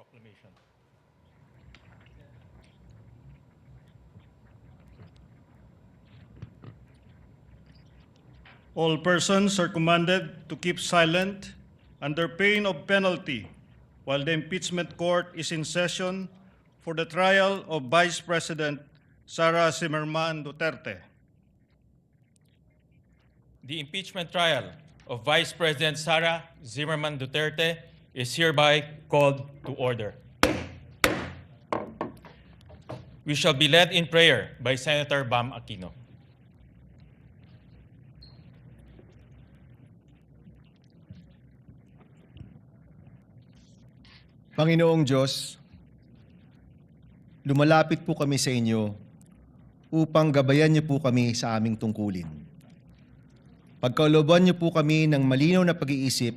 proclamation. All persons are commanded to keep silent under pain of penalty while the impeachment court is in session for the trial of Vice President Sara Duterte. The impeachment trial of Vice President Sara Duterte is hereby called to order. We shall be led in prayer by Senator Bam Aquino. Panginoong Diyos, lumalapit po kami sa inyo upang gabayan niyo po kami sa aming tungkulin. Pagkalooban niyo po kami ng malinaw na pag-iisip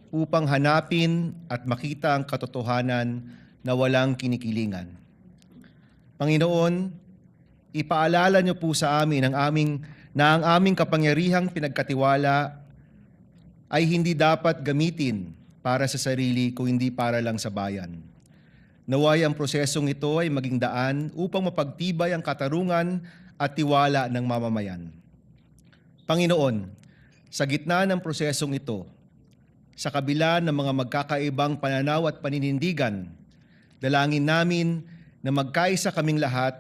upang hanapin at makita ang katotohanan na walang kinikilingan. Panginoon, ipaalala niyo po sa amin ang aming kapangyarihang pinagkatiwala ay hindi dapat gamitin para sa sarili kung hindi para lang sa bayan. Naway ang prosesong ito ay maging daan upang mapagtibay ang katarungan at tiwala ng mamamayan. Panginoon, sa gitna ng prosesong ito, sa kabila ng mga magkakaibang pananaw at paninindigan, dalangin namin na magkaisa kaming lahat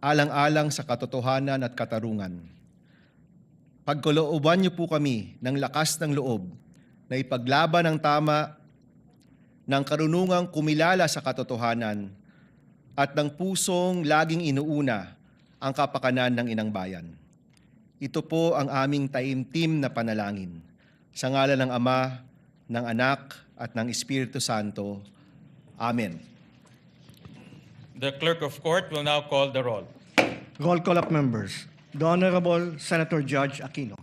alang-alang sa katotohanan at katarungan. Pagkalooban niyo po kami ng lakas ng loob na ipaglaban ang tama ng karunungang kumilala sa katotohanan at ng pusong laging inuuna ang kapakanan ng inang bayan. Ito po ang aming taimtim na panalangin. Sa ngalan ng Ama, ng Anak, at ng Espiritu Santo. Amen. The Clerk of Court will now call the roll. Roll call of members. The Honorable Senator Judge Aquino.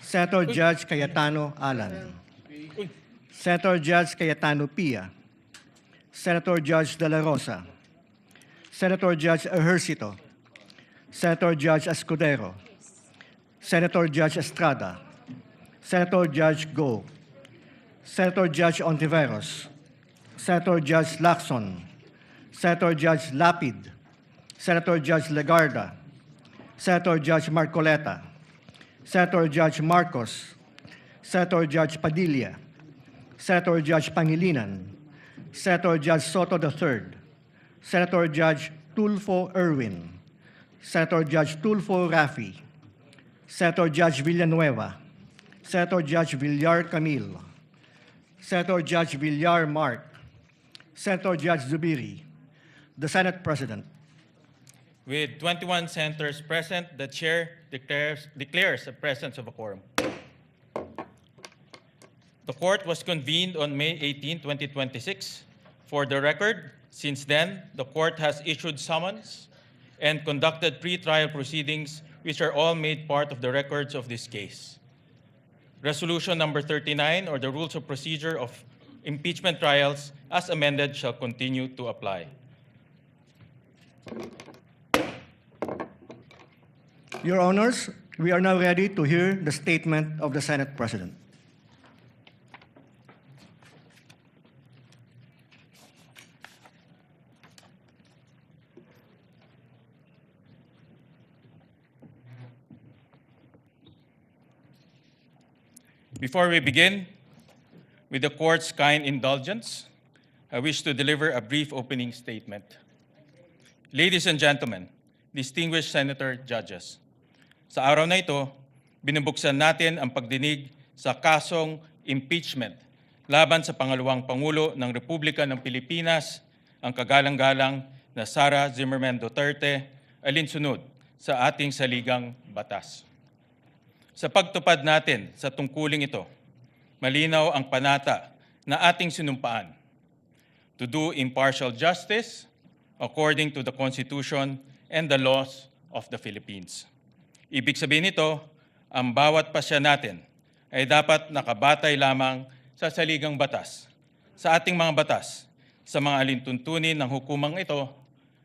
Senator Judge Cayetano Alan. Senator Judge Cayetano Pia. Senator Judge De La Rosa. Senator Judge Ejercito. Senator Judge Escudero. Senator Judge Estrada. Senator Judge Go. Senator Judge Ontiveros. Senator Judge Lacson. Senator Judge Lapid. Senator Judge Legarda. Senator Judge Marcoleta. Senator Judge Marcos. Senator Judge Padilla. Senator Judge Pangilinan. Senator Judge Soto III. Senator Judge Tulfo Erwin. Senator Judge Tulfo Rafi. Senator Judge Villanueva. Senator Judge Villar Camille. Senator Judge Villar Mark. Senator Judge Zubiri. The Senate President. With 21 senators present, the Chair declares the presence of a quorum. The court was convened on May 18, 2026. For the record, since then, the court has issued summons and conducted pre-trial proceedings which are all made part of the records of this case. Resolution number 39, or the Rules of Procedure of Impeachment Trials, as amended, shall continue to apply. Your Honors, we are now ready to hear the statement of the Senate President. Before we begin, with the court's kind indulgence, I wish to deliver a brief opening statement. Ladies and gentlemen, distinguished senator judges, sa araw na ito, binubuksan natin ang pagdinig sa kasong impeachment laban sa pangalawang Pangulo ng Republika ng Pilipinas, ang kagalang-galang na Sara Duterte, alinsunod sa ating saligang batas. Sa pagtupad natin sa tungkuling ito, malinaw ang panata na ating sinumpaan to do impartial justice according to the Constitution and the laws of the Philippines. Ibig sabihin nito, ang bawat pasya natin ay dapat nakabatay lamang sa saligang batas, sa ating mga batas, sa mga alintuntunin ng hukumang ito,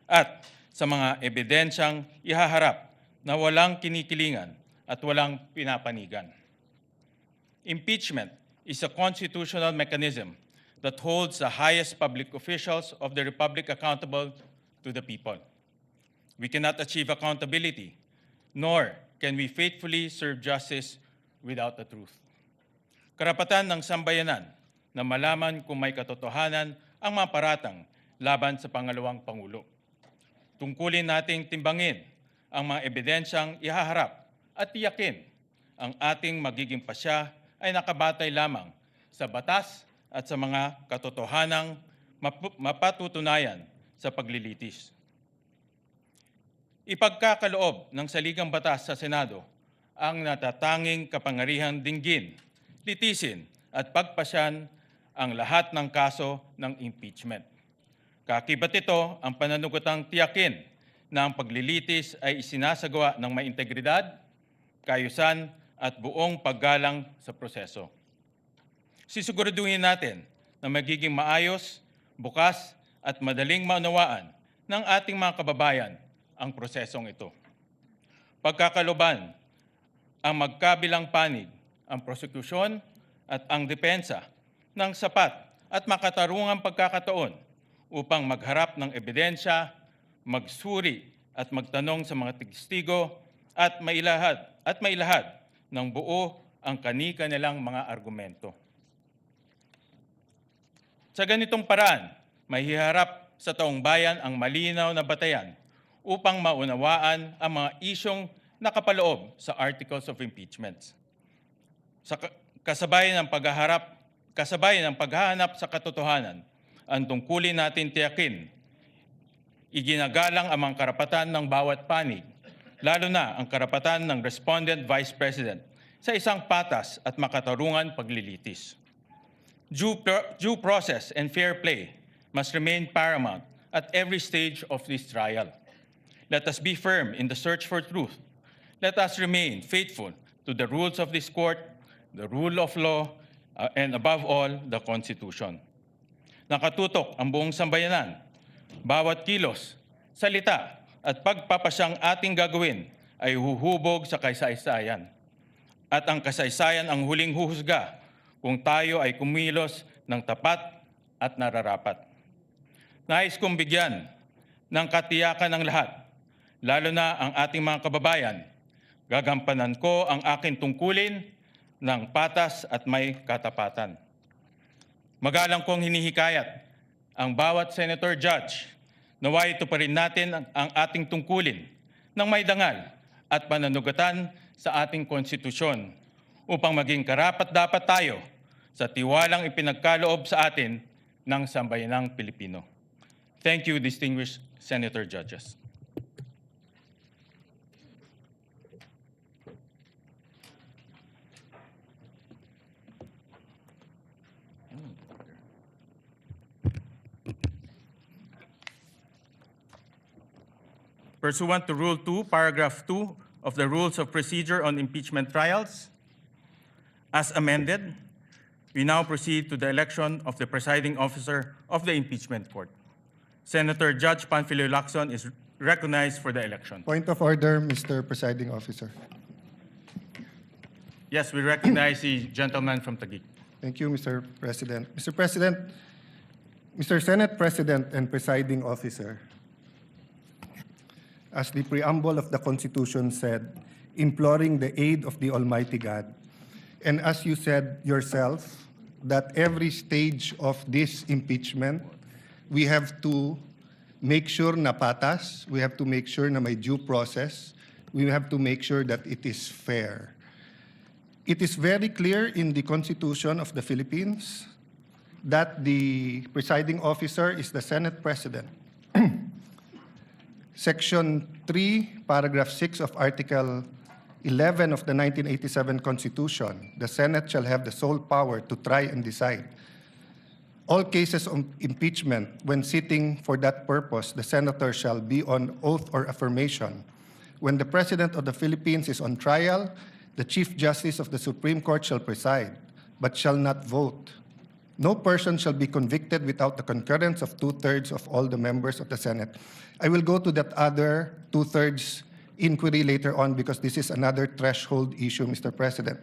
at sa mga ebidensyang ihaharap na walang kinikilingan at walang pinapanigan. Impeachment is a constitutional mechanism that holds the highest public officials of the Republic accountable to the people. We cannot achieve accountability, nor can we faithfully serve justice without the truth. Karapatan ng sambayanan na malaman kung may katotohanan ang mga paratang laban sa pangalawang Pangulo. Tungkulin nating timbangin ang mga ebidensyang ihaharap at tiyakin ang ating magiging pasya ay nakabatay lamang sa batas at sa mga katotohanang mapatutunayan sa paglilitis. Ipagkakaloob ng saligang batas sa Senado ang natatanging kapangyarihang dinggin, litisin at pagpasyan ang lahat ng kaso ng impeachment. Kakibat ito ang pananugutang tiyakin na ang paglilitis ay isinasagawa ng may integridad, kaayusan at buong paggalang sa proseso. Sisiguraduhin natin na magiging maayos, bukas at madaling maunawaan ng ating mga kababayan ang prosesong ito. Pagkakaloban ang magkabilang panig, ang prosekusyon at ang depensa ng sapat at makatarungang pagkakataon upang magharap ng ebidensya, magsuri at magtanong sa mga testigo at mailahad ng buo ang kani-kanilang mga argumento. Sa ganitong paraan, may hiharap sa taong bayan ang malinaw na batayan upang maunawaan ang mga isyong nakapaloob sa Articles of Impeachment. Sa kasabayan ng paghahanap sa katotohanan, ang tungkulin natin tiyakin, iginagalang ang mga karapatan ng bawat panig, lalo na ang karapatan ng respondent Vice President sa isang patas at makatarungan paglilitis. Due process and fair play must remain paramount at every stage of this trial. Let us be firm in the search for truth. Let us remain faithful to the rules of this court, the rule of law, and above all, the Constitution. Nakatutok ang buong sambayanan. Bawat kilos, salita, at pagpapasyang ating gagawin ay huhubog sa kasaysayan. At ang kasaysayan ang huling huhusga kung tayo ay kumilos ng tapat at nararapat. Nais kong bigyan ng katiyakan ng lahat, lalo na ang ating mga kababayan. Gagampanan ko ang aking tungkulin ng patas at may katapatan. Magalang kong hinihikayat ang bawat senator judge naway ito pa rin natin ang ating tungkulin ng may dangal at pananugatan sa ating konstitusyon upang maging karapat-dapat tayo sa tiwalang ipinagkaloob sa atin ng sambayanang Pilipino. Thank you, distinguished Senator Judges. Pursuant to Rule 2, Paragraph 2 of the Rules of Procedure on Impeachment Trials, as amended, we now proceed to the election of the presiding officer of the impeachment court. Senator Judge Panfilo Lacson is recognized for the election. Point of order, Mr. Presiding Officer. Yes, we recognize the gentleman from Taguig. Thank you, Mr. President. Mr. President, Mr. Senate President and Presiding Officer, as the preamble of the Constitution said, imploring the aid of the Almighty God, and as you said yourself, that every stage of this impeachment, we have to make sure na patas, we have to make sure na may due process, we have to make sure that it is fair. It is very clear in the Constitution of the Philippines that the presiding officer is the Senate President. Section 3, Paragraph 6 of Article 11 of the 1987 Constitution, the Senate shall have the sole power to try and decide. All cases of impeachment, when sitting for that purpose, the senator shall be on oath or affirmation. When the President of the Philippines is on trial, the Chief Justice of the Supreme Court shall preside, but shall not vote. No person shall be convicted without the concurrence of 2/3 of all the members of the Senate. I will go to that other 2/3 inquiry later on because this is another threshold issue, Mr. President.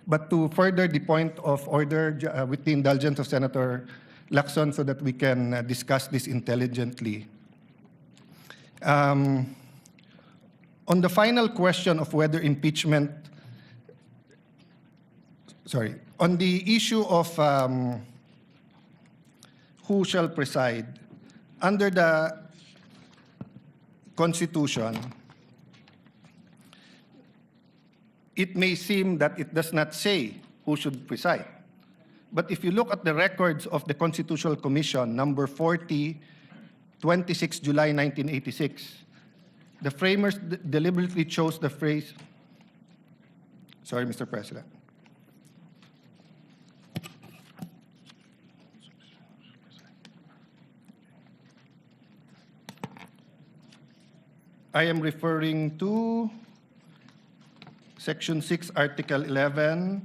But to further the point of order with the indulgence of Senator Lacson so that we can discuss this intelligently. On the final question of whether impeachment, on the issue of who shall preside, under the Constitution, it may seem that it does not say who should preside. But if you look at the records of the Constitutional Commission, number 40, 26 July 1986, the framers deliberately chose the phrase, sorry, Mr. President. I am referring to Section 6, Article 11,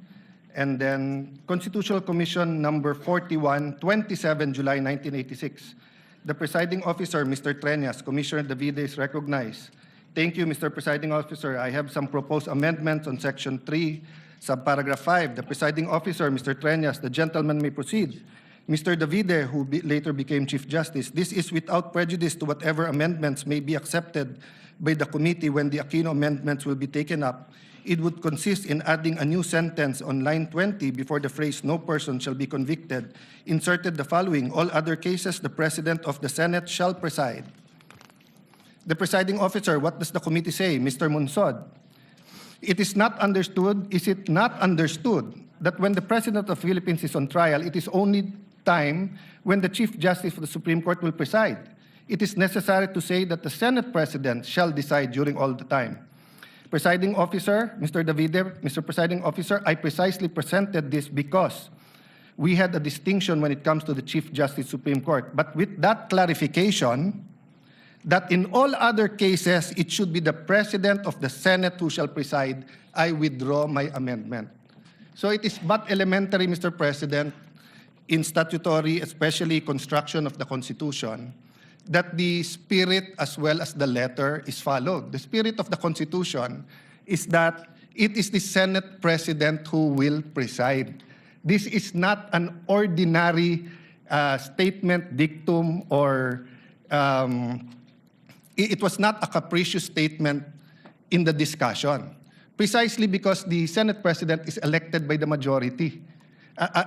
and then Constitutional Commission number 41, 27 July 1986. The presiding officer, Mr. Treñas, Commissioner Davide is recognized. Thank you, Mr. Presiding Officer. I have some proposed amendments on Section 3, subparagraph 5. The presiding officer, Mr. Treñas, the gentleman may proceed. Mr. Davide, who later became Chief Justice, this is without prejudice to whatever amendments may be accepted by the committee when the Aquino amendments will be taken up. It would consist in adding a new sentence on line 20 before the phrase "no person shall be convicted," inserted the following: all other cases, the President of the Senate shall preside. The presiding officer, what does the committee say? Mr. Munsod, is it not understood that when the President of the Philippines is on trial, it is only time when the Chief Justice of the Supreme Court will preside? It is necessary to say that the Senate President shall decide during all the time. Presiding Officer, Mr. Davide, Mr. Presiding Officer, I precisely presented this because we had a distinction when it comes to the Chief Justice Supreme Court. But with that clarification, that in all other cases, it should be the President of the Senate who shall preside, I withdraw my amendment. So it is but elementary, Mr. President, in statutory, especially construction of the Constitution, that the spirit as well as the letter is followed. The spirit of the Constitution is that it is the Senate President who will preside. This is not an ordinary statement, dictum, or it was not a capricious statement in the discussion, precisely because the Senate President is elected by the majority.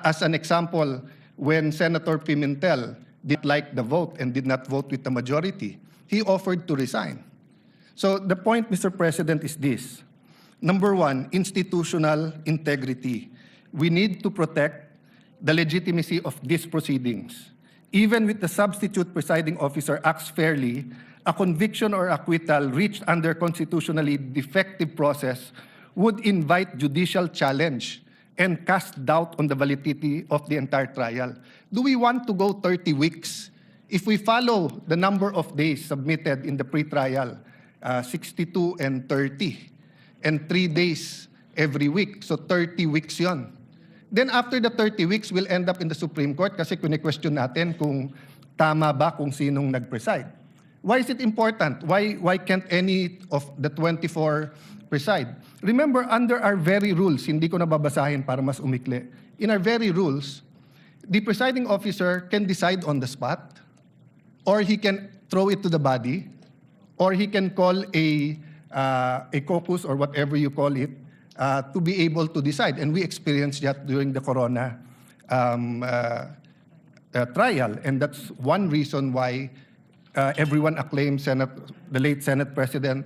As an example, when Senator Pimentel did like the vote and did not vote with the majority, he offered to resign. So the point, Mr. President, is this. Number one, institutional integrity. We need to protect the legitimacy of these proceedings. Even with the substitute presiding officer acts fairly, a conviction or acquittal reached under constitutionally defective process would invite judicial challenge and cast doubt on the validity of the entire trial. Do we want to go 30 weeks? If we follow the number of days submitted in the pre-trial, 62 and 30, and 3 days every week, so 30 weeks yon. Then after the 30 weeks, we'll end up in the Supreme Court kasi kune-question natin kung tama ba kung sinong nag-preside. Why is it important? Why can't any of the 24 preside? Remember, under our very rules, hindi ko nababasahin para mas umikli. In our very rules, the presiding officer can decide on the spot, or he can throw it to the body, or he can call a caucus or whatever you call it to be able to decide. And we experienced that during the Corona trial, and that's one reason why everyone acclaimed the late Senate President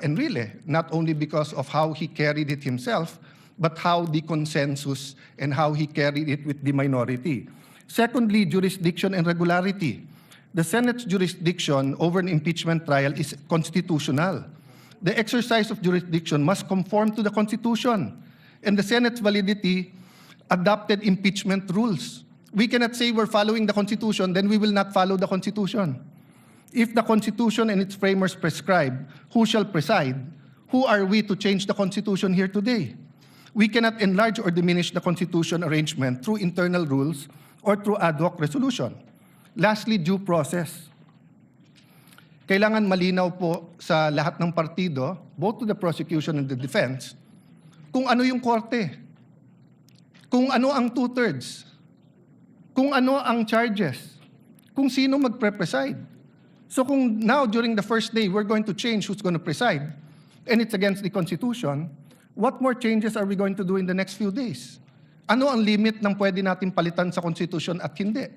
Enrile, not only because of how he carried it himself, but how the consensus and how he carried it with the minority. Secondly, jurisdiction and regularity. The Senate's jurisdiction over an impeachment trial is constitutional. The exercise of jurisdiction must conform to the Constitution, and the Senate's validity adopted impeachment rules. We cannot say we're following the Constitution, then we will not follow the Constitution. If the Constitution and its framers prescribe who shall preside, who are we to change the Constitution here today? We cannot enlarge or diminish the Constitution arrangement through internal rules or through ad hoc resolution. Lastly, due process. Kailangan malinaw po sa lahat ng partido, both to the prosecution and the defense, kung ano yung korte, kung ano ang two-thirds, kung ano ang charges, kung sino magpre-preside. So kung now, during the first day, we're going to change who's going to preside, and it's against the Constitution, what more changes are we going to do in the next few days? Ano ang limit ng pwede natin palitan sa Constitution at hindi?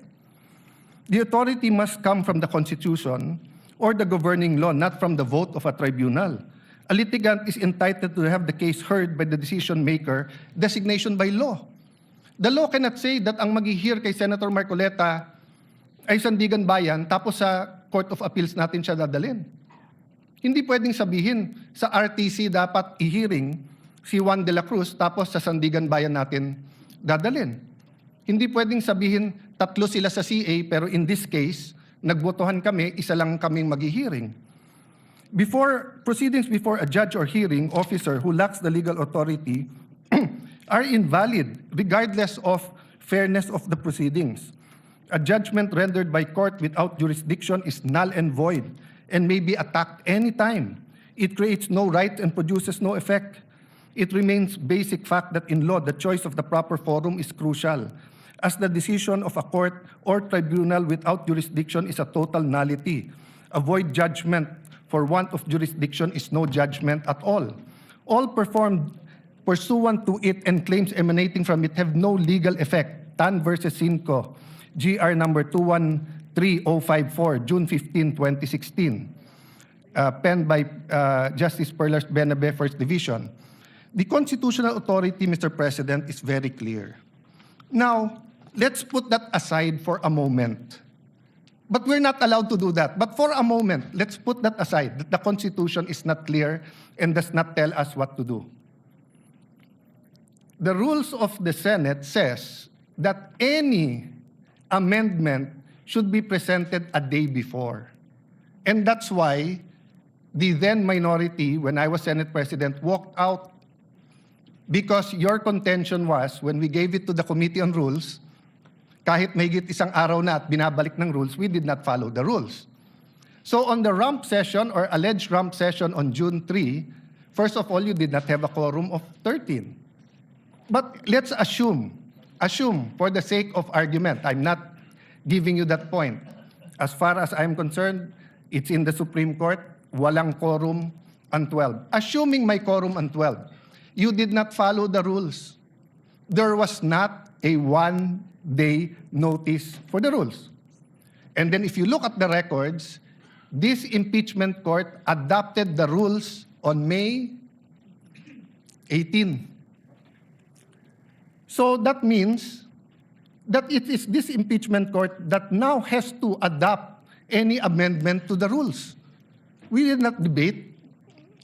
The authority must come from the Constitution or the governing law, not from the vote of a tribunal. A litigant is entitled to have the case heard by the decision maker, designation by law. The law cannot say that ang mag-hear kay Senator Marcoleta ay Sandigan Bayan, tapos sa Court of Appeals natin siya dadalhin. Hindi pwedeng sabihin sa RTC dapat i-hearing si Juan de la Cruz, tapos sa Sandigan Bayan natin dadalhin. Hindi pwedeng sabihin tatlo sila sa CA, pero in this case, nagbotohan kami, isa lang kaming mag-hearing. Proceedings before a judge or hearing officer who lacks the legal authority are invalid regardless of fairness of the proceedings. A judgment rendered by court without jurisdiction is null and void and may be attacked anytime. It creates no right and produces no effect. It remains basic fact that in law, the choice of the proper forum is crucial, as the decision of a court or tribunal without jurisdiction is a total nullity. A void judgment for want of jurisdiction is no judgment at all. All performed pursuant to it and claims emanating from it have no legal effect. Tan versus Cinco, GR number 213054, June 15, 2016. Penned by Justice Perlas Benabe, First Division. The constitutional authority, Mr. President, is very clear. Now, let's put that aside for a moment. But we're not allowed to do that. But for a moment, let's put that aside, that the Constitution is not clear and does not tell us what to do. The rules of the Senate says that any amendment should be presented a day before. And that's why the then minority, when I was Senate President, walked out, because your contention was, when we gave it to the Committee on Rules, kahit mahigit isang araw na at binabalik ng rules, we did not follow the rules. So on the rump session or alleged rump session on June 3, first of all, you did not have a quorum of 13. But let's assume for the sake of argument, I'm not giving you that point. As far as I'm concerned, it's in the Supreme Court, walang quorum on 12. Assuming may quorum on 12, you did not follow the rules. There was not a one-day notice for the rules. And then if you look at the records, this impeachment court adopted the rules on May 18. So that means that it is this impeachment court that now has to adopt any amendment to the rules. We did not debate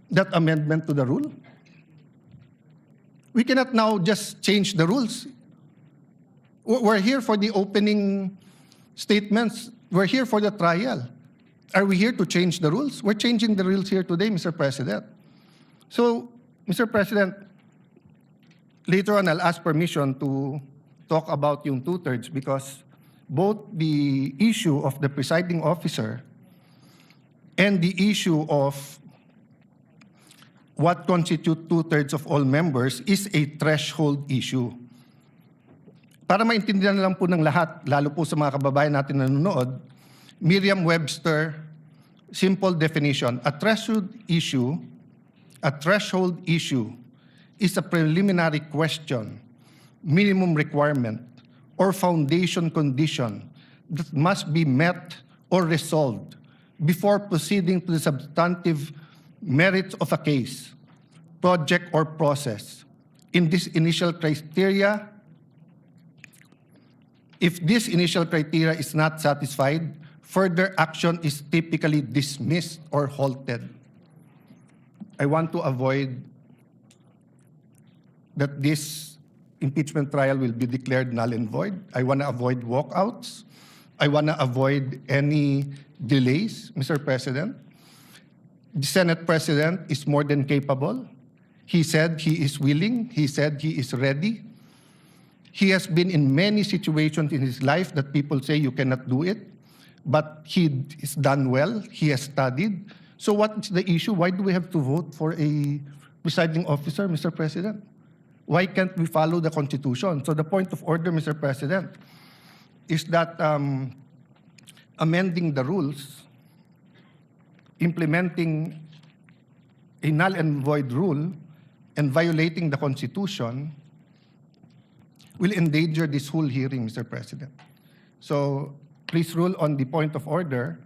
that amendment to the rule. We cannot now just change the rules. We're here for the opening statements. We're here for the trial. Are we here to change the rules? We're changing the rules here today, Mr. President. So, Mr. President, later on I'll ask permission to talk about yung two-thirds, because both the issue of the presiding officer and the issue of what constitutes two-thirds of all members is a threshold issue. Para maintindihan lang po ng lahat, lalo po sa mga kababayan natin na nanonood, Merriam-Webster, simple definition, a threshold issue is a preliminary question, minimum requirement, or foundation condition that must be met or resolved before proceeding to the substantive merits of a case, project, or process. In this initial criteria, if this initial criteria is not satisfied, further action is typically dismissed or halted. I want to avoid that this impeachment trial will be declared null and void. I want to avoid walkouts. I want to avoid any delays, Mr. President. The Senate President is more than capable. He said he is willing. He said he is ready. He has been in many situations in his life that people say you cannot do it, but he has done well. He has studied. So what is the issue? Why do we have to vote for a presiding officer, Mr. President? Why can't we follow the Constitution? So the point of order, Mr. President, is that amending the rules, implementing a null and void rule, and violating the Constitution will endanger this whole hearing, Mr. President. So please rule on the point of order,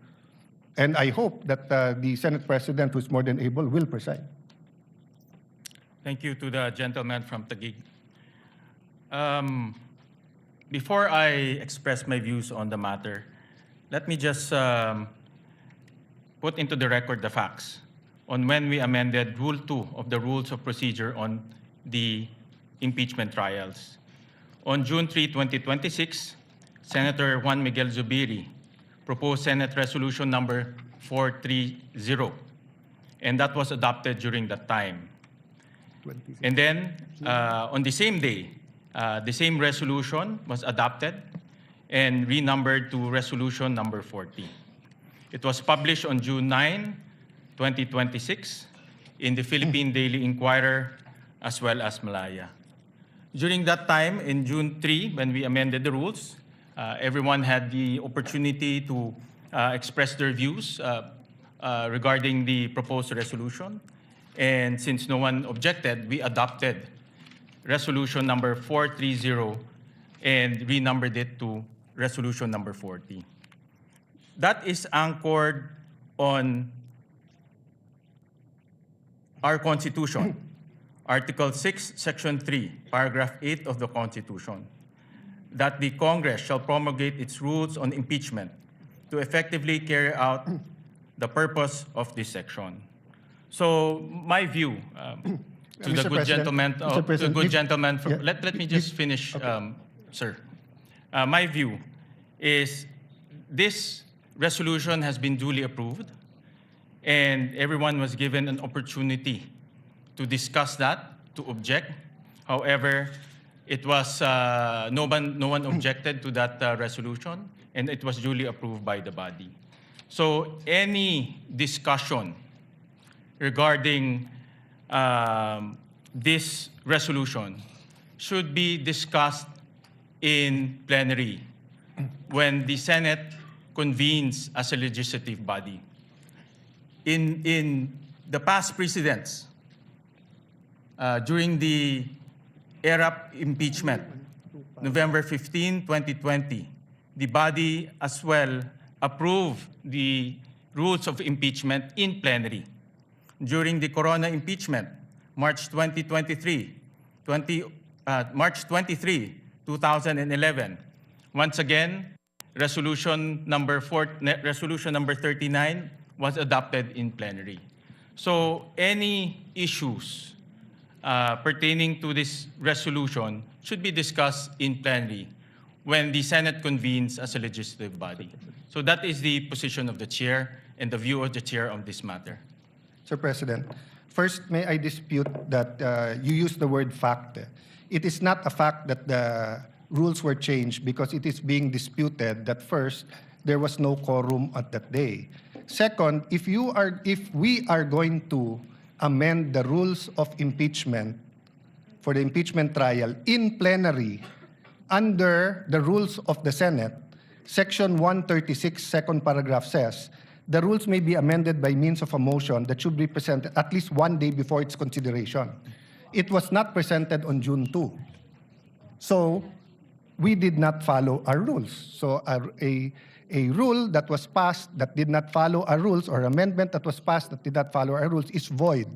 and I hope that the Senate President, who is more than able, will preside. Thank you to the gentleman from Taguig. Before I express my views on the matter, let me just put into the record the facts on when we amended Rule 2 of the Rules of Procedure on the impeachment trials. On June 3, 2026, Senator Juan Miguel Zubiri proposed Senate Resolution number 430, and that was adopted during that time. And then, on the same day, the same resolution was adopted and renumbered to Resolution number 40. It was published on June 9, 2026, in the Philippine Daily Inquirer, as well as Malaya. During that time, in June 3, when we amended the rules, everyone had the opportunity to express their views regarding the proposed resolution. And since no one objected, we adopted Resolution number 430 and renumbered it to Resolution number 40. That is anchored on our Constitution, Article 6, Section 3, Paragraph 8 of the Constitution, that the Congress shall promulgate its rules on impeachment to effectively carry out the purpose of this section. So my view to the Mr. good President, gentleman, Mr. the President, good if- gentleman from, yeah, let me just finish, okay. sir. My view is this resolution has been duly approved, and everyone was given an opportunity to discuss that, to object. However, it was no one objected to that resolution, and it was duly approved by the body. So any discussion regarding this resolution should be discussed in plenary when the Senate convenes as a legislative body. In the past precedents, during the era impeachment, November 15, 2020, the body as well approved the rules of impeachment in plenary. During the Corona impeachment, March 23, 2011, once again, Resolution number 39 was adopted in plenary. So any issues pertaining to this resolution should be discussed in plenary when the Senate convenes as a legislative body. So that is the position of the chair and the view of the chair on this matter. Sir President, first, may I dispute that you used the word fact. It is not a fact that the rules were changed because it is being disputed that first, there was no quorum at that day. Second, if we are going to amend the rules of impeachment for the impeachment trial in plenary under the rules of the Senate, Section 136, second paragraph says, the rules may be amended by means of a motion that should be presented at least one day before its consideration. It was not presented on June 2. So we did not follow our rules. So a rule that was passed that did not follow our rules, or amendment that was passed that did not follow our rules, is void.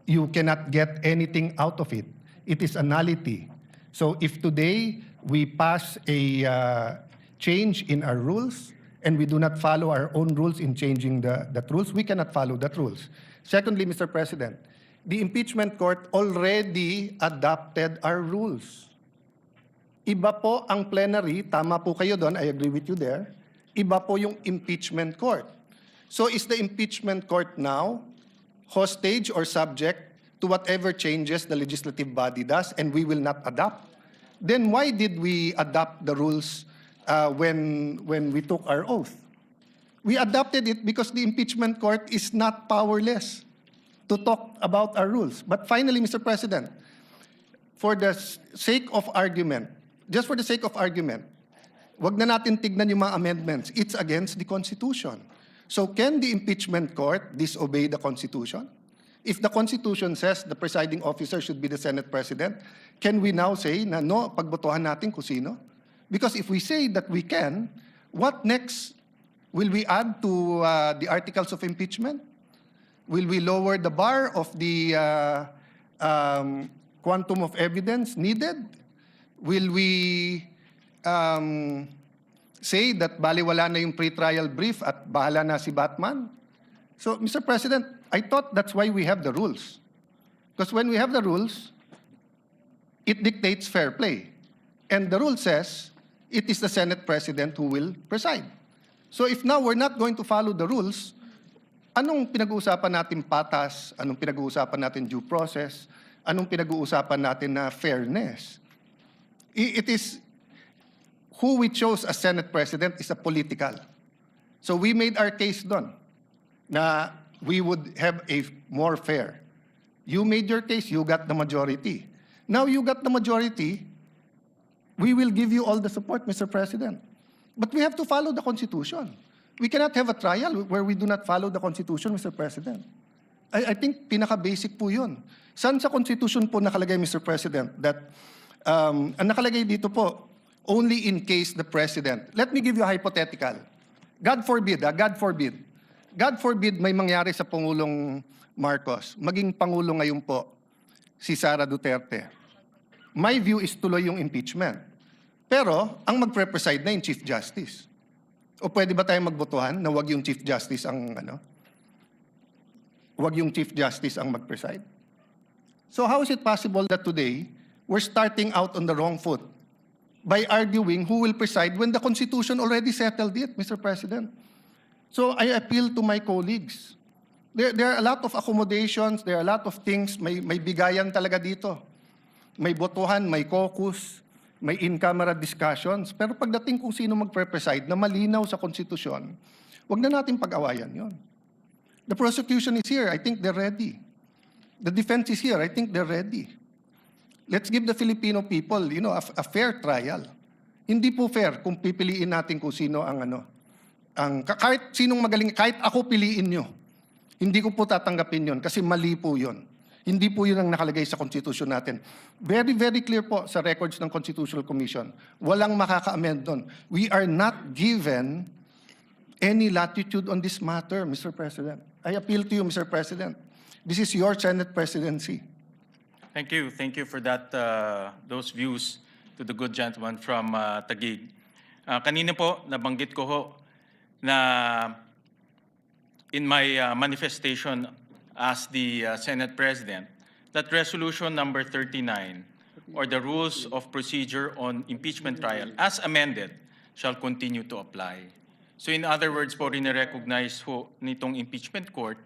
You cannot get anything out of it. It is a nullity. So if today we pass a change in our rules and we do not follow our own rules in changing that rules, we cannot follow that rules. Secondly, Mr. President, the impeachment court already adopted our rules. Iba po ang plenary, tama po kayo doon, I agree with you there. Iba po yung impeachment court. So is the impeachment court now hostage or subject to whatever changes the legislative body does and we will not adopt? Then why did we adopt the rules when we took our oath? We adopted it because the impeachment court is not powerless to talk about our rules. But finally, Mr. President, for the sake of argument, just for the sake of argument, wag na natin tignan yung mga amendments. It's against the Constitution. So can the impeachment court disobey the Constitution? If the Constitution says the presiding officer should be the Senate President, can we now say na no, pagbotohan natin kung sino? Because if we say that we can, what next? Will we add to the articles of impeachment? Will we lower the bar of the quantum of evidence needed? Will we say that baliwala na yung pre-trial brief at bahala na si Batman? So, Mr. President, I thought that's why we have the rules. Because when we have the rules, it dictates fair play. And the rule says it is the Senate President who will preside. So if now we're not going to follow the rules, anong pinag-uusapan natin patas? Anong pinag-uusapan natin due process? Anong pinag-uusapan natin na fairness? It is who we chose as Senate President is a political. So we made our case doon na we would have a more fair. You made your case, you got the majority. Now you got the majority, we will give you all the support, Mr. President. But we have to follow the Constitution. We cannot have a trial where we do not follow the Constitution, Mr. President. I think pinaka-basic po yun. Saan sa Constitution po nakalagay, Mr. President, that ang nakalagay dito po, only in case the President. Let me give you a hypothetical. God forbid, God forbid. God forbid may mangyari sa Pangulong Marcos. Maging Pangulo ngayon po, si Sara Duterte. My view is tuloy yung impeachment. Pero, ang magpre-preside na yung Chief Justice. O pwede ba tayo magbotohan na wag yung Chief Justice ang, wag yung Chief Justice ang mag-preside? So how is it possible that today, we're starting out on the wrong foot by arguing who will preside when the Constitution already settled it, Mr. President? So I appeal to my colleagues. There are a lot of accommodations, there are a lot of things, may bigayan talaga dito. May botohan, may caucus, may in-camera discussions. Pero pagdating kung sino magpre-preside na malinaw sa konstitusyon, wag na natin pag-awayan yon. The prosecution is here. I think they're ready. The defense is here. I think they're ready. Let's give the Filipino people, a fair trial. Hindi po fair kung pipiliin natin kung sino ang kahit sinong magaling, kahit ako piliin nyo. Hindi ko po tatanggapin yon kasi mali po yon. Hindi po yun ang nakalagay sa Constitution natin. Very, very clear po sa records ng Constitutional Commission. Walang makaka-amend doon. We are not given any latitude on this matter, Mr. President. I appeal to you, Mr. President. This is your Senate presidency. Thank you. Thank you for that, those views to the good gentleman from Taguig. Kanina po, nabanggit ko ho na in my manifestation as the Senate President, that resolution number 39, or the rules of procedure on impeachment trial, as amended, shall continue to apply. So in other words po, rin-recognize ho nitong impeachment court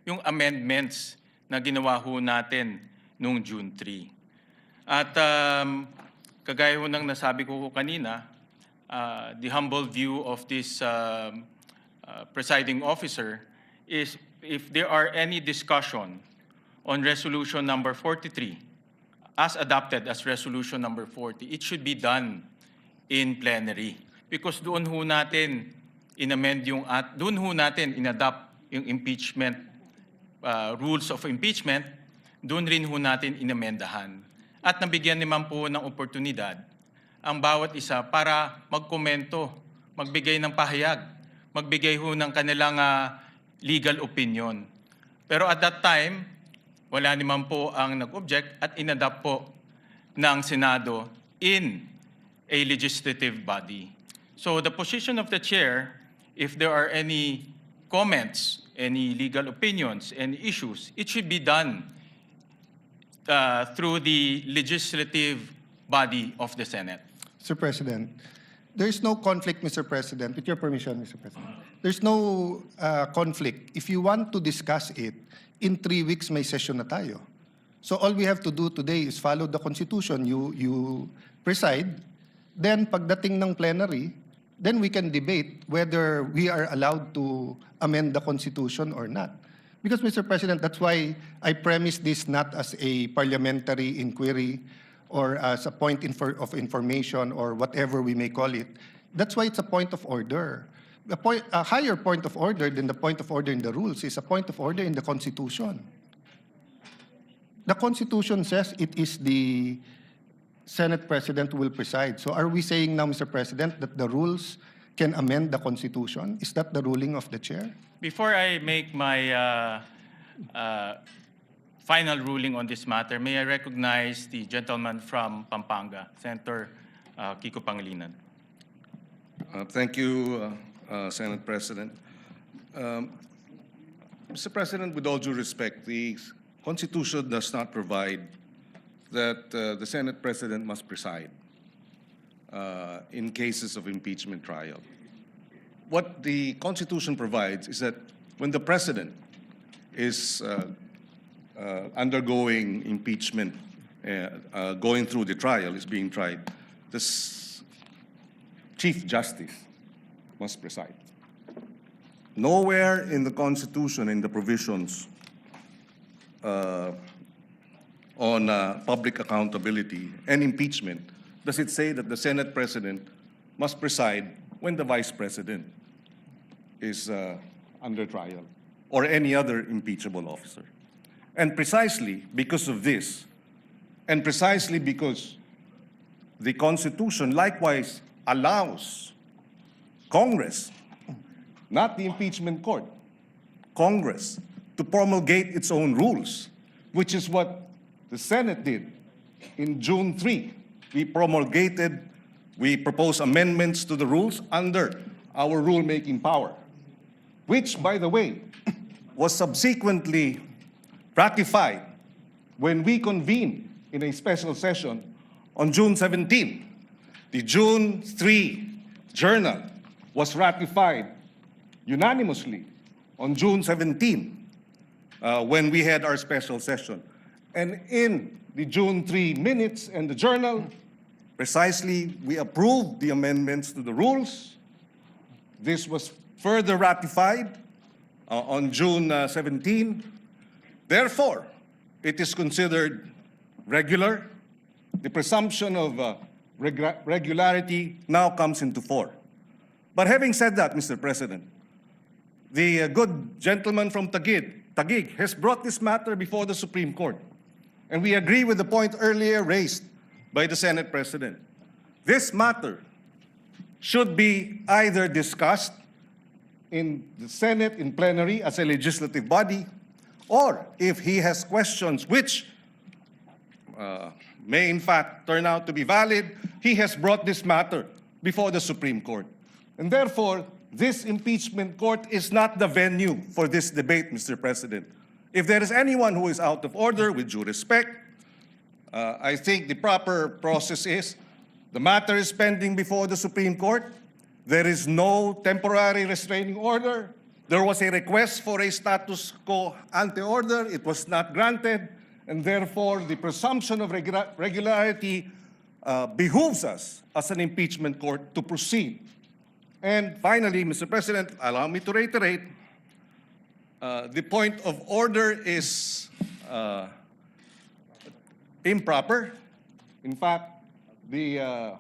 yung amendments na ginawa ho natin noong June 3. At kagaya ho ng nasabi ko kanina, the humble view of this presiding officer is if there are any discussion on resolution number 43, as adopted as resolution number 40, it should be done in plenary. Because doon ho natin in-amend yung, at doon ho natin in-adopt yung impeachment, rules of impeachment, doon rin ho natin in-amendahan. At nabigyan naman po ng oportunidad ang bawat isa para magkomento, magbigay ng pahayag, magbigay ho ng kanilang legal opinion. Pero at that time, wala naman po ang nag-object at in-adopt po ng Senado in a legislative body. So the position of the chair, if there are any comments, any legal opinions, any issues, it should be done through the legislative body of the Senate. Mr. President, there is no conflict, Mr. President, with your permission, Mr. President. There's no conflict. If you want to discuss it, in 3 weeks may session na tayo. So all we have to do today is follow the Constitution. You preside, then pagdating ng plenary, then we can debate whether we are allowed to amend the Constitution or not. Because, Mr. President, that's why I premise this not as a parliamentary inquiry or as a point of information or whatever we may call it. That's why it's a point of order. A higher point of order than the point of order in the rules is a point of order in the Constitution. The Constitution says it is the Senate President who will preside. So are we saying now, Mr. President, that the rules can amend the Constitution? Is that the ruling of the chair? Before I make my final ruling on this matter, may I recognize the gentleman from Pampanga, Senator Kiko Pangilinan. Thank you, Senate President. Mr. President, with all due respect, the Constitution does not provide that the Senate President must preside in cases of impeachment trial. What the Constitution provides is that when the President is undergoing impeachment, going through the trial, is being tried, the Chief Justice must preside. Nowhere in the Constitution, in the provisions on public accountability and impeachment, does it say that the Senate President must preside when the Vice President is under trial or any other impeachable officer. And precisely because of this, and precisely because the Constitution likewise allows Congress, not the impeachment court, Congress, to promulgate its own rules, which is what the Senate did in June 3. We proposed amendments to the rules under our rulemaking power, which, by the way, was subsequently ratified when we convened in a special session on June 17. The June 3 journal was ratified unanimously on June 17 when we had our special session. And in the June 3 minutes and the journal, precisely, we approved the amendments to the rules. This was further ratified on June 17. Therefore, it is considered regular. The presumption of regularity now comes into force. But having said that, Mr. President, the good gentleman from Taguig has brought this matter before the Supreme Court. And we agree with the point earlier raised by the Senate President. This matter should be either discussed in the Senate in plenary as a legislative body, or if he has questions which may in fact turn out to be valid, he has brought this matter before the Supreme Court. And therefore, this impeachment court is not the venue for this debate, Mr. President. If there is anyone who is out of order, with due respect, I think the proper process is the matter is pending before the Supreme Court. There is no temporary restraining order. There was a request for a status quo ante order. It was not granted. And therefore, the presumption of regularity behooves us as an impeachment court to proceed. And finally, Mr. President, allow me to reiterate, the point of order is improper. In fact, the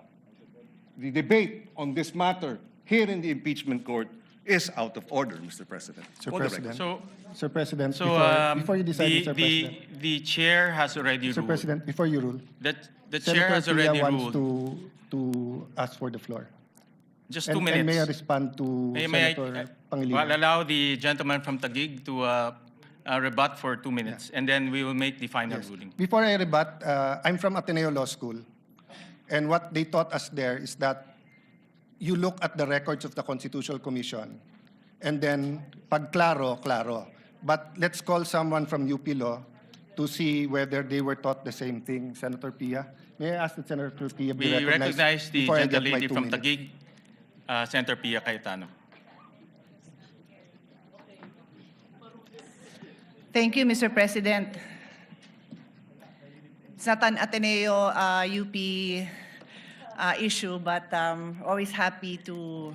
debate on this matter here in the impeachment court is out of order, Mr. President. Sir For the President. record. Sir President, So before you decide, Mr. President. the chair has already Mr. ruled. President, before you rule, The chair has Senator already Pia wants ruled. to ask for the floor. Just And 2 minutes. may I respond to May Senator Well, Pangilinan? allow the gentleman from Taguig to rebut for 2 minutes, and then we will make the final Yes. ruling. Before I rebut, I'm from Ateneo Law School, and what they taught us there is that you look at the records of the Constitutional Commission, and then pag klaro, klaro. But let's call someone from UP Law to see whether they were taught the same thing. Senator Pia, may I ask that Senator Pia be We recognized recognize the before I get my gentlelady 2 from minutes? Taguig, Senator Pia Cayetano. Thank you, Mr. President. It's not an Ateneo UP issue, but always happy to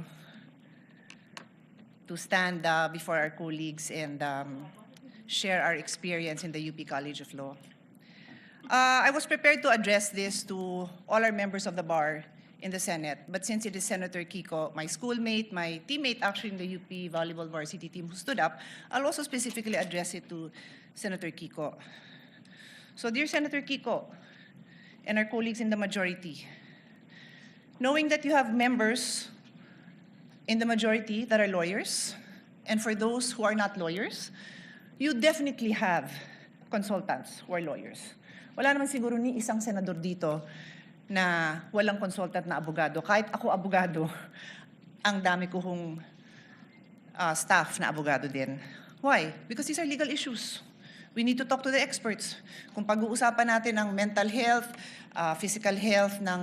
stand before our colleagues and share our experience in the UP College of Law. I was prepared to address this to all our members of the bar in the Senate. But since it is Senator Kiko, my schoolmate, my teammate actually in the UP volleyball varsity team who stood up, I'll also specifically address it to Senator Kiko. So dear Senator Kiko and our colleagues in the majority, knowing that you have members in the majority that are lawyers, and for those who are not lawyers, you definitely have consultants who are lawyers. Wala naman siguro ni isang senador dito na walang consultant na abogado. Kahit ako abogado, ang dami ko hong staff na abogado din. Why? Because these are legal issues. We need to talk to the experts. Kung pag-uusapan natin ang mental health, physical health ng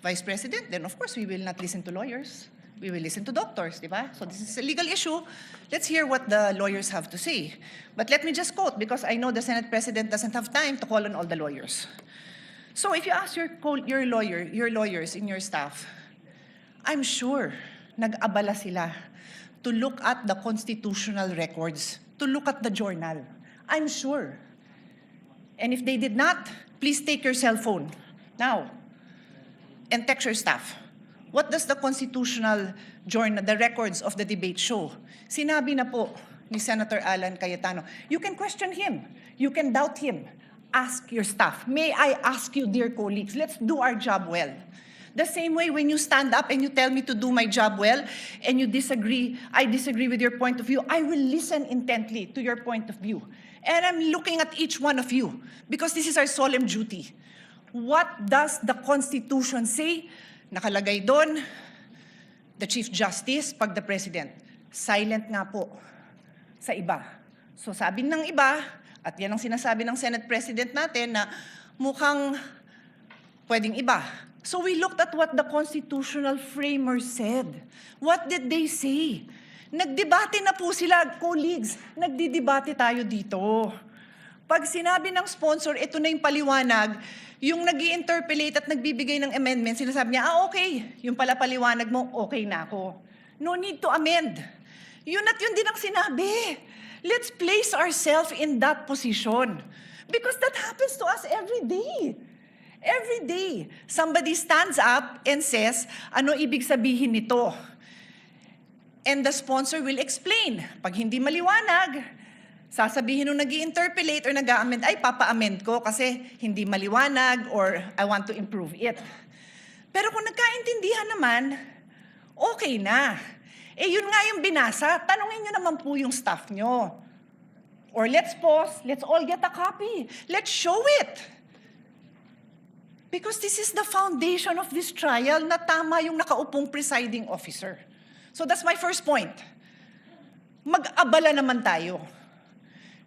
Vice President, then of course we will not listen to lawyers. We will listen to doctors, di ba? So this is a legal issue. Let's hear what the lawyers have to say. But let me just quote, because I know the Senate President doesn't have time to call on all the lawyers. So if you ask your lawyers in your staff, I'm sure nag-abala sila to look at the constitutional records, to look at the journal. I'm sure. And if they did not, please take your cell phone now and text your staff. What does the constitutional journal, the records of the debate show? Sinabi na po ni Senator Alan Cayetano, you can question him, you can doubt him, ask your staff. May I ask you, dear colleagues, let's do our job well. The same way when you stand up and you tell me to do my job well and you disagree, I disagree with your point of view, I will listen intently to your point of view. And I'm looking at each one of you because this is our solemn duty. What does the Constitution say? Nakalagay doon, the Chief Justice, pag the President. Silent nga po sa iba. So sabi ng iba, at yan ang sinasabi ng Senate President natin na mukhang pwedeng iba. So we looked at what the constitutional framers said. What did they say? Nagdebate na po sila, colleagues. Nagdidebate tayo dito. Pag sinabi ng sponsor, ito na yung paliwanag, yung nag-i-interpolate at nagbibigay ng amendment, sinasabi niya, okay, yung pala paliwanag mo, okay na ako. No need to amend. Yun at yun din ang sinabi. Let's place ourselves in that position. Because that happens to us every day. Every day, somebody stands up and says, ano ibig sabihin nito? And the sponsor will explain. Pag hindi maliwanag, sasabihin nung nag-i-interpolate or nag-a-amend, ay, papa-amend ko kasi hindi maliwanag or I want to improve it. Pero kung nagkaintindihan naman, okay na. Eh, yun nga yung binasa. Tanungin nyo naman po yung staff nyo. Or let's pause, let's all get a copy. Let's show it. Because this is the foundation of this trial na tama yung nakaupong presiding officer. So that's my first point. Mag-abala naman tayo.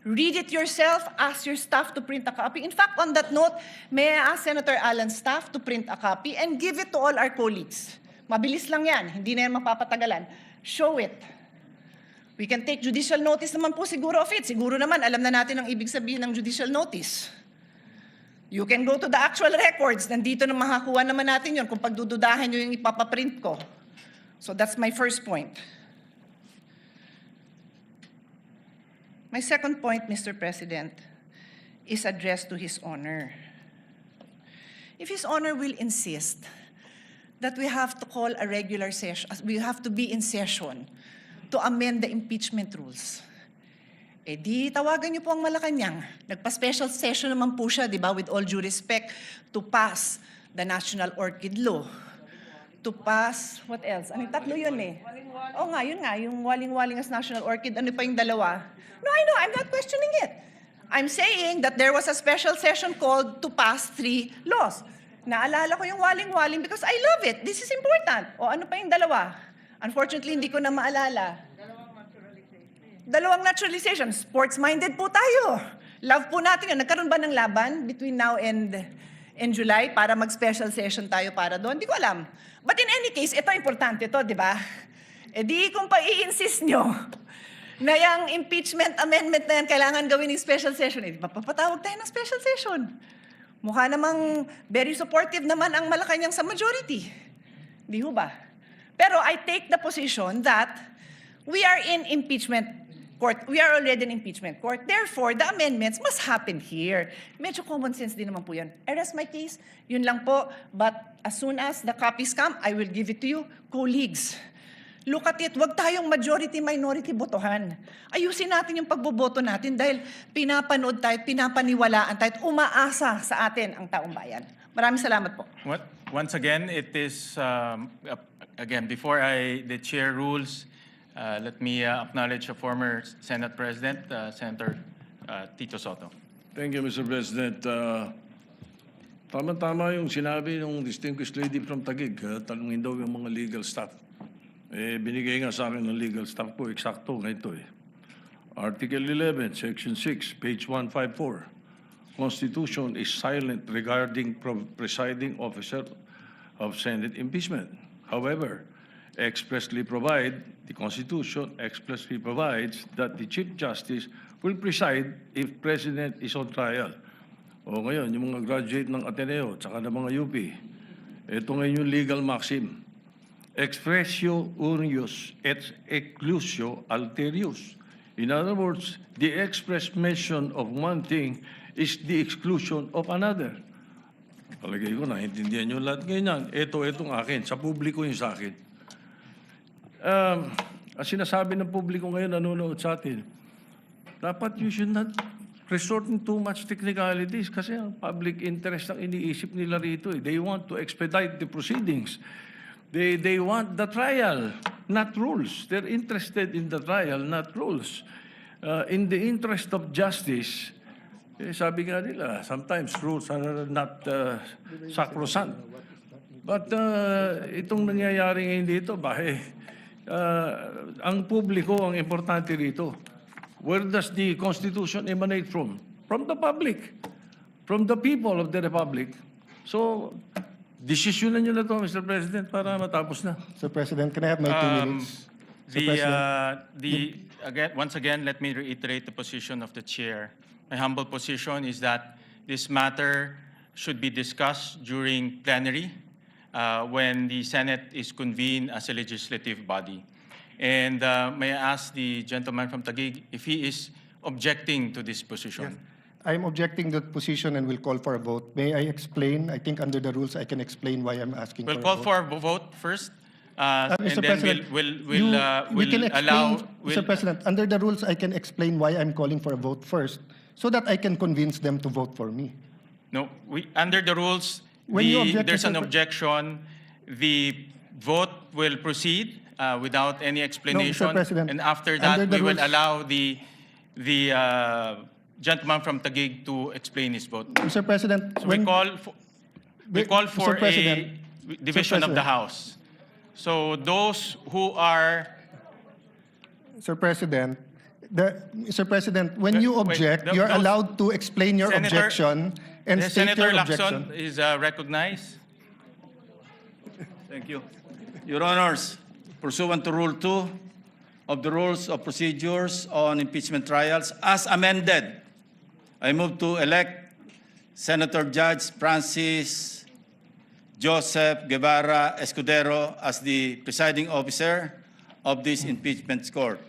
Read it yourself, ask your staff to print a copy. In fact, on that note, may I ask Senator Alan's staff to print a copy and give it to all our colleagues. Mabilis lang yan, hindi na yan mapapatagalan. Show it. We can take judicial notice naman po siguro of it. Siguro naman, alam na natin ang ibig sabihin ng judicial notice. You can go to the actual records. Nandito na makakuha naman natin yon kung pagdududahan nyo yung ipapaprint ko. So that's my first point. My second point, Mr. President, is addressed to His Honor. If His Honor will insist that we have to call a regular session, we have to be in session to amend the impeachment rules, eh di tawagan niyo po ang Malacanang. Nagpa-special session naman po siya, di ba, with all due respect, to pass the National Orchid Law. To pass, what else? Ano, tatlo yun eh. Oo nga, yun nga, yung waling-waling as National Orchid. Ano pa yung dalawa? No, I know, I'm not questioning it. I'm saying that there was a special session called to pass 3 laws. Naalala ko yung waling-waling because I love it. This is important. O ano pa yung dalawa? Unfortunately, hindi ko na maalala. Dalawang naturalization. Sports-minded po tayo. Love po natin yun. Nagkaroon ba ng laban between now and July para mag-special session tayo para doon? Hindi ko alam. But in any case, ito importante ito, di ba? E di kung pa-i-insist nyo na yung impeachment amendment na yan kailangan gawin ng special session, eh, papatawag tayo ng special session. Mukha namang very supportive naman ang Malacanang sa majority. Di ho ba? Pero I take the position that we are in impeachment court. We are already an impeachment court. Therefore, the amendments must happen here. Medyo common sense din naman po yan. I rest my case. Yun lang po. But as soon as the copies come, I will give it to you. Colleagues, look at it. Huwag tayong majority-minority botohan. Ayusin natin yung pagboboto natin dahil pinapanood tayo, pinapaniwalaan tayo, at umaasa sa atin ang taong bayan. Maraming salamat po. Once again, it is, again, before the chair rules, let me acknowledge a former Senate President, Senator Tito Soto. Thank you, Mr. President. Tama-tama yung sinabi ng distinguished lady from Taguig. Tanungin daw yung mga legal staff. Binigay nga sa akin ng legal staff ko, eksakto nga ito. Article 11, Section 6, page 154. Constitution is silent regarding presiding officer of Senate impeachment. However, the Constitution expressly provides that the Chief Justice will preside if President is on trial. O ngayon, yung mga graduate ng Ateneo, tsaka ng mga UP, ito ngayon yung legal maxim. Expressio unius et exclusio alterius. In other words, the express mention of one thing is the exclusion of another. Palagay ko, naintindihan nyo lahat ganyan. Itong akin, sa publiko yung sa akin. Ang sinasabi ng publiko ngayon, nanonood sa atin, dapat you should not resort in too much technicalities kasi ang public interest ang iniisip nila rito. They want to expedite the proceedings. They want the trial, not rules. They're interested in the trial, not rules. In the interest of justice, sabi nga nila, sometimes rules are not sacrosanct. But itong nangyayari ngayon dito, ang publiko ang importante rito. Where does the Constitution emanate from? From the public, from the people of the Republic. So, desisyonan nyo na to, Mr. President, para matapos na. Sir President, can I have my 2 minutes? Sir President. Once again, let me reiterate the position of the chair. My humble position is that this matter should be discussed during plenary when the Senate is convened as a legislative body. And may I ask the gentleman from Taguig if he is objecting to this position? Yes. I'm objecting to the position and will call for a vote. May I explain? I think under the rules, I can explain why I'm asking We'll for a call vote. for a vote first, Mr. and then President, we can explain, Mr. President, under the rules, I can explain why I'm calling for a vote first, so that I can convince them to vote for me. No, under the rules, When you object, there's an Mr. objection. The vote will proceed without any explanation. President, and after under that, the we will rules- allow the gentleman from Taguig to explain his vote. Mr. President, So we call for Mr. President, a division of the President. House. So those who are Sir President, Mr. President, when you Wait, object, you're those- allowed to explain your Senator- objection and state Senator your Lacson objection. is recognized. Thank you. Your Honors, pursuant to Rule 2 of the Rules of Procedures on Impeachment Trials, as amended, I move to elect Senator Judge Francis Joseph Guevara Escudero as the presiding officer of this impeachment court.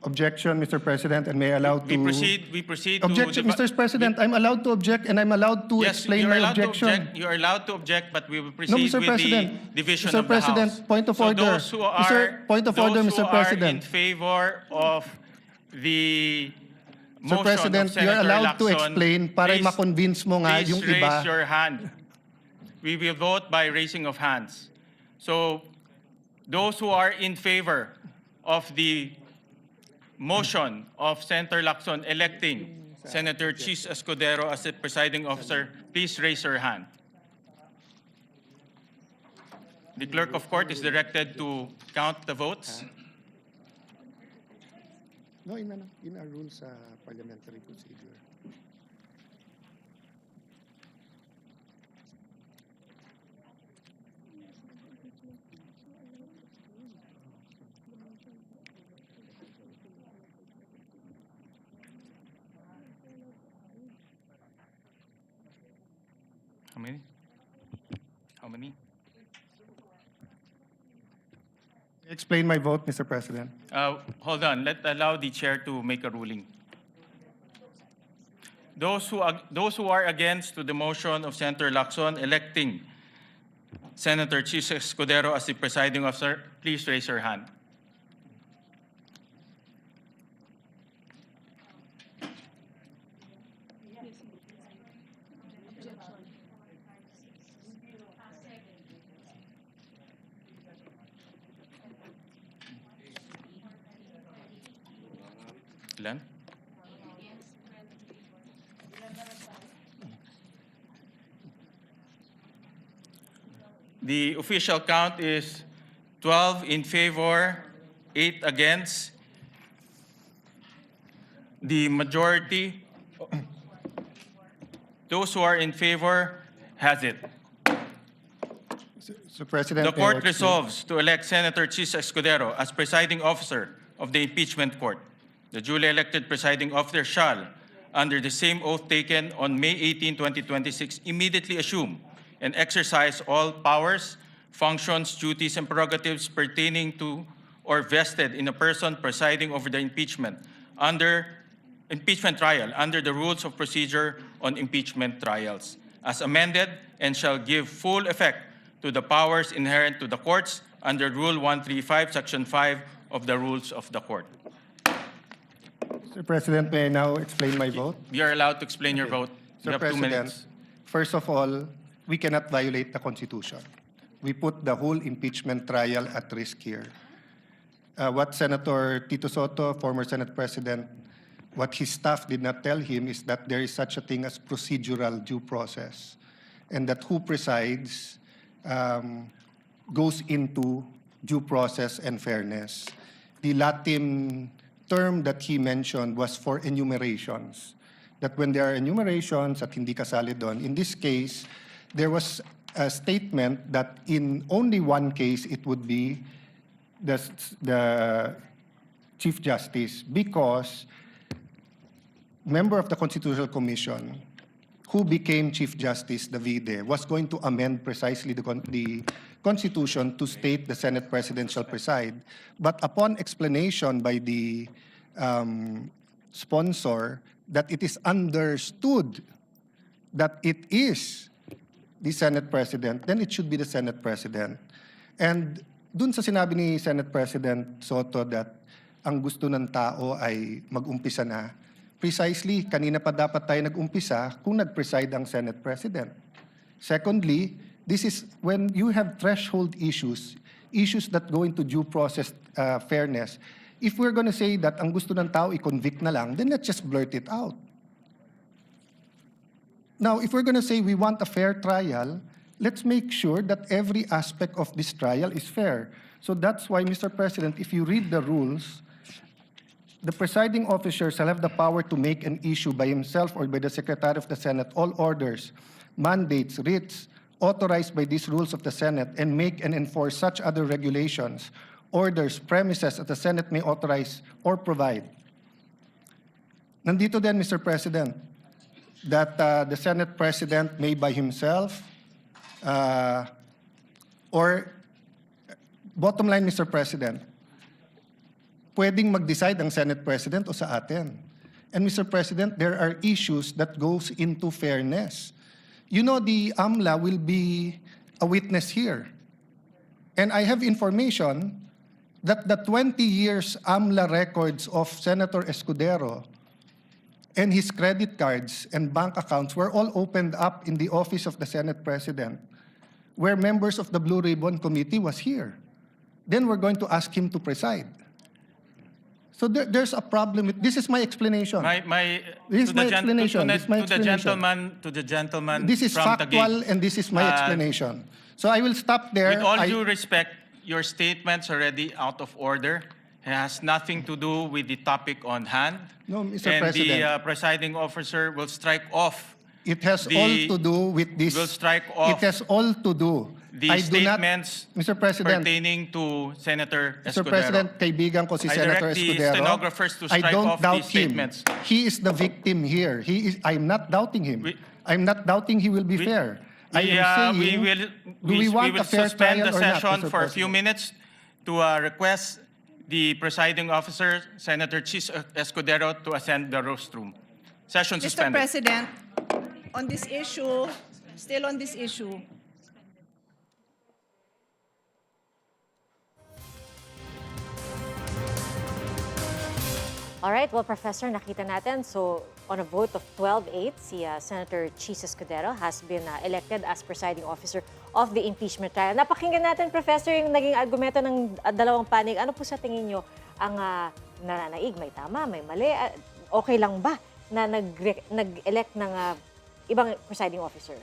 Objection, Mr. President, and may I allow to... We proceed Objection, to... Mr. President, I'm allowed to object and I'm allowed to Yes, explain you're my allowed to objection. object. You are allowed to object, but we will proceed No, Mr. with President. the division Mr. of the President, House. point of So order. those who are, Point of order, those who Mr. are in President. favor of the Sir motion President, of Senator you're allowed to Lacson, explain para please- ma-convince mo nga please yung raise iba. your hand. We will vote by raising of hands. So those who are in favor of the motion of Senator Lacson electing Senator Chis Escudero as the presiding officer, please raise your hand. The clerk of court is directed to count the votes. No, in our rules parliamentary procedure. How many? How many? Explain my vote, Mr. President. Hold on, allow the chair to make a ruling. Those who are against to the motion of Senator Lacson electing Senator Chis Escudero as the presiding officer, please raise your hand. Ilan? The official count is 12 in favor, 8 against. The majority, those who are in favor, has it. Mr. President, The may I court explain? resolves to elect Senator Chis Escudero as presiding officer of the impeachment court. The duly elected presiding officer shall, under the same oath taken on May 18, 2026, immediately assume and exercise all powers, functions, duties, and prerogatives pertaining to or vested in a person presiding over the impeachment trial under the rules of procedure on impeachment trials, as amended, and shall give full effect to the powers inherent to the courts under Rule 135, Section 5 of the Rules of the Court. Mr. President, may I now explain my vote? You are allowed to explain your vote. You Mr. have 2 President, minutes. first of all, we cannot violate the Constitution. We put the whole impeachment trial at risk here. What Senator Tito Soto, former Senate President, what his staff did not tell him is that there is such a thing as procedural due process, and that who presides goes into due process and fairness. The Latin term that he mentioned was for enumerations, that when there are enumerations at hindi kasali doon, in this case, there was a statement that in only one case it would be the Chief Justice, because member of the Constitutional Commission who became Chief Justice, the VIDE, was going to amend precisely the Constitution to state the Senate President shall preside. But upon explanation by the sponsor that it is understood that it is the Senate President, then it should be the Senate President. And dun sa sinabi ni Senate President Soto that ang gusto ng tao ay mag-umpisa na, precisely, kanina pa dapat tayo nag-umpisa kung nag-preside ang Senate President. Secondly, this is when you have threshold issues, issues that go into due process fairness. If we're going to say that ang gusto ng tao i-convict na lang, then let's just blurt it out. Now, if we're going to say we want a fair trial, let's make sure that every aspect of this trial is fair. So that's why, Mr. President, if you read the rules, the presiding officer shall have the power to make an issue by himself or by the Secretary of the Senate all orders, mandates, writs, authorized by these rules of the Senate, and make and enforce such other regulations, orders, premises that the Senate may authorize or provide. Nandito din, Mr. President, that the Senate President may by himself, or bottom line, Mr. President, pwedeng mag-decide ang Senate President o sa atin. And Mr. President, there are issues that goes into fairness. You know, the AMLA will be a witness here. And I have information that the 20 years AMLA records of Senator Escudero and his credit cards and bank accounts were all opened up in the office of the Senate President, where members of the Blue Ribbon Committee was here. Then we're going to ask him to preside. So there's a problem with, this is my explanation. This is my explanation. To the gentleman This is from the factual gate. and this is my explanation. So I will stop there. With all due respect, your statement's already out of order. It has nothing to do with the topic on hand. No, Mr. And President. the presiding officer will strike off It has all to do with this. will strike off It has all to do. the I do not, statements Mr. President, pertaining to Senator Mr. Escudero. President, kaibigan ko si I Senator direct the Escudero. stenographers to I strike don't off doubt these him. statements. He is the victim here. I'm not doubting him. I'm not doubting he will be fair. I am saying, do we want a fair suspend trial the or not, session Mr. for a few President? minutes to request the presiding officer, Senator Chis Escudero, to ascend the rostrum. Session Mr. suspended. President, on this issue, still on this issue, Alright, well, Professor, nakita natin. So, on a vote of 12-8, si Senator Chis Escudero has been elected as presiding officer of the impeachment trial. Napakinggan natin, Professor, yung naging argumento ng dalawang panig. Ano po sa tingin nyo ang nananaig? May tama, may mali? Okay lang ba na nag-elect ng ibang presiding officer?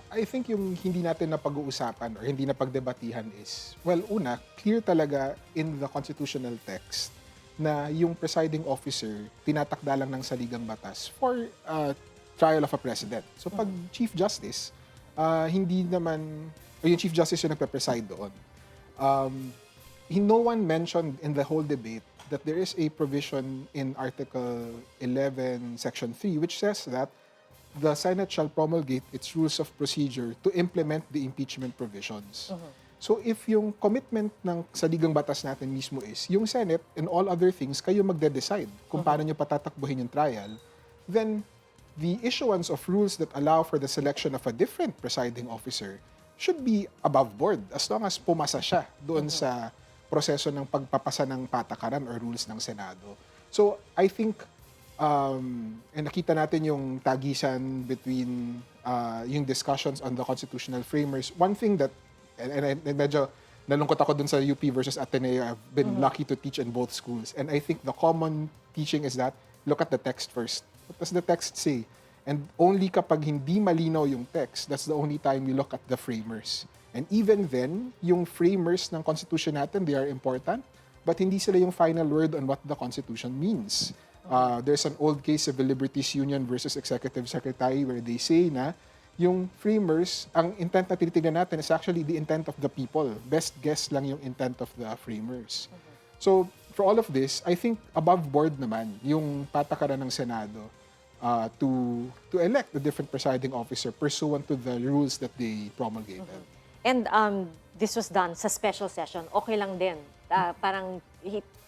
I think yung hindi natin napag-uusapan or hindi napagdebatihan is, well, una, clear talaga in the constitutional text na yung presiding officer tinatakda lang ng saligang batas for trial of a president. So pag Chief Justice, hindi naman, o yung Chief Justice yung nagpe-preside doon. No one mentioned in the whole debate that there is a provision in Article 11, Section 3, which says that the Senate shall promulgate its rules of procedure to implement the impeachment provisions. So if yung commitment ng saligang batas natin mismo is, yung Senate and all other things, kayo magde-decide kung paano nyo patatakbuhin yung trial, then the issuance of rules that allow for the selection of a different presiding officer should be above board as long as pumasa siya doon sa proseso ng pagpapasa ng patakaran or rules ng Senado. So I think, nakita natin yung tagisan between yung discussions on the constitutional framers. One thing that and medyo nalungkot ako dun sa UP versus Ateneo. I've been lucky to teach in both schools. And I think the common teaching is that, look at the text first. What does the text say? And only kapag hindi malinaw yung text, that's the only time we look at the framers. And even then, yung framers ng Constitution natin, they are important, but hindi sila yung final word on what the Constitution means. There's an old case, Civil Liberties Union versus Executive Secretary, where they say na yung framers, ang intent na tinitignan natin is actually the intent of the people. Best guess lang yung intent of the framers. So, for all of this, I think above board naman yung patakaran ng Senado to elect the different presiding officer pursuant to the rules that they promulgated. And this was done sa special session. Okay lang din. Parang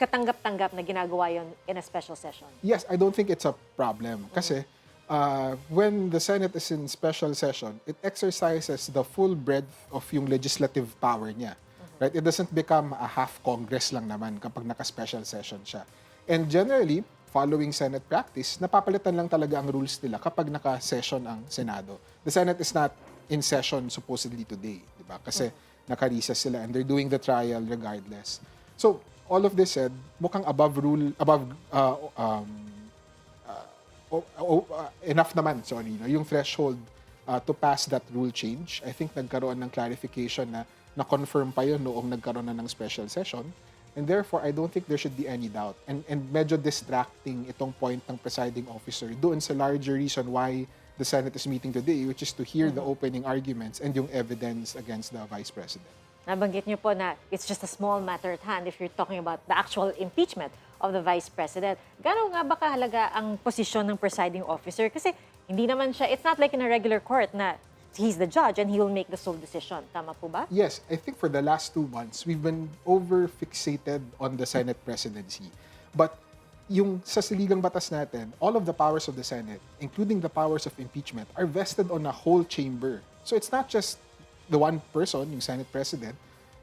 katanggap-tanggap na ginagawa yon in a special session. Yes, I don't think it's a problem. Kasi when the Senate is in special session, it exercises the full breadth of yung legislative power niya. Right? It doesn't become a half Congress lang naman kapag naka-special session siya. And generally, following Senate practice, napapalitan lang talaga ang rules nila kapag naka-session ang Senado. The Senate is not in session supposedly today, di ba? Kasi naka-recess sila and they're doing the trial regardless. So, all of this said, mukhang enough naman, yung threshold to pass that rule change. I think nagkaroon ng clarification na confirm pa yun noong nagkaroon na ng special session. And therefore, I don't think there should be any doubt. And medyo distracting itong point ng presiding officer doon sa larger reason why the Senate is meeting today, which is to hear the opening arguments and yung evidence against the Vice President. Nabanggit niyo po na it's just a small matter at hand if you're talking about the actual impeachment of the Vice President. Gano'n nga ba kahalaga ang posisyon ng presiding officer? Kasi hindi naman siya, it's not like in a regular court na he's the judge and he will make the sole decision. Tama po ba? Yes, I think for the last 2 months, we've been over-fixated on the Senate presidency. But yung sa saligang batas natin, all of the powers of the Senate, including the powers of impeachment, are vested on a whole chamber. So it's not just the one person, yung Senate President.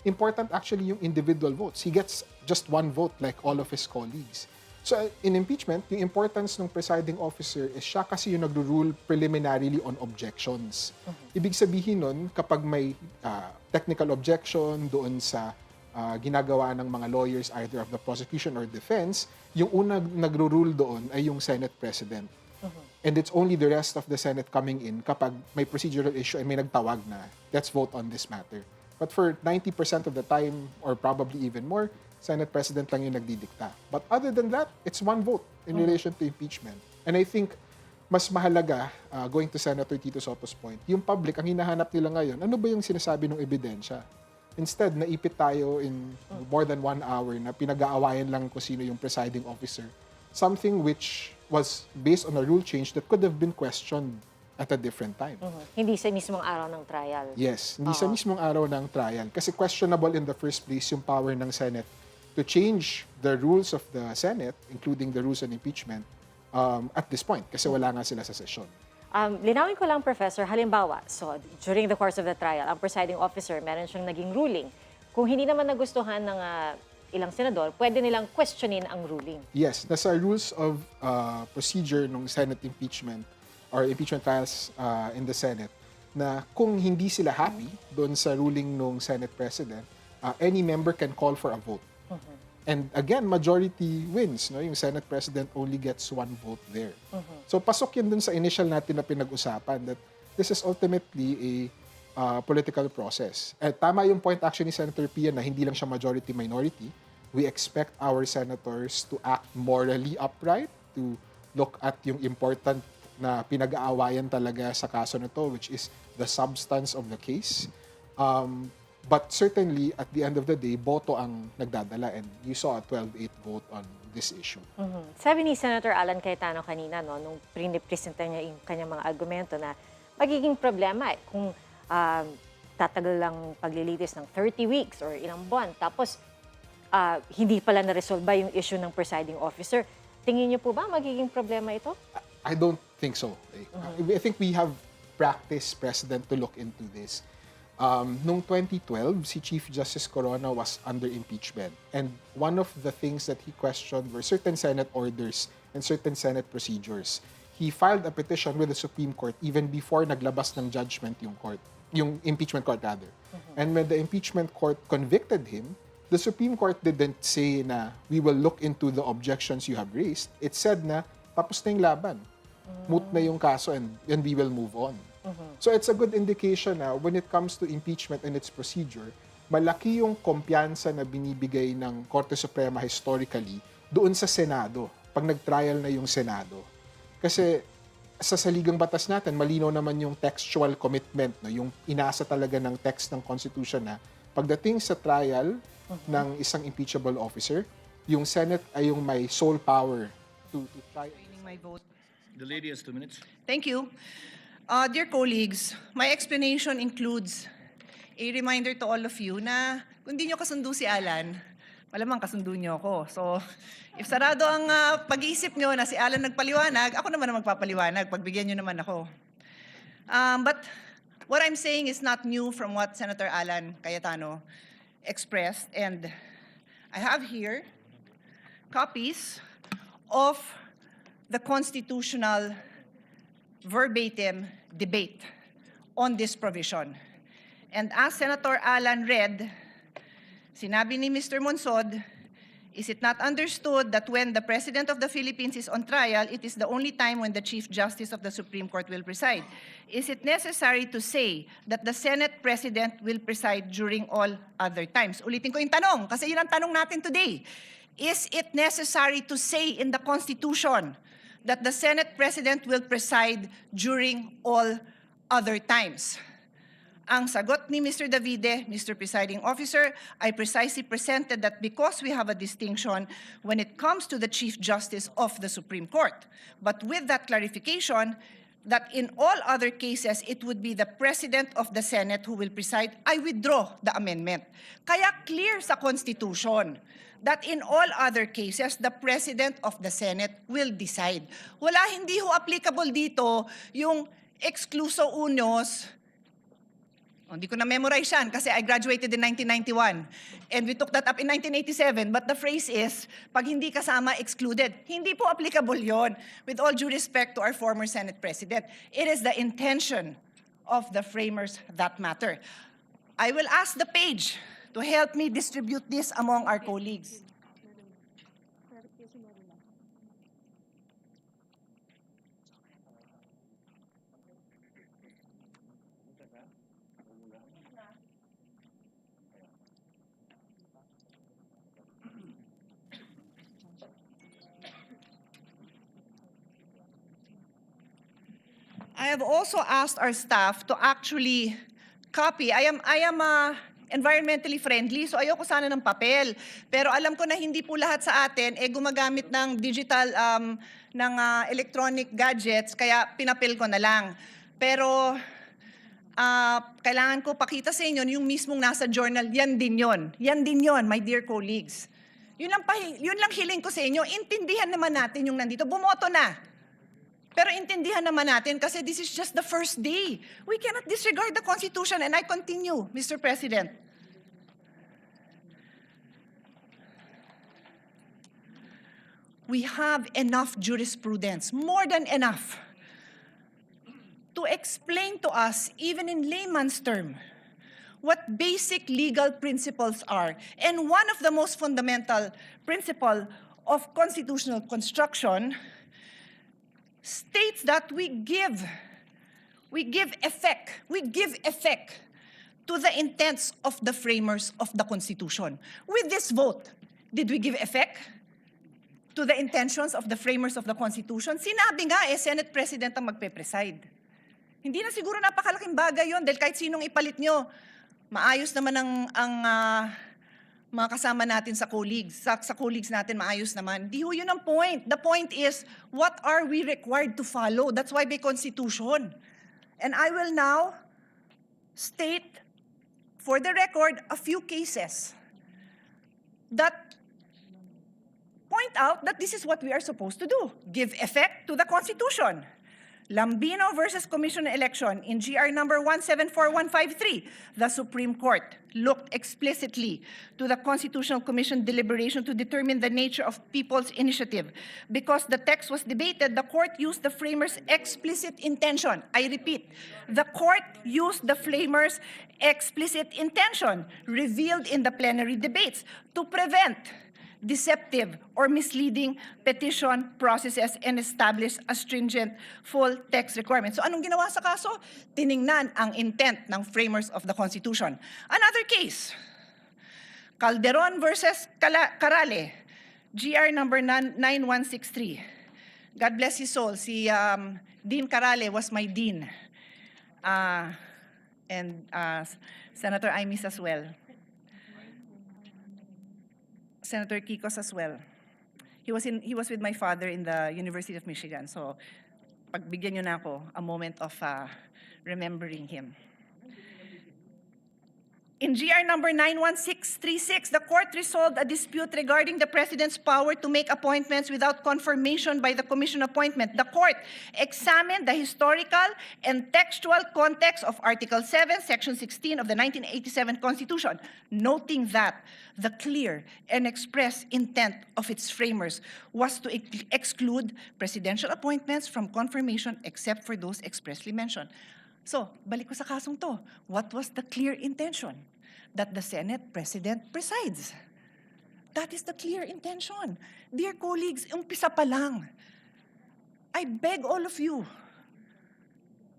Important actually yung individual votes. He gets just one vote like all of his colleagues. So in impeachment, yung importance ng presiding officer is siya kasi yung nagro-rule preliminarily on objections. Ibig sabihin nun, kapag may technical objection doon sa ginagawa ng mga lawyers either of the prosecution or defense, yung unang nagro-rule doon ay yung Senate President. And it's only the rest of the Senate coming in kapag may procedural issue and may nagtawag na, let's vote on this matter. But for 90% of the time, or probably even more, Senate President lang yung nagdidikta. But other than that, it's one vote in relation to impeachment. And I think mas mahalaga, going to Senator Tito Soto's point, yung public, ang hinahanap nila ngayon, ano ba yung sinasabi ng ebidensya? Instead, naipit tayo in more than 1 hour na pinag-aawayan lang kung sino yung presiding officer. Something which was based on a rule change that could have been questioned at a different time. Hindi sa mismong araw ng trial. Yes, hindi sa mismong araw ng trial. Kasi questionable in the first place yung power ng Senate to change the rules of the Senate, including the rules on impeachment, at this point. Kasi wala nga sila sa session. Linawin ko lang, Professor, halimbawa, so during the course of the trial, ang presiding officer, meron siyang naging ruling. Kung hindi naman nagustuhan ng ilang senador, pwede nilang questionin ang ruling. Yes, nasa rules of procedure ng Senate impeachment or impeachment trials in the Senate na kung hindi sila happy doon sa ruling ng Senate President, any member can call for a vote. And again, majority wins. No? Yung Senate President only gets one vote there. So pasok yun dun sa initial natin na pinag-usapan that this is ultimately a political process. At tama yung point actually ni Senator Pia na hindi lang siya majority-minority. We expect our senators to act morally upright, to look at yung important na pinag-aawayan talaga sa kaso na to, which is the substance of the case. But certainly, at the end of the day, boto ang nagdadala and you saw a 12-8 vote on this issue. Sabi ni Senator Alan Cayetano kanina, no, nung pinipresenta niya yung kanyang mga argumento na magiging problema kung tatagal lang paglilitis ng 30 weeks or ilang buwan. Tapos, hindi pala na-resolve yung issue ng presiding officer. Tingin niyo po ba magiging problema ito? I don't think so. I think we have practice precedent to look into this. Noong 2012, si Chief Justice Corona was under impeachment. And one of the things that he questioned were certain Senate orders and certain Senate procedures. He filed a petition with the Supreme Court even before naglabas ng judgment yung impeachment court rather. And when the impeachment court convicted him, the Supreme Court didn't say na we will look into the objections you have raised. It said na tapos na yung laban. Moot na yung kaso and we will move on. So it's a good indication na when it comes to impeachment and its procedure, malaki yung kumpiyansa na binibigay ng Korte Suprema historically doon sa Senado, pag nag-trial na yung Senado. Kasi sa saligang batas natin, malinaw naman yung textual commitment, no? Yung inasa talaga ng text ng Constitution na pagdating sa trial ng isang impeachable officer, yung Senate ay yung may sole power to try. My vote. The lady has 2 minutes. Thank you. Dear colleagues, my explanation includes a reminder to all of you na kung di nyo kasundo si Alan, malamang kasundo nyo ako. So, if sarado ang pag-iisip nyo na si Alan nagpaliwanag, ako naman ang magpapaliwanag. Pagbigyan nyo naman ako. But what I'm saying is not new from what Senator Alan Cayetano expressed. And I have here copies of the constitutional verbatim debate on this provision. And as Senator Alan read, sinabi ni Mr. Monsod, is it not understood that when the President of the Philippines is on trial, it is the only time when the Chief Justice of the Supreme Court will preside? Is it necessary to say that the Senate President will preside during all other times? Ulitin ko yung tanong, kasi yun ang tanong natin today. Is it necessary to say in the Constitution that the Senate President will preside during all other times? Ang sagot ni Mr. Davide, Mr. Presiding Officer, I precisely presented that because we have a distinction when it comes to the Chief Justice of the Supreme Court. But with that clarification, that in all other cases, it would be the President of the Senate who will preside, I withdraw the amendment. Kaya clear sa Constitution that in all other cases, the President of the Senate will decide. Hindi ho applicable dito yung excluso unos. Hindi ko na-memorize yan kasi I graduated in 1991. And we took that up in 1987. But the phrase is, pag hindi kasama, excluded. Hindi po applicable yon. With all due respect to our former Senate President, it is the intention of the framers that matter. I will ask the page to help me distribute this among our colleagues. I have also asked our staff to actually copy. I am environmentally friendly, so ayoko sana ng papel. Pero alam ko na hindi po lahat sa atin gumagamit ng digital, ng electronic gadgets, kaya pinapil ko na lang. Pero kailangan ko pakita sa inyo yung mismong nasa journal, yan din yon. Yan din yon, my dear colleagues. Yun lang hiling ko sa inyo, intindihan naman natin yung nandito. Bumoto na. Pero intindihan naman natin kasi this is just the first day. We cannot disregard the Constitution. And I continue, Mr. President. We have enough jurisprudence, more than enough, to explain to us, even in layman's term, what basic legal principles are. And one of the most fundamental principles of constitutional construction states that we give effect to the intents of the framers of the Constitution. With this vote, did we give effect to the intentions of the framers of the Constitution? Sinabi nga Senate President ang magpe-preside. Hindi na siguro napakalaking bagay yon dahil kahit sinong ipalit nyo, maayos naman ang mga kasama natin sa colleagues. Sa colleagues natin, maayos naman. Di ho yun ang point. The point is, what are we required to follow? That's why may Constitution. And I will now state, for the record, a few cases that point out that this is what we are supposed to do. Give effect to the Constitution. Lambino versus Commission on Election in GR number 174153, the Supreme Court looked explicitly to the Constitutional Commission deliberation to determine the nature of people's initiative. Because the text was debated, the court used the framers' explicit intention. I repeat, the court used the framers' explicit intention revealed in the plenary debates to prevent deceptive or misleading petition processes and establish a stringent full text requirement. So anong ginawa sa kaso? Tiningnan ang intent ng framers of the Constitution. Another case, Calderon versus Carale, GR number 9163. God bless his soul. Si Dean Carale was my dean. And Senator Imis as well. Senator Kikos as well. He was with my father in the University of Michigan. So, pagbigyan niyo na ako a moment of remembering him. In GR number 91636, the court resolved a dispute regarding the President's power to make appointments without confirmation by the Commission appointment. The court examined the historical and textual context of Article 7, Section 16 of the 1987 Constitution, noting that the clear and express intent of its framers was to exclude presidential appointments from confirmation except for those expressly mentioned. So, balik ko sa kasong to. What was the clear intention? That the Senate President presides. That is the clear intention. Dear colleagues, umpisa pa lang. I beg all of you,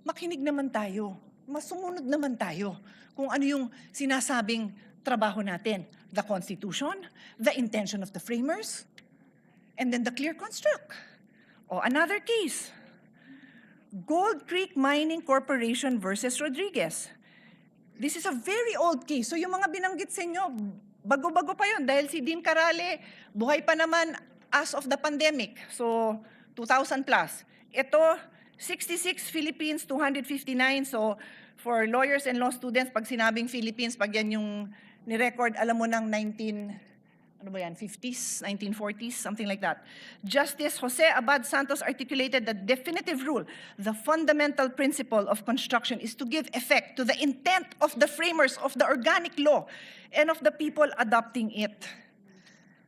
makinig naman tayo. Masumunod naman tayo kung ano yung sinasabing trabaho natin. The Constitution, the intention of the framers, and then the clear construct. O another case, Gold Creek Mining Corporation versus Rodriguez. This is a very old case. So yung mga binanggit sa inyo, bago-bago pa yun dahil si Dean Carale, buhay pa naman as of the pandemic. So 2,000 plus. Ito, 66 Philippines, 259. So for lawyers and law students, pag sinabing Philippines, pag yan yung ni-record, alam mo ng 50s, 1940s, something like that. Justice Jose Abad Santos articulated the definitive rule. The fundamental principle of construction is to give effect to the intent of the framers of the organic law and of the people adopting it.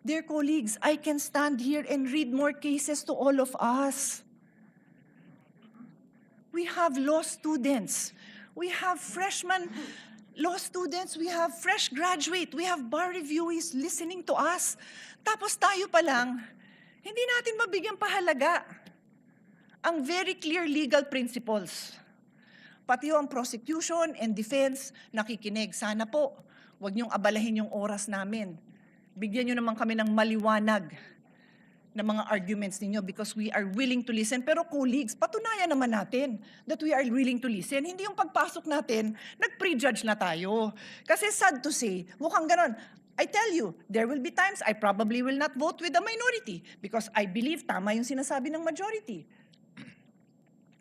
Dear colleagues, I can stand here and read more cases to all of us. We have law students. We have freshmen law students, we have fresh graduate, we have bar reviewees listening to us. Tapos tayo pa lang, hindi natin mabigyan pahalaga ang very clear legal principles. Pati yung prosecution and defense nakikinig. Sana po, huwag niyong abalahin yung oras namin. Bigyan niyo naman kami ng maliwanag na mga arguments ninyo because we are willing to listen. Pero colleagues, patunayan naman natin that we are willing to listen. Hindi yung pagpasok natin, nag-prejudge na tayo. Kasi sad to say, mukhang ganon. I tell you, there will be times I probably will not vote with the minority because I believe tama yung sinasabi ng majority.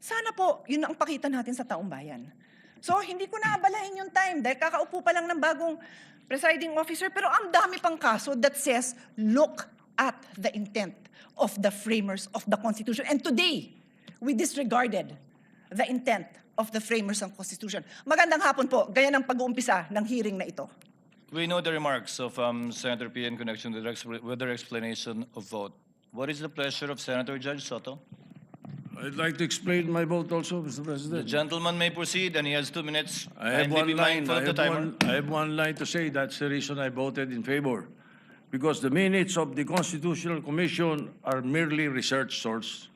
Sana po, yun ang pakita natin sa taong bayan. So, hindi ko naabalahin yung time dahil kakaupo pa lang ng bagong presiding officer, pero ang dami pang kaso that says, look at the intent of the framers of the Constitution. And today, we disregarded the intent of the framers ng Constitution. Magandang hapon po, gaya ng pag-uumpisa ng hearing na ito. We know the remarks of Senator P in connection with their explanation of vote. What is the pleasure of Senator Judge Soto? I'd like to explain my vote also, Mr. The President. gentleman may proceed, and he has 2 minutes. I have Kindly be one line. mindful of the timer. I have one line to say. That's the reason I voted in favor. Because the minutes of the Constitutional Commission are merely research source.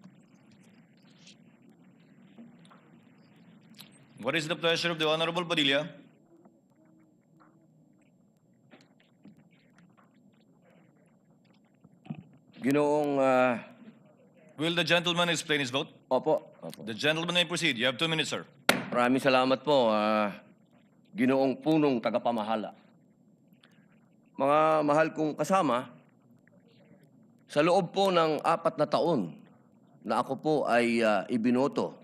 What is the pleasure of the Honorable Padilla? Ginoong, Will the gentleman explain his vote? opo, The gentleman may proceed. You have 2 minutes, sir. maraming salamat po, Ginoong punong tagapamahala. Mga mahal kong kasama, sa loob po ng 4 na taon na ako po ay ibinoto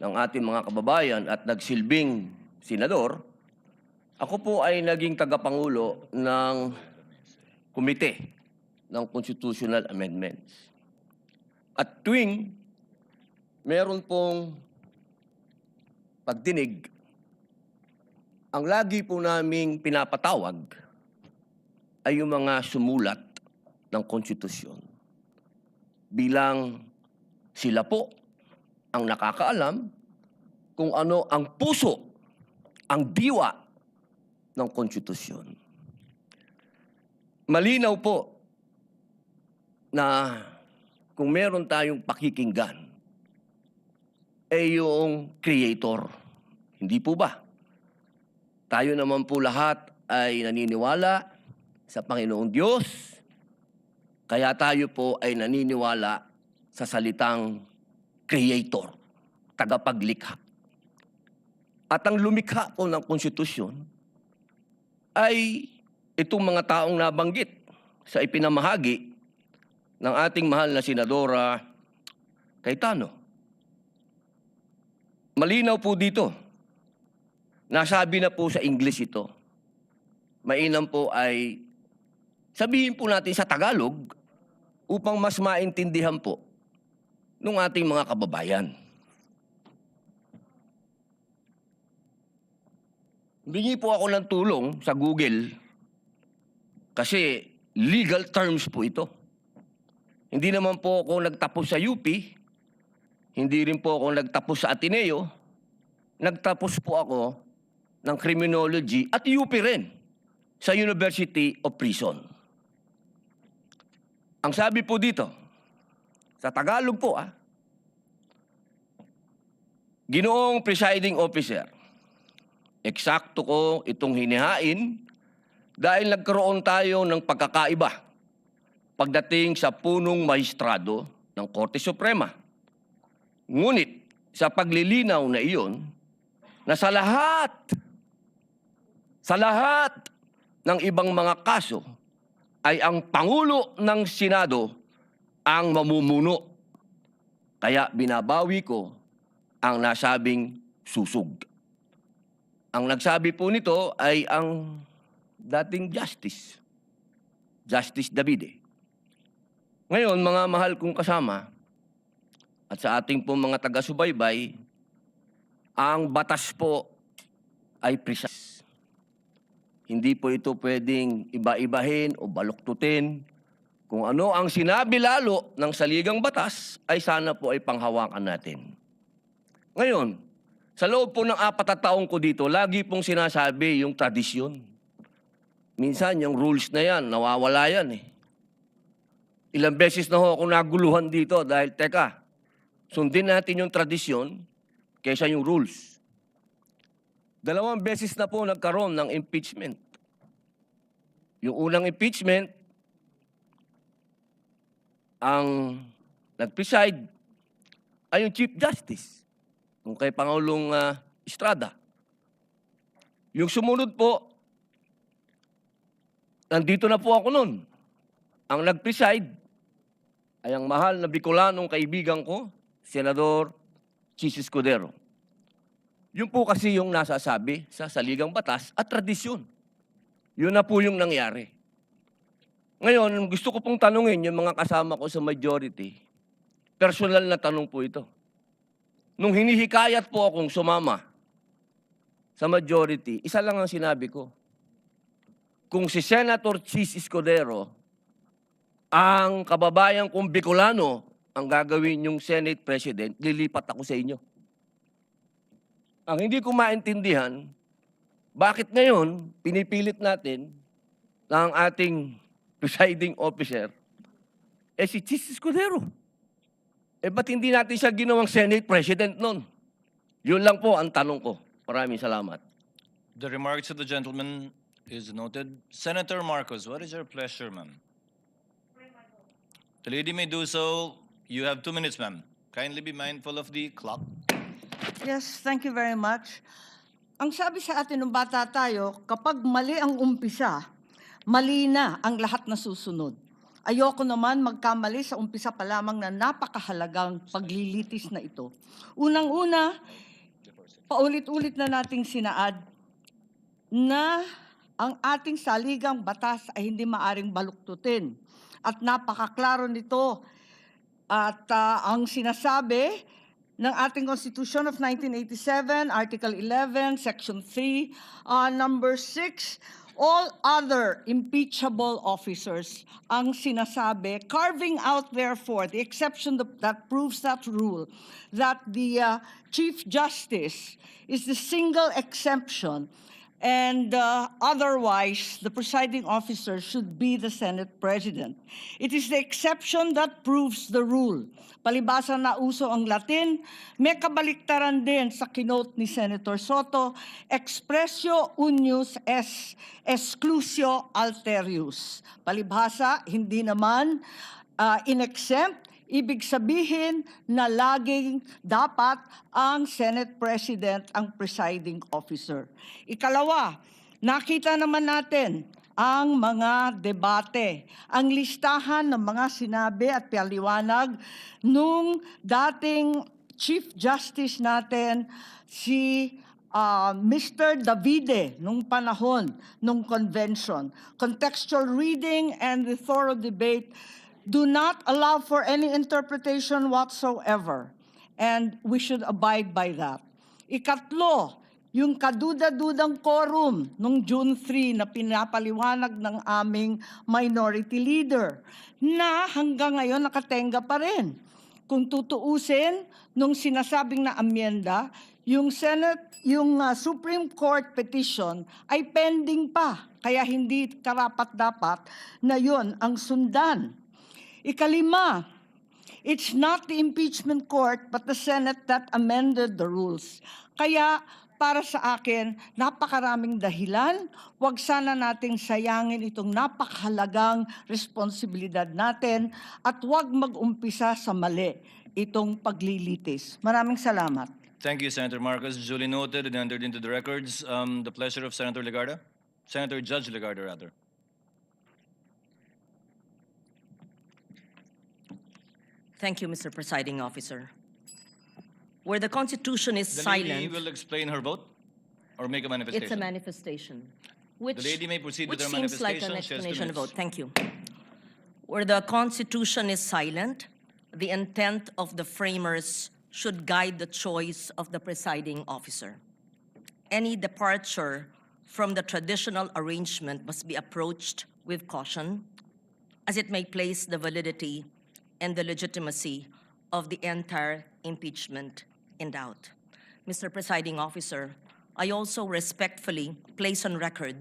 ng ating mga kababayan at nagsilbing senador, ako po ay naging tagapangulo ng komite ng Constitutional Amendments. At tuwing meron pong pagdinig, ang lagi po naming pinapatawag ay yung mga sumulat ng konstitusyon. Bilang sila po ang nakakaalam kung ano ang puso, ang diwa ng konstitusyon. Malinaw po na kung meron tayong pakikinggan, yung creator. Hindi po ba? Tayo naman po lahat ay naniniwala sa Panginoong Diyos, kaya tayo po ay naniniwala sa salitang creator, tagapaglikha. At ang lumikha po ng konstitusyon ay itong mga taong nabanggit sa ipinamahagi ng ating mahal na Senadora Cayetano. Malinaw po dito. Nasabi na po sa English ito. Mainam po ay sabihin po natin sa Tagalog upang mas maintindihan po ng ating mga kababayan. Bingi po ako ng tulong sa Google kasi legal terms po ito. Hindi naman po ako nagtapos sa UP, hindi rin po ako nagtapos sa Ateneo, nagtapos po ako ng criminology at UP rin sa University of Prison. Ang sabi po dito, sa Tagalog po Ginoong Presiding Officer, eksakto ko itong hinihain dahil nagkaroon tayo ng pagkakaiba pagdating sa punong maestrado ng Korte Suprema. Ngunit sa paglilinaw na iyon, na sa lahat ng ibang mga kaso ay ang Pangulo ng Senado ang mamumuno. Kaya binabawi ko ang nasabing susug. Ang nagsabi po nito ay ang dating Justice Davide. Ngayon, mga mahal kong kasama, at sa ating po mga taga-subaybay, ang batas po ay precise. Hindi po ito pwedeng iba-ibahin o baluktutin. Kung ano ang sinabi lalo ng saligang batas, ay sana po ay panghawakan natin. Ngayon, sa loob po ng 4 na taong ko dito, lagi pong sinasabi yung tradisyon. Minsan, yung rules na yan, nawawala yan Ilang beses na ho ako naguluhan dito dahil, teka, sundin natin yung tradisyon kaysa yung rules. 2 beses na po nagkaroon ng impeachment. Yung unang impeachment, ang nag-preside ay yung Chief Justice, yung kay Pangulong Estrada. Yung sumunod po, nandito na po ako nun. Ang nag-preside ay ang mahal na Bicolanong kaibigan ko, Senador Chis Escudero. Yun po kasi yung nasasabi sa saligang batas at tradisyon. Yun na po yung nangyari. Ngayon, gusto ko pong tanungin yung mga kasama ko sa majority. Personal na tanong po ito. Nung hinihikayat po akong sumama sa majority, isa lang ang sinabi ko. Kung si Senator Chis Escudero, ang kababayan kong Bicolano, ang gagawin yung Senate President, lilipat ako sa inyo. Ang hindi ko maintindihan, bakit ngayon pinipilit natin na ang ating presiding officer si Chis Escudero? Ba't hindi natin siya ginawang Senate President nun? Yun lang po ang tanong ko. Maraming salamat. The remarks of the gentleman is noted. Senator Marcos, what is your pleasure, ma'am? The lady may do so. You have 2 minutes, ma'am. Kindly be mindful of the clock. Yes, thank you very much. Ang sabi sa atin ng bata tayo, kapag mali ang umpisa, mali na ang lahat na susunod. Ayoko naman magkamali sa umpisa pa lamang na napakahalagang paglilitis na ito. Unang-una, paulit-ulit na nating sinaad na ang ating saligang batas ay hindi maaring baluktutin. At napakaklaro nito. At ang sinasabi ng ating Constitution of 1987, Article 11, Section 3, Number 6, all other impeachable officers ang sinasabi, carving out therefore the exception that proves that rule, that the Chief Justice is the single exemption, and otherwise the presiding officer should be the Senate President. It is the exception that proves the rule. Palibasa na uso ang Latin, may kabaliktaran din sa kinote ni Senator Soto, expressio unius est exclusio alterius. Palibhasa, hindi naman in-exempt, ibig sabihin na laging dapat ang Senate President ang presiding officer. Ikalawa, nakita naman natin ang mga debate, ang listahan ng mga sinabi at paliwanag nung dating Chief Justice natin, si Mr. Davide, nung panahon, nung convention. Contextual reading and the thorough debate do not allow for any interpretation whatsoever, and we should abide by that. Ikatlo, yung kaduda-dudang quorum nung June 3 na pinapaliwanag ng aming minority leader na hanggang ngayon nakatenga pa rin. Kung tutuusin, nung sinasabing na amyenda, yung Supreme Court petition ay pending pa, kaya hindi karapat-dapat na yon ang sundan. Ikalima, it's not the impeachment court but the Senate that amended the rules. Kaya para sa akin, napakaraming dahilan. Huwag sana nating sayangin itong napakahalagang responsibilidad natin at huwag mag-umpisa sa mali itong paglilitis. Maraming salamat. Thank you, Senator Marcos. Duly noted and entered into the records. The pleasure of Senator Legarda. Senator Judge Legarda, rather. Thank you, Mr. Presiding Officer. Where the Constitution is The silent, lady will explain her vote or make a manifestation. it's a manifestation. Which, The lady may proceed with which her seems like an manifestation. She has 2 explanation of minutes. vote. Thank you. Where the Constitution is silent, the intent of the framers should guide the choice of the presiding officer. Any departure from the traditional arrangement must be approached with caution, as it may place the validity and the legitimacy of the entire impeachment in doubt. Mr. Presiding Officer, I also respectfully place on record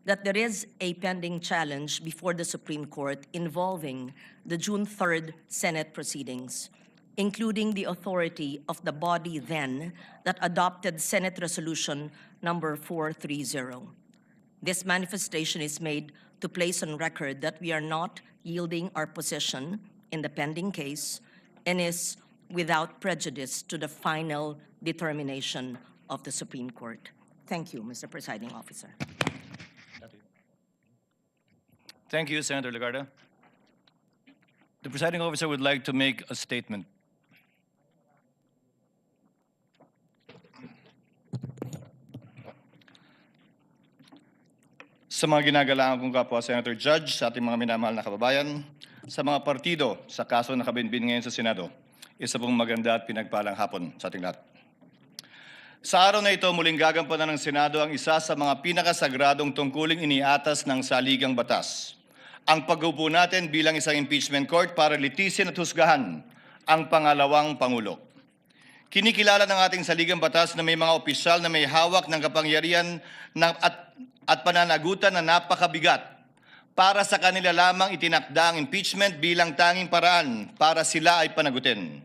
that there is a pending challenge before the Supreme Court involving the June 3rd Senate proceedings, including the authority of the body then that adopted Senate Resolution number 430. This manifestation is made to place on record that we are not yielding our position in the pending case and is without prejudice to the final determination of the Supreme Court. Thank you, Mr. Presiding Officer. Thank you, Senator Legarda. The presiding officer would like to make a statement. sa mga ginagalangan kong kapwa Senator Judge, sa ating mga minamahal na kababayan, sa mga partido sa kaso na kabinbin ngayon sa Senado, isa pong maganda at pinagpalang hapon sa ating lahat. Sa araw na ito, muling gagampanan ng Senado ang isa sa mga pinakasagradong tungkuling iniatas ng saligang batas. Ang pag-upo natin bilang isang impeachment court para litisin at husgahan ang pangalawang Pangulo. Kinikilala ng ating saligang batas na may mga opisyal na may hawak ng kapangyarihan at pananagutan na napakabigat para sa kanila lamang itinakda ang impeachment bilang tanging paraan para sila ay panagutin.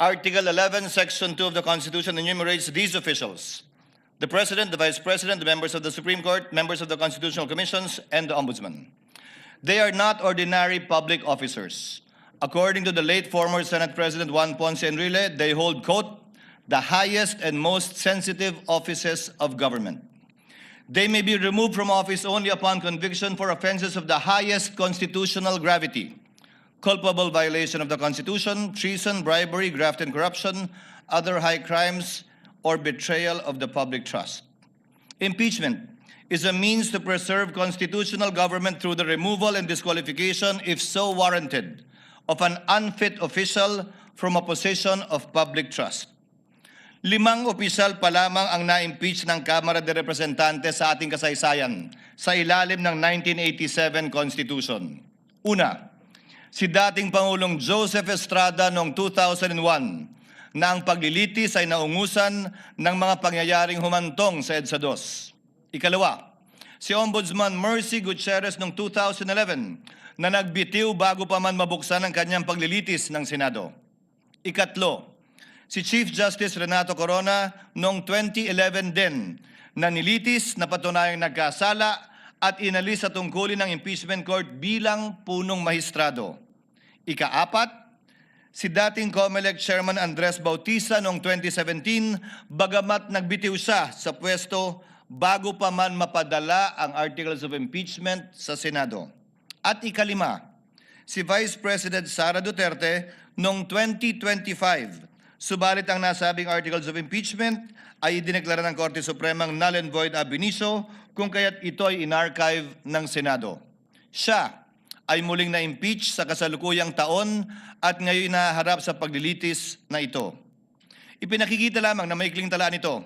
Article 11, Section 2 of the Constitution enumerates these officials: the President, the Vice President, the members of the Supreme Court, members of the Constitutional Commissions, and the Ombudsman. They are not ordinary public officers. According to the late former Senate President Juan Ponce Enrile, they hold, quote, the highest and most sensitive offices of government. They may be removed from office only upon conviction for offenses of the highest constitutional gravity: culpable violation of the Constitution, treason, bribery, graft and corruption, other high crimes, or betrayal of the public trust. Impeachment is a means to preserve constitutional government through the removal and disqualification, if so warranted, of an unfit official from a position of public trust. 5 opisyal pa lamang ang na-impeach ng Kamara de Representantes sa ating kasaysayan sa ilalim ng 1987 Constitution. Una, si dating Pangulong Joseph Estrada noong 2001 na ang paglilitis ay naungusan ng mga pangyayaring humantong sa EDSA 2. Ikalawa, si Ombudsman Mercy Gutierrez noong 2011 na nagbitiw bago pa man mabuksan ang kanyang paglilitis ng Senado. Ikatlo, si Chief Justice Renato Corona noong 2011 din na nilitis na patunayang nagkasala at inalis sa tungkulin ng impeachment court bilang punong mahistrado. Ikaapat, si dating COMELEC Chairman Andres Bautista noong 2017 bagamat nagbitiw siya sa pwesto bago pa man mapadala ang Articles of Impeachment sa Senado. At ikalima, si Vice President Sara Duterte noong 2025. Subalit ang nasabing Articles of Impeachment ay idineklara ng Korte Supremang null and void ab initio kung kaya't ito ay inarchive ng Senado. Siya ay muling na-impeach sa kasalukuyang taon at ngayon naharap sa paglilitis na ito. Ipinakikita lamang na maikling talaan ito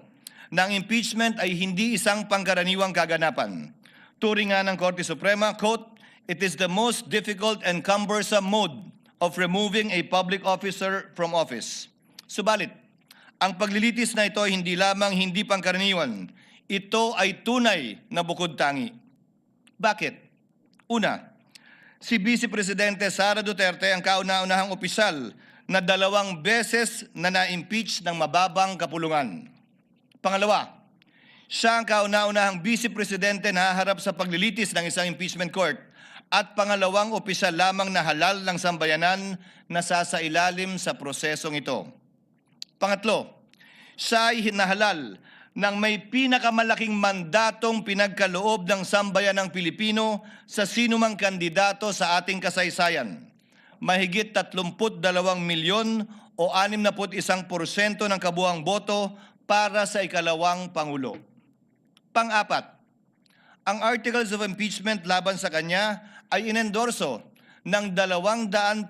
na ang impeachment ay hindi isang pangkaraniwang kaganapan. Turing nga ng Korte Suprema, quote, it is the most difficult and cumbersome mode of removing a public officer from office. Subalit, ang paglilitis na ito ay hindi lamang hindi pangkaraniwan. Ito ay tunay na bukod tangi. Bakit? Una, si Vice Presidente Sara Duterte ang kauna-unahang opisyal na 2 beses na na-impeach ng mababang kapulungan. Pangalawa, siya ang kauna-unahang Vice Presidente na haharap sa paglilitis ng isang impeachment court at pangalawang opisyal lamang na halal ng sambayanan na sasailalim sa prosesong ito. Pangatlo, siya ay hinahalal ng may pinakamalaking mandatong pinagkaloob ng sambayanang Pilipino sa sinumang kandidato sa ating kasaysayan. Mahigit 32 milyon o 61% ng kabuuang boto para sa ikalawang Pangulo. Pang-apat, ang Articles of Impeachment laban sa kanya ay inendorso ng 277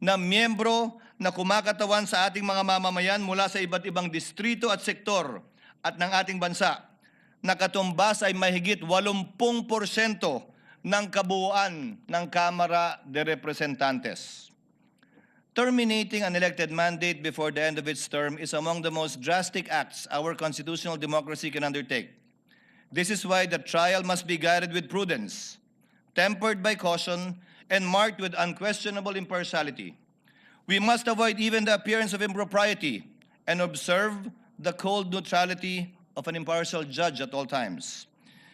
na miyembro na kumakatawan sa ating mga mamamayan mula sa iba't ibang distrito at sektor at ng ating bansa, na katumbas ay mahigit 80% ng kabuuan ng Kamara de Representantes. Terminating an elected mandate before the end of its term is among the most drastic acts our constitutional democracy can undertake. This is why the trial must be guided with prudence, tempered by caution, and marked with unquestionable impartiality. We must avoid even the appearance of impropriety and observe the cold neutrality of an impartial judge at all times.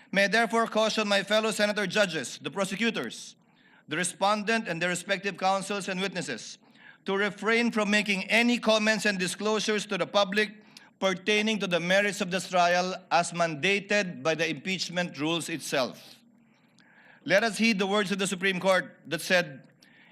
May I therefore caution my fellow senator judges, the prosecutors, the respondent, and their respective counsels and witnesses to refrain from making any comments and disclosures to the public pertaining to the merits of this trial as mandated by the impeachment rules itself. Let us heed the words of the Supreme Court that said,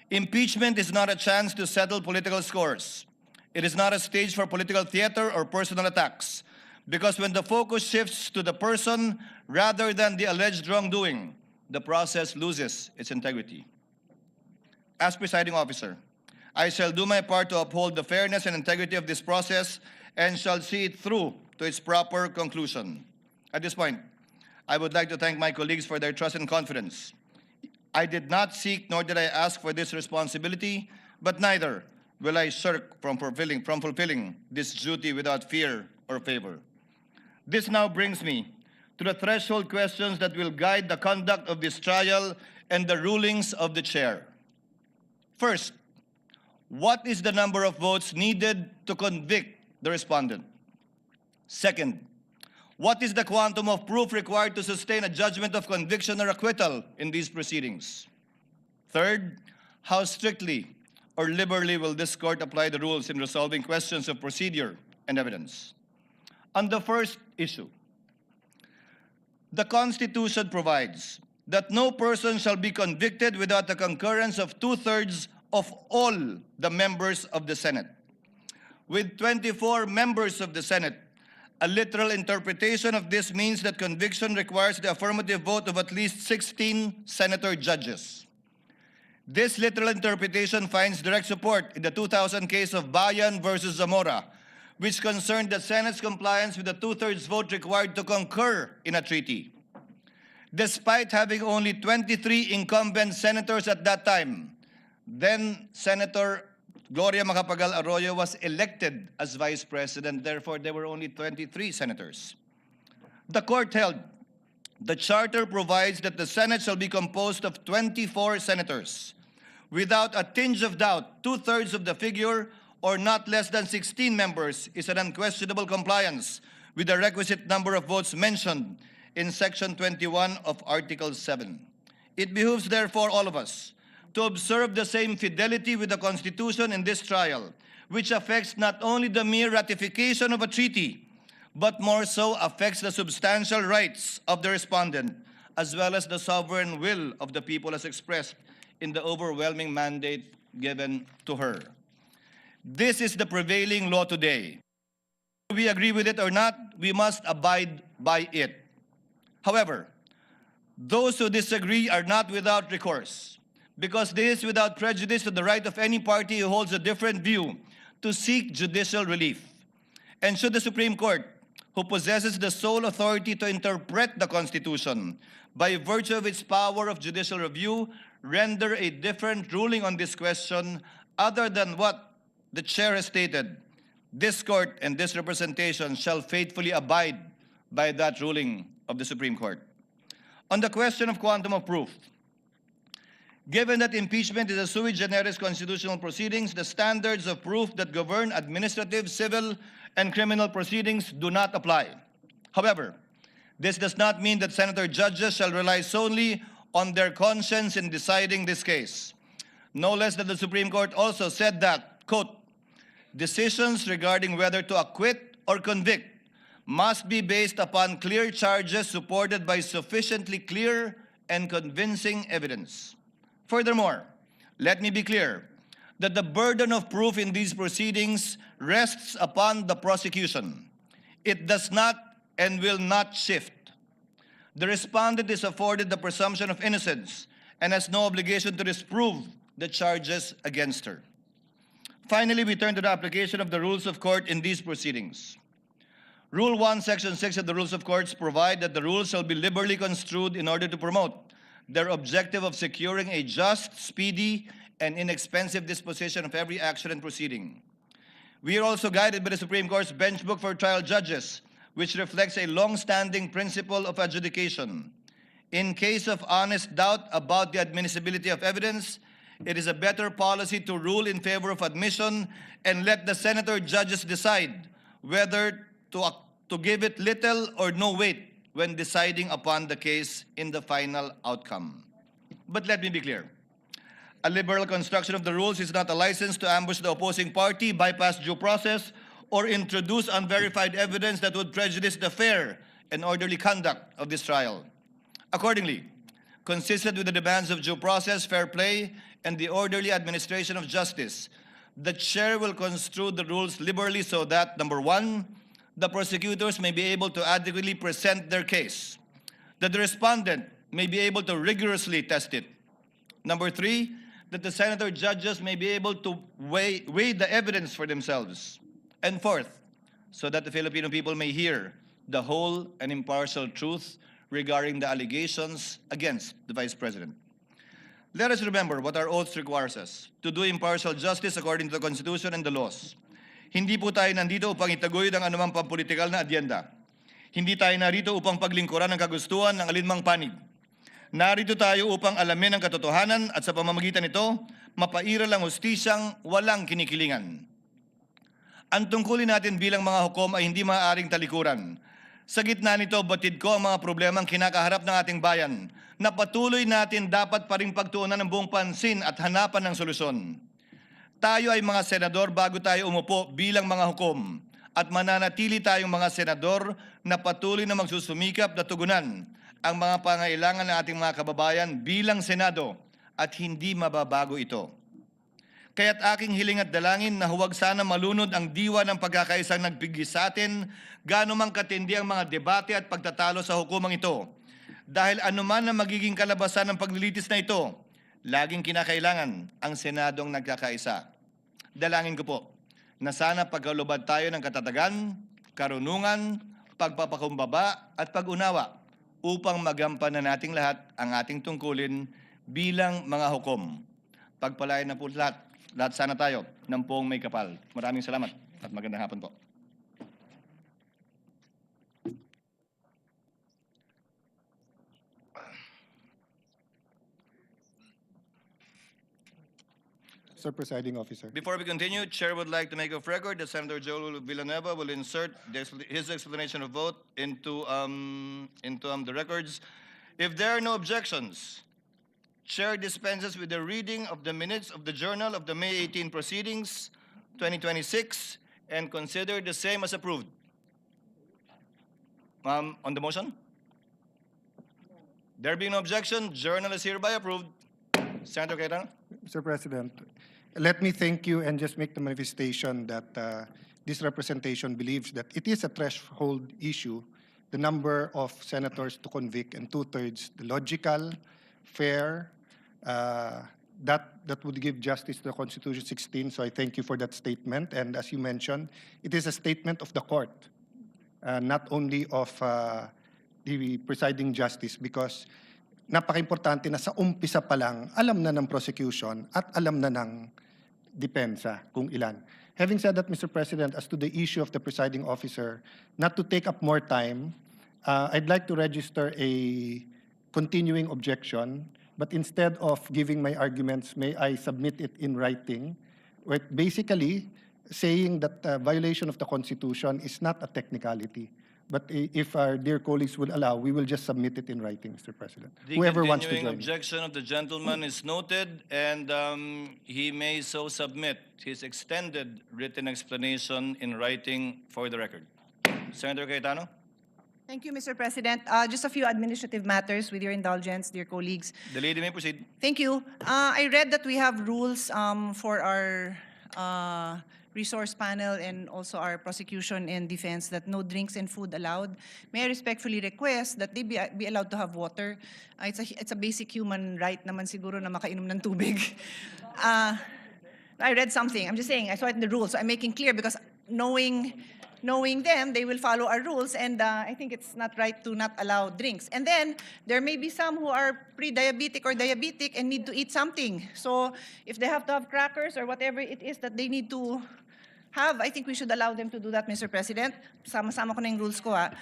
impeachment is not a chance to settle political scores. It is not a stage for political theater or personal attacks, because when the focus shifts to the person rather than the alleged wrongdoing, the process loses its integrity. As presiding officer, I shall do my part to uphold the fairness and integrity of this process and shall see it through to its proper conclusion. At this point, I would like to thank my colleagues for their trust and confidence. I did not seek nor did I ask for this responsibility, but neither will I shirk from fulfilling this duty without fear or favor. This now brings me to the threshold questions that will guide the conduct of this trial and the rulings of the chair. First, what is the number of votes needed to convict the respondent? Second, what is the quantum of proof required to sustain a judgment of conviction or acquittal in these proceedings? Third, how strictly or liberally will this court apply the rules in resolving questions of procedure and evidence? On the first issue, the Constitution provides that no person shall be convicted without the concurrence of 2/3 of all the members of the Senate. With 24 members of the Senate, a literal interpretation of this means that conviction requires the affirmative vote of at least 16 senator judges. This literal interpretation finds direct support in the 2000 case of Bayan versus Zamora, which concerned the Senate's compliance with the 2/3 vote required to concur in a treaty. Despite having only 23 incumbent senators at that time, then Senator Gloria Macapagal Arroyo was elected as vice president. Therefore, there were only 23 senators. The court held the charter provides that the Senate shall be composed of 24 senators. Without a tinge of doubt, 2/3 of the figure, or not less than 16 members, is an unquestionable compliance with the requisite number of votes mentioned in Section 21 of Article 7. It behooves, therefore, all of us to observe the same fidelity with the Constitution in this trial, which affects not only the mere ratification of a treaty, but more so affects the substantial rights of the respondent, as well as the sovereign will of the people as expressed in the overwhelming mandate given to her. This is the prevailing law today. Whether we agree with it or not, we must abide by it. However, those who disagree are not without recourse, because this is without prejudice to the right of any party who holds a different view to seek judicial relief. And should the Supreme Court, who possesses the sole authority to interpret the Constitution by virtue of its power of judicial review, render a different ruling on this question other than what the chair has stated, this court and this representation shall faithfully abide by that ruling of the Supreme Court. On the question of quantum of proof, given that impeachment is a sui generis constitutional proceedings, the standards of proof that govern administrative, civil, and criminal proceedings do not apply. However, this does not mean that senator judges shall rely solely on their conscience in deciding this case. No less than the Supreme Court also said that, quote, decisions regarding whether to acquit or convict must be based upon clear charges supported by sufficiently clear and convincing evidence. Furthermore, let me be clear that the burden of proof in these proceedings rests upon the prosecution. It does not and will not shift. The respondent is afforded the presumption of innocence and has no obligation to disprove the charges against her. Finally, we turn to the application of the rules of court in these proceedings. Rule 1, Section 6 of the Rules of Courts provide that the rules shall be liberally construed in order to promote their objective of securing a just, speedy, and inexpensive disposition of every action and proceeding. We are also guided by the Supreme Court's Bench Book for Trial Judges, which reflects a long-standing principle of adjudication. In case of honest doubt about the admissibility of evidence, it is a better policy to rule in favor of admission and let the senator judges decide whether to give it little or no weight when deciding upon the case in the final outcome. But let me be clear. A liberal construction of the rules is not a license to ambush the opposing party, bypass due process, or introduce unverified evidence that would prejudice the fair and orderly conduct of this trial. Accordingly, consistent with the demands of due process, fair play, and the orderly administration of justice, the chair will construe the rules liberally so that, number one, the prosecutors may be able to adequately present their case, that the respondent may be able to rigorously test it. Number 3, that the senator judges may be able to weigh the evidence for themselves. And 4th, so that the Filipino people may hear the whole and impartial truth regarding the allegations against the Vice President. Let us remember what our oath requires us, to do impartial justice according to the Constitution and the laws. Hindi po tayo nandito upang itaguyod ang anumang pampolitikal na adyenda. Hindi tayo narito upang paglingkuran ang kagustuhan ng alinmang panig. Narito tayo upang alamin ang katotohanan at sa pamamagitan nito, mapairal ang hustisyang walang kinikilingan. Ang tungkulin natin bilang mga hukom ay hindi maaaring talikuran. Sa gitna nito, batid ko ang mga problemang kinakaharap ng ating bayan na patuloy natin dapat pa ring pagtuunan ng buong pansin at hanapan ng solusyon. Tayo ay mga senador bago tayo umupo bilang mga hukom at mananatili tayong mga senador na patuloy na magsusumikap na tugunan ang mga pangailangan ng ating mga kababayan bilang Senado at hindi mababago ito. Kaya't aking hiling at dalangin na huwag sana malunod ang diwa ng pagkakaisang nagpigil sa atin, gaano mang katindi ang mga debate at pagtatalo sa hukumang ito. Dahil anuman na magiging kalabasan ng paglilitis na ito, laging kinakailangan ang Senadong nagkakaisa. Dalangin ko po na sana pagkalubad tayo ng katatagan, karunungan, pagpapakumbaba at pag-unawa upang magampanan nating lahat ang ating tungkulin bilang mga hukom. Pagpalain na po lahat sana tayo ng poong may kapal. Maraming salamat at magandang hapon po. Sir Presiding Officer. Before we continue, Chair would like to make of record that Senator Joel Villanueva will insert his explanation of vote into the records. If there are no objections, Chair dispenses with the reading of the minutes of the Journal of the May 18 Proceedings, 2026, and consider the same as approved. On the motion? There being no objection, Journal is hereby approved. Senator Cayetano? Mr. President, let me thank you and just make the manifestation that this representation believes that it is a threshold issue, the number of senators to convict, and 2/3, the logical, fair, that would give justice to the Constitution 16. So I thank you for that statement. And as you mentioned, it is a statement of the court, not only of the presiding justice, because napaka-importante na sa umpisa pa lang, alam na ng prosecution at alam na ng depensa kung ilan. Having said that, Mr. President, as to the issue of the presiding officer, not to take up more time, I'd like to register a continuing objection, but instead of giving my arguments, may I submit it in writing, with basically saying that violation of the Constitution is not a technicality. But if our dear colleagues will allow, we will just submit it in writing, Mr. President. Whoever wants to continuing join. objection of the gentleman is noted, and he may so submit his extended written explanation in writing for the record. Senator Cayetano? Thank you, Mr. President. Just a few administrative matters with your indulgence, dear colleagues. The lady may proceed. Thank you. I read that we have rules for our resource panel and also our prosecution and defense that no drinks and food allowed. May I respectfully request that they be allowed to have water. It's a basic human right naman siguro na makainom ng tubig. I read something. I'm just saying, I saw it in the rules. So I'm making clear because knowing them, they will follow our rules, and I think it's not right to not allow drinks. And then, there may be some who are pre-diabetic or diabetic and need to eat something. So, if they have to have crackers or whatever it is that they need to have, I think we should allow them to do that, Mr. President. Sama-sama ko na yung rules ko, ha.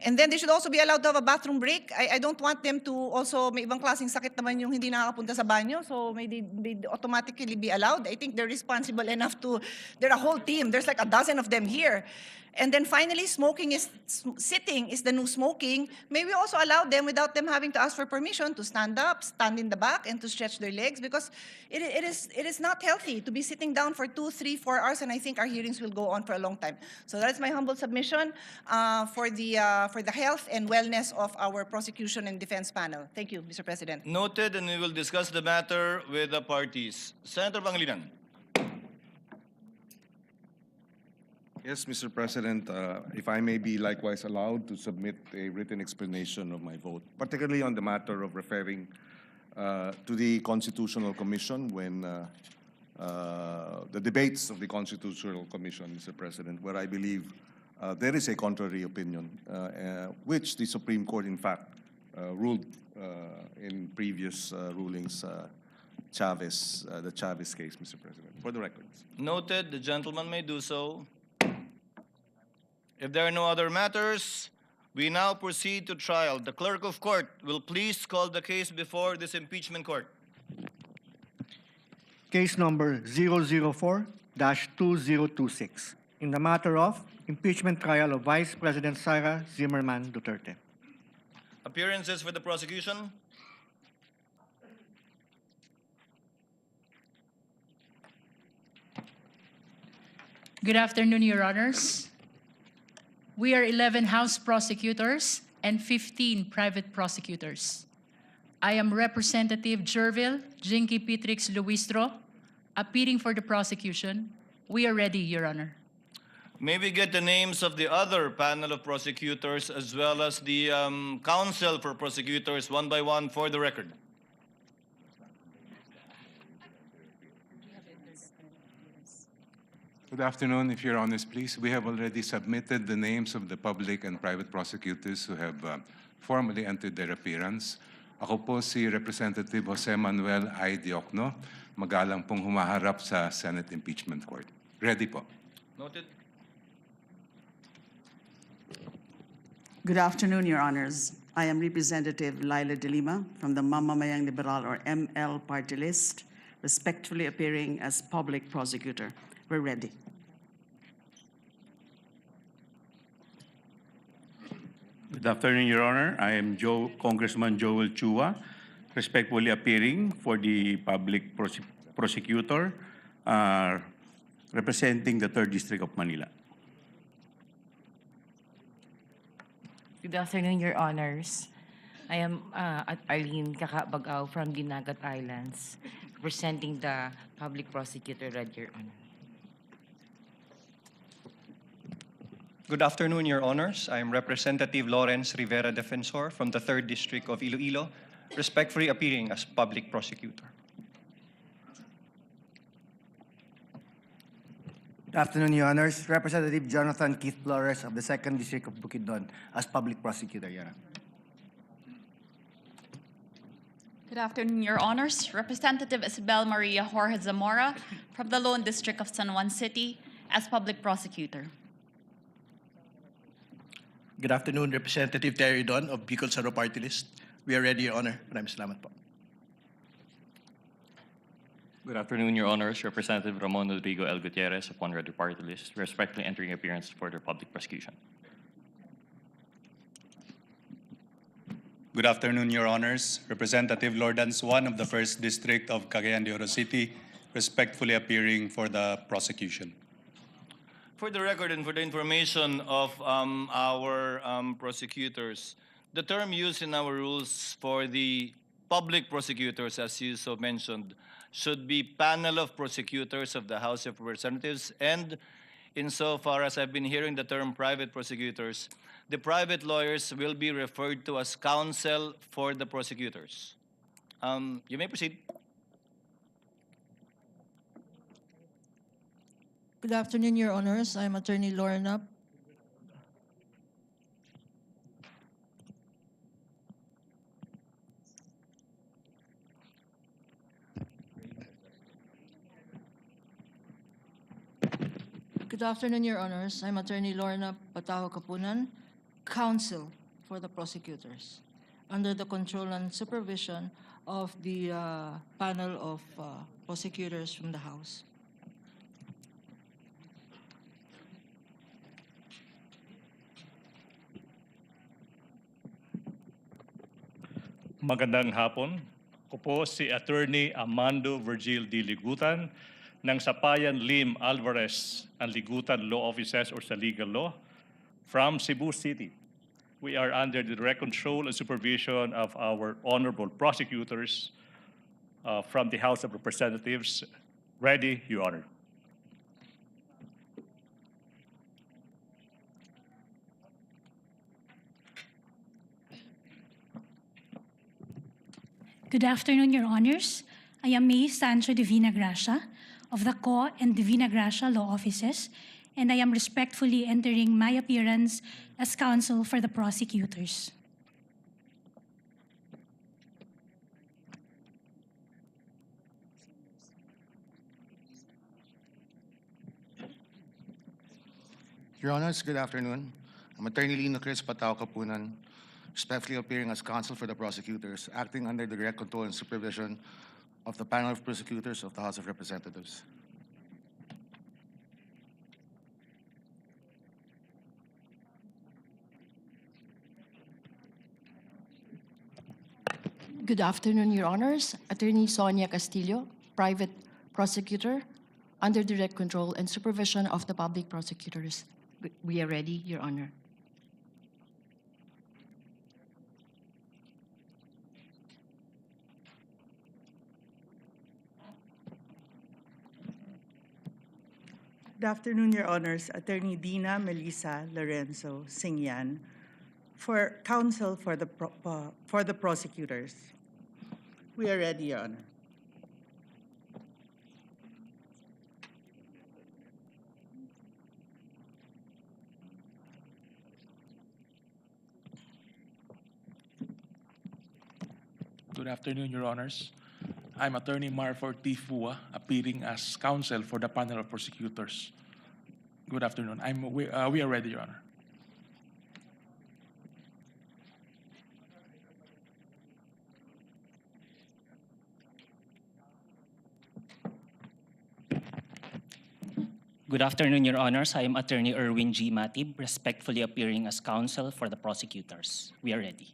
And then they should also be allowed to have a bathroom break. I don't want them to also, may ibang klaseng sakit naman yung hindi nakakapunta sa banyo, so may they automatically be allowed. I think they're responsible enough to, they're a whole team. There's like a dozen of them here. And then finally, sitting is the new smoking. May we also allow them without them having to ask for permission to stand up, stand in the back, and to stretch their legs, because it is not healthy to be sitting down for 2, 3, 4 hours, and I think our hearings will go on for a long time. So that is my humble submission for the health and wellness of our prosecution and defense panel. Thank you, Mr. President. Noted, and we will discuss the matter with the parties. Senator Pangilinan. Yes, Mr. President, if I may be likewise allowed to submit a written explanation of my vote, particularly on the matter of referring to the Constitutional Commission when the debates of the Constitutional Commission, Mr. President, where I believe there is a contrary opinion, which the Supreme Court, in fact, ruled in previous rulings, the Chavez case, Mr. President, for the records. Noted, the gentleman may do so. If there are no other matters, we now proceed to trial. The clerk of court will please call the case before this impeachment court. Case number 004-2026 in the matter of impeachment trial of Vice President Sara Duterte. Appearances for the prosecution. Good afternoon, Your Honors. We are 11 House prosecutors and 15 private prosecutors. I am Representative Jervil Jinky Pitrix Luistro, appearing for the prosecution. We are ready, Your Honor. May we get the names of the other panel of prosecutors as well as the counsel for prosecutors one by one for the record. Good afternoon, if Your Honors, please. We have already submitted the names of the public and private prosecutors who have formally entered their appearance. Ako po si Representative Jose Manuel I. Diokno, magalang pong humaharap sa Senate Impeachment Court. Ready po. Noted. Good afternoon, Your Honors. I am Representative Laila De Lima from the Mamamayang Liberal or ML party list, respectfully appearing as public prosecutor. We're ready. Good afternoon, Your Honor. I am Congressman Joel Chua, respectfully appearing for the public prosecutor representing the 3rd District of Manila. Good afternoon, Your Honors. I am Arlene Kakabagaw from Dinagat Islands, representing the public prosecutor, Your Honor. Good afternoon, Your Honors. I am Representative Lawrence Rivera Defensor from the 3rd District of Iloilo, respectfully appearing as public prosecutor. Good afternoon, Your Honors. Representative Jonathan Keith Flores of the 2nd District of Bukidnon as public prosecutor, Your Honor. Good afternoon, Your Honors. Representative Isabel Maria Jorge Zamora from the Lone District of San Juan City as public prosecutor. Good afternoon, Representative Terry Don of Bicol Saro Party List. We are ready, Your Honor. Maraming salamat po. Good afternoon, Your Honors. Representative Ramon Rodrigo L. Gutierrez of One Red Party List, respectfully entering appearance for the public prosecution. Good afternoon, Your Honors. Representative Lordan Swan of the 1st District of Cagayan de Oro City, respectfully appearing for the prosecution. For the record and for the information of our prosecutors, the term used in our rules for the public prosecutors, as you so mentioned, should be panel of prosecutors of the House of Representatives, and insofar as I've been hearing the term private prosecutors, the private lawyers will be referred to as counsel for the prosecutors. You may proceed. Good afternoon, Your Honors. I'm Attorney Lorna. Good afternoon, Your Honors. I'm Attorney Lorna Pataho Kapunan, counsel for the prosecutors, under the control and supervision of the panel of prosecutors from the House. Magandang hapon. Ako po si Attorney Amando Virgil D. Ligutan ng Sapayan Lim Alvarez and Ligutan Law Offices or sa Legal Law from Cebu City. We are under the direct control and supervision of our honorable prosecutors from the House of Representatives. Ready, Your Honor. Good afternoon, Your Honors. I am May Sancho Divina Gracia of the Co and Divina Gracia Law Offices, and I am respectfully entering my appearance as counsel for the prosecutors. Your Honors, good afternoon. I'm Attorney Lino Chris Patao Kapunan, respectfully appearing as counsel for the prosecutors, acting under the direct control and supervision of the panel of prosecutors of the House of Representatives. Good afternoon, Your Honors. Attorney Sonia Castillo, private prosecutor, under direct control and supervision of the public prosecutors. We are ready, Your Honor. Good afternoon, Your Honors. Attorney Dina Melissa Lorenzo Singyan, for counsel for the prosecutors. We are ready, Your Honor. Good afternoon, Your Honors. I'm Attorney Marfor T. Fua, appearing as counsel for the panel of prosecutors. Good afternoon. We are ready, Your Honor. Good afternoon, Your Honors. I am Attorney Erwin G. Matib, respectfully appearing as counsel for the prosecutors. We are ready.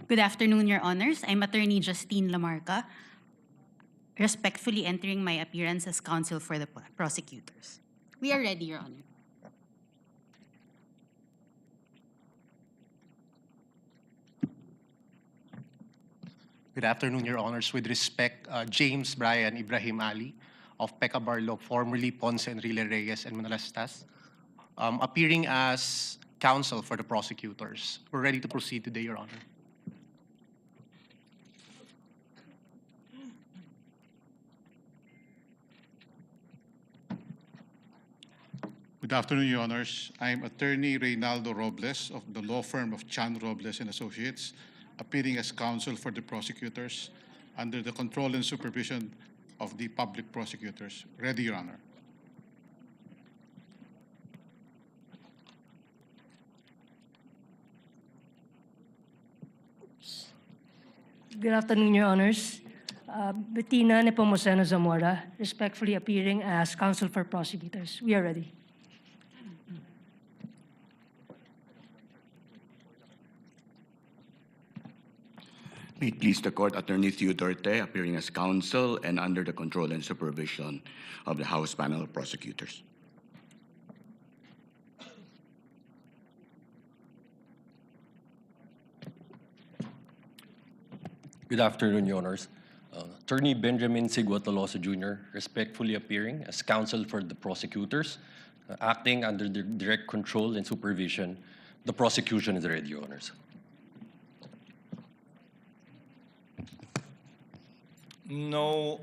Good afternoon, Your Honors. I'm Attorney Justine Lamarca, respectfully entering my appearance as counsel for the prosecutors. We are ready, Your Honor. Good afternoon, Your Honors. With respect, James Brian Ibrahim Ali of Pecca Barlow, formerly Ponce Enrile Reyes and Manalastas, appearing as counsel for the prosecutors. We're ready to proceed today, Your Honor. Good afternoon, Your Honors. I'm Attorney Reynaldo Robles of the law firm of Chan Robles and Associates, appearing as counsel for the prosecutors under the control and supervision of the public prosecutors. Ready, Your Honor. Good afternoon, Your Honors. Bettina Nepomuceno Zamora, respectfully appearing as counsel for prosecutors. We are ready. May it please the Court, Attorney Theodore Te, appearing as counsel and under the control and supervision of the House panel of prosecutors. Good afternoon, Your Honors. Attorney Benjamin Sigua Tolosa Jr., respectfully appearing as counsel for the prosecutors, acting under the direct control and supervision. The prosecution is ready, Your Honors. No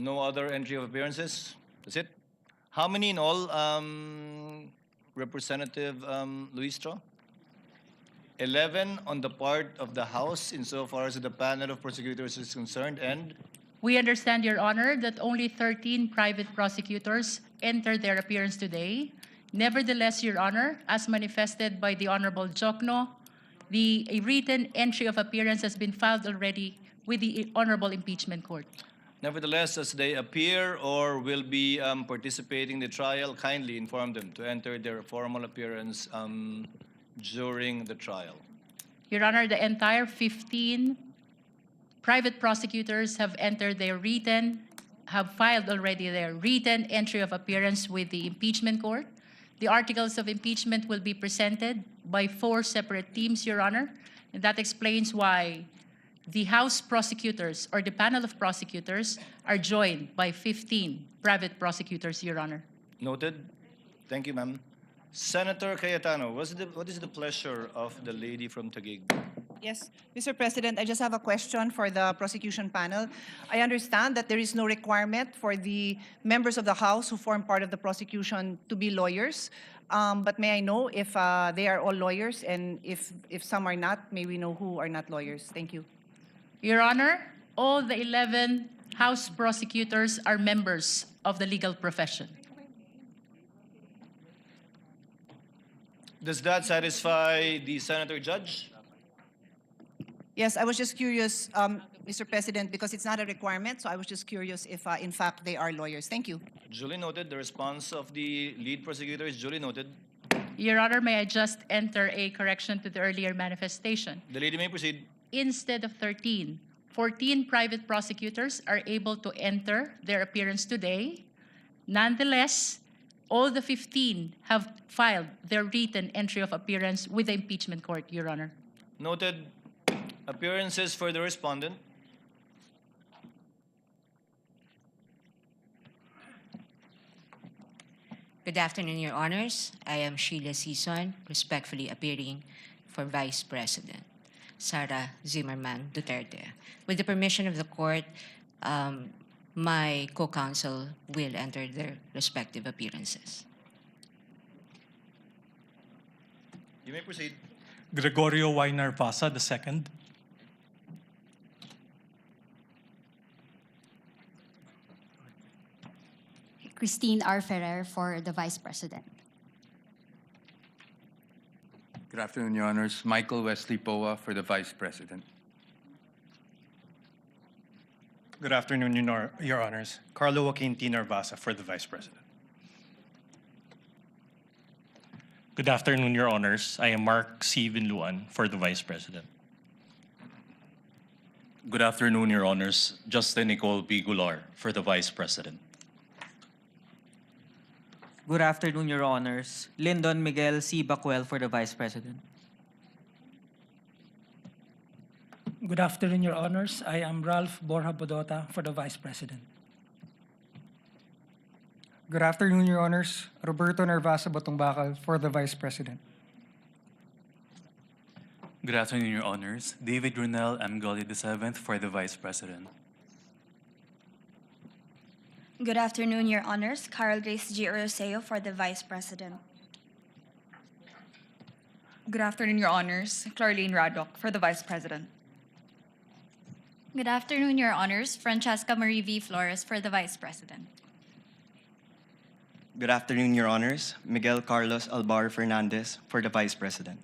other entry of appearances? That's it? How many in all, Representative Luistro? 11 on the part of the House insofar as the panel of prosecutors is concerned, and We understand, Your Honor, that only 13 private prosecutors entered their appearance today. Nevertheless, Your Honor, as manifested by the Honorable Jokno, the written entry of appearance has been filed already with the Honorable Impeachment Court. nevertheless, as they appear or will be participating in the trial, kindly inform them to enter their formal appearance during the trial. Your Honor, the entire 15 private prosecutors have filed already their written entry of appearance with the impeachment court. The articles of impeachment will be presented by 4 separate teams, Your Honor, and that explains why the House prosecutors or the panel of prosecutors are joined by 15 private prosecutors, Your Honor. Noted. Thank you, ma'am. Senator Cayetano, what is the pleasure of the lady from Taguig? Yes, Mr. President, I just have a question for the prosecution panel. I understand that there is no requirement for the members of the House who form part of the prosecution to be lawyers. But may I know if they are all lawyers, and if some are not, may we know who are not lawyers? Thank you. Your Honor, all the 11 House prosecutors are members of the legal profession. Does that satisfy the senator judge? Yes, I was just curious, Mr. President, because it's not a requirement, so I was just curious if, in fact, they are lawyers. Thank you. Duly noted. The response of the lead prosecutor is duly noted. Your Honor, may I just enter a correction to the earlier manifestation? The lady may proceed. Instead of 13, 14 private prosecutors are able to enter their appearance today. Nonetheless, all the 15 have filed their written entry of appearance with the impeachment court, Your Honor. Noted. Appearances for the respondent. Good afternoon, Your Honors. I am Sheila Sison, respectfully appearing for Vice President Sara Zimmerman Duterte. With the permission of the court, my co-counsel will enter their respective appearances. You may proceed. Gregorio Y. Narvasa II. Christine R. Ferrer for the Vice President. Good afternoon, Your Honors. Michael Wesley Poa for the Vice President. Good afternoon, Your Honors. Carlo Joaquin T. Narvasa for the Vice President. Good afternoon, Your Honors. I am Mark C. Vinluan for the Vice President. Good afternoon, Your Honors. Justin Nicole B. Gular for the Vice President. Good afternoon, Your Honors. Lyndon Miguel C. Bacuel for the Vice President. Good afternoon, Your Honors. I am Ralph Borja Bodota for the Vice President. Good afternoon, Your Honors. Roberto Narvasa Batungbakal for the Vice President. Good afternoon, Your Honors. David Runel M. Gully VII for the Vice President. Good afternoon, Your Honors. Carol Grace G. Oroseo for the Vice President. Good afternoon, Your Honors. Clarlene Radok for the Vice President. Good afternoon, Your Honors. Francesca Marie V. Flores for the Vice President. Good afternoon, Your Honors. Miguel Carlos Albar Fernandez for the Vice President.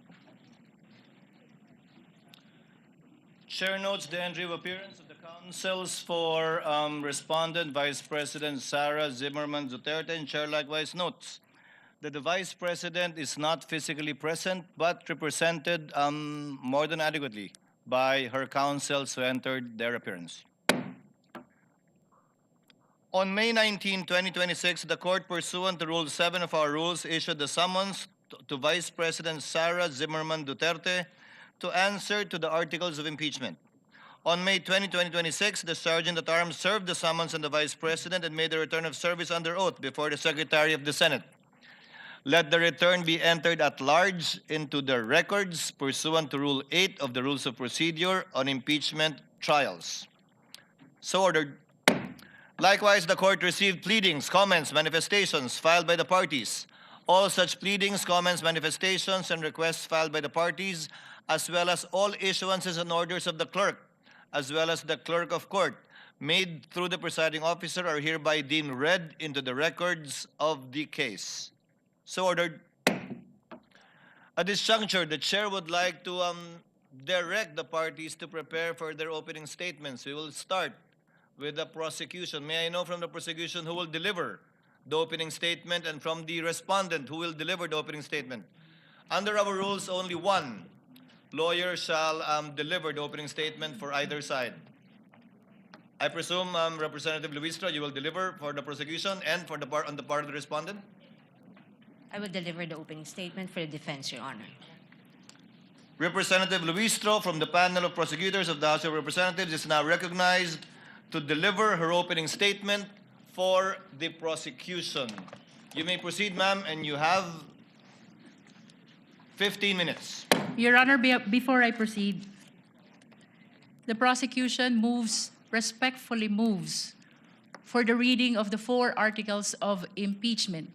Chair notes the entry of appearance of the counsels for respondent Vice President Sara Zimmerman Duterte, and Chair likewise notes that the Vice President is not physically present but represented more than adequately by her counsels who entered their appearance. On May 19, 2026, the court, pursuant to Rule 7 of our rules, issued the summons to Vice President Sara Zimmerman Duterte to answer to the articles of impeachment. On May 20, 2026, the Sergeant at Arms served the summons on the Vice President and made the return of service under oath before the Secretary of the Senate. Let the return be entered at large into the records pursuant to Rule 8 of the Rules of Procedure on Impeachment Trials. So ordered. Likewise, the court received pleadings, comments, manifestations filed by the parties. All such pleadings, comments, manifestations, and requests filed by the parties, as well as all issuances and orders of the clerk, as well as the clerk of court, made through the presiding officer, are hereby deemed read into the records of the case. So ordered. At this juncture, the chair would like to direct the parties to prepare for their opening statements. We will start with the prosecution. May I know from the prosecution who will deliver the opening statement, and from the respondent who will deliver the opening statement? Under our rules, only one lawyer shall deliver the opening statement for either side. I presume, Representative Luistro, you will deliver for the prosecution and for the on the part of the respondent? I will deliver the opening statement for the defense, Your Honor. Representative Luistro from the panel of prosecutors of the House of Representatives is now recognized to deliver her opening statement for the prosecution. You may proceed, ma'am, and you have 15 minutes. Your Honor, before I proceed, the prosecution respectfully moves for the reading of the 4 articles of impeachment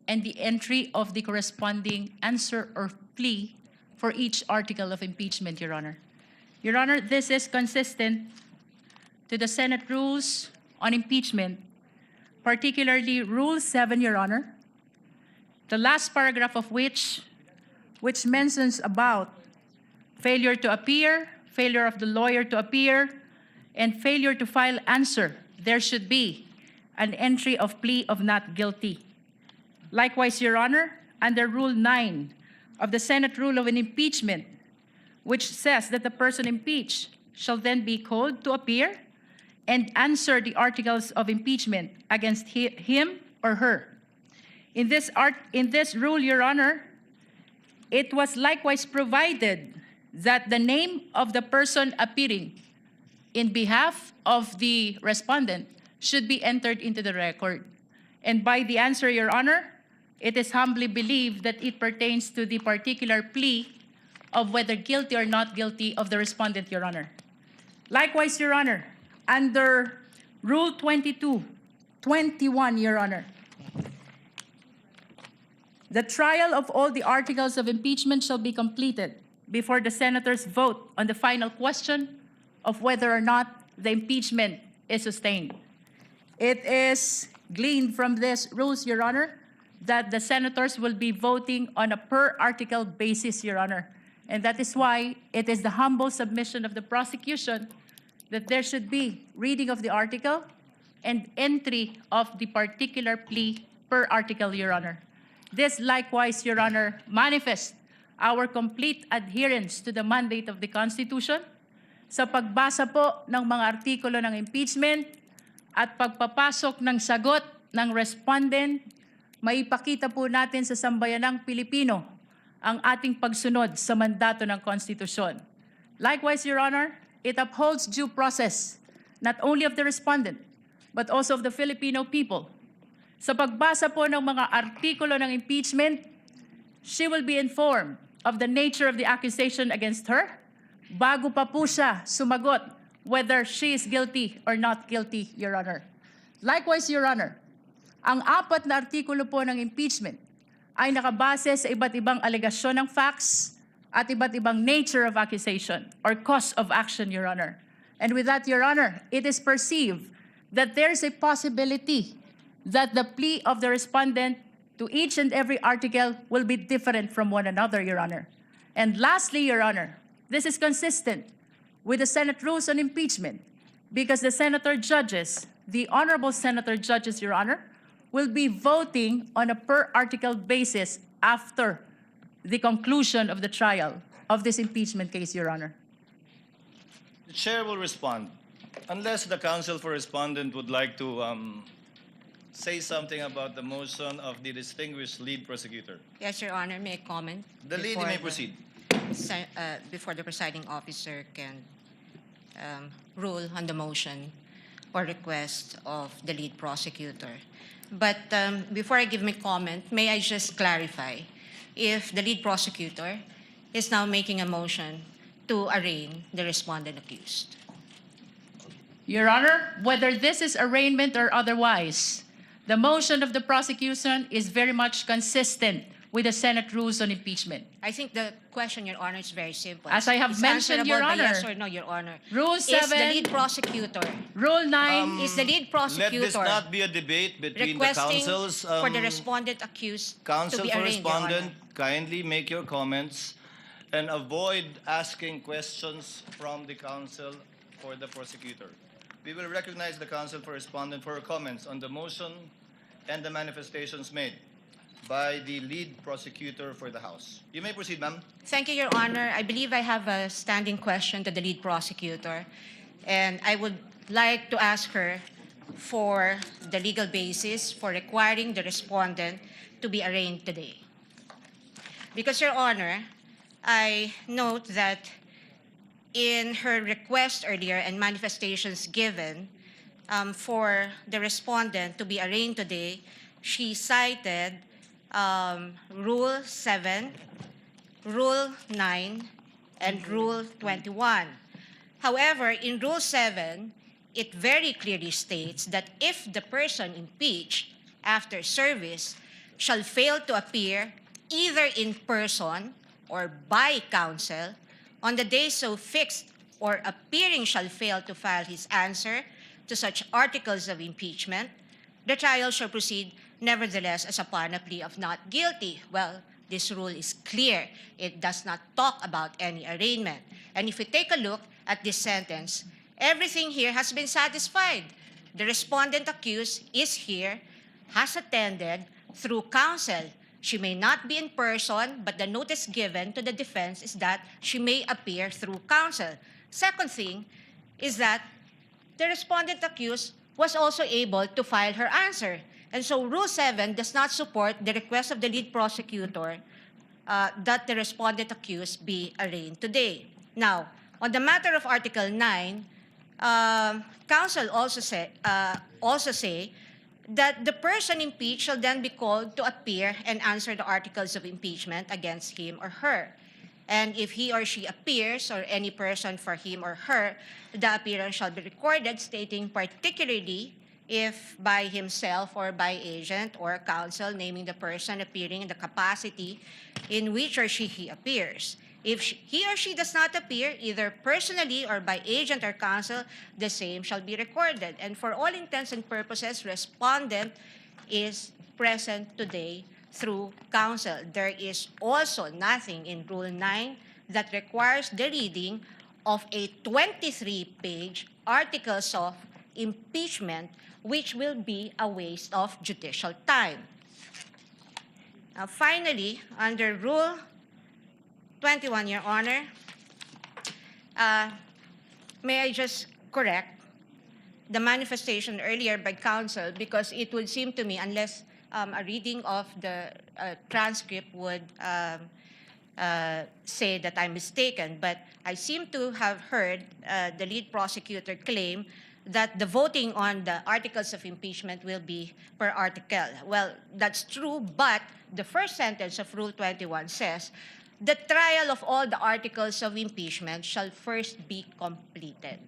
and the entry of the corresponding answer or plea for each article of impeachment, Your Honor. Your Honor, this is consistent to the Senate rules on impeachment, particularly Rule 7, Your Honor, the last paragraph of which mentions about failure to appear, failure of the lawyer to appear, and failure to file answer. There should be an entry of plea of not guilty. Likewise, Your Honor, under Rule 9 of the Senate Rule of an Impeachment, which says that the person impeached shall then be called to appear and answer the articles of impeachment against him or her. In this rule, Your Honor, it was likewise provided that the name of the person appearing in behalf of the respondent should be entered into the record. And by the answer, Your Honor, it is humbly believed that it pertains to the particular plea of whether guilty or not guilty of the respondent, Your Honor. Likewise, Your Honor, under Rule 21, Your Honor, the trial of all the articles of impeachment shall be completed before the senators vote on the final question of whether or not the impeachment is sustained. It is gleaned from these rules, Your Honor, that the senators will be voting on a per-article basis, Your Honor. And that is why it is the humble submission of the prosecution that there should be reading of the article and entry of the particular plea per article, Your Honor. This likewise, Your Honor, manifests our complete adherence to the mandate of the Constitution sa pagbasa po ng mga artikulo ng impeachment at pagpapasok ng sagot ng respondent, maipakita po natin sa sambayanang Pilipino ang ating pagsunod sa mandato ng Konstitusyon. Likewise, Your Honor, it upholds due process not only of the respondent but also of the Filipino people. Sa pagbasa po ng mga artikulo ng impeachment, she will be informed of the nature of the accusation against her bago pa po siya sumagot whether she is guilty or not guilty, Your Honor. Likewise, Your Honor, ang 4 na artikulo po ng impeachment ay nakabase sa iba't ibang alegasyon ng facts at iba't ibang nature of accusation or cause of action, Your Honor. And with that, Your Honor, it is perceived that there is a possibility that the plea of the respondent to each and every article will be different from one another, Your Honor. And lastly, Your Honor, this is consistent with the Senate rules on impeachment because the senator judges, the honorable senator judges, Your Honor, will be voting on a per-article basis after the conclusion of the trial of this impeachment case, Your Honor. The chair will respond. Unless the counsel for respondent would like to say something about the motion of the distinguished lead prosecutor. Yes, Your Honor, may I comment? The lead may proceed. Before the presiding officer can rule on the motion or request of the lead prosecutor. But before I give my comment, may I just clarify if the lead prosecutor is now making a motion to arraign the respondent accused. Your Honor, whether this is arraignment or otherwise, the motion of the prosecution is very much consistent with the Senate rules on impeachment. I think the question, Your Honor, is very simple. As I have It's mentioned, Your answerable by Honor, yes or no, Your Honor. Rule Is the 7, lead prosecutor, Rule 9, is the lead Let prosecutor this not be a debate between the requesting councils. for the respondent accused to Counsel be for arraigned, Your Honor? respondent, kindly make your comments and avoid asking questions from the counsel for the prosecutor. We will recognize the counsel for respondent for her comments on the motion and the manifestations made by the lead prosecutor for the House. You may proceed, ma'am. Thank you, Your Honor. I believe I have a standing question to the lead prosecutor, and I would like to ask her for the legal basis for requiring the respondent to be arraigned today. Because, Your Honor, I note that in her request earlier and manifestations given for the respondent to be arraigned today, she cited Rule 7, Rule 9, and Rule 21. However, in Rule 7, it very clearly states that if the person impeached after service shall fail to appear either in person or by counsel on the day so fixed, or appearing shall fail to file his answer to such articles of impeachment, the trial shall proceed nevertheless as upon a plea of not guilty. Well, this rule is clear. It does not talk about any arraignment. And if we take a look at this sentence, everything here has been satisfied. The respondent accused is here, has attended through counsel. She may not be in person, but the notice given to the defense is that she may appear through counsel. Second thing is that the respondent accused was also able to file her answer. And so Rule 7 does not support the request of the lead prosecutor that the respondent accused be arraigned today. Now, on the matter of Article 9, counsel also say that the person impeached shall then be called to appear and answer the articles of impeachment against him or her. And if he or she appears, or any person for him or her, the appearance shall be recorded, stating particularly if by himself or by agent or counsel, naming the person appearing in the capacity in which or he appears. If he or she does not appear, either personally or by agent or counsel, the same shall be recorded. And for all intents and purposes, respondent is present today through counsel. There is also nothing in Rule 9 that requires the reading of a 23-page articles of impeachment, which will be a waste of judicial time. Now, finally, under Rule 21, Your Honor, may I just correct the manifestation earlier by counsel, because it would seem to me, unless a reading of the transcript would say that I'm mistaken, but I seem to have heard the lead prosecutor claim that the voting on the articles of impeachment will be per article. Well, that's true, but the first sentence of Rule 21 says, the trial of all the articles of impeachment shall first be completed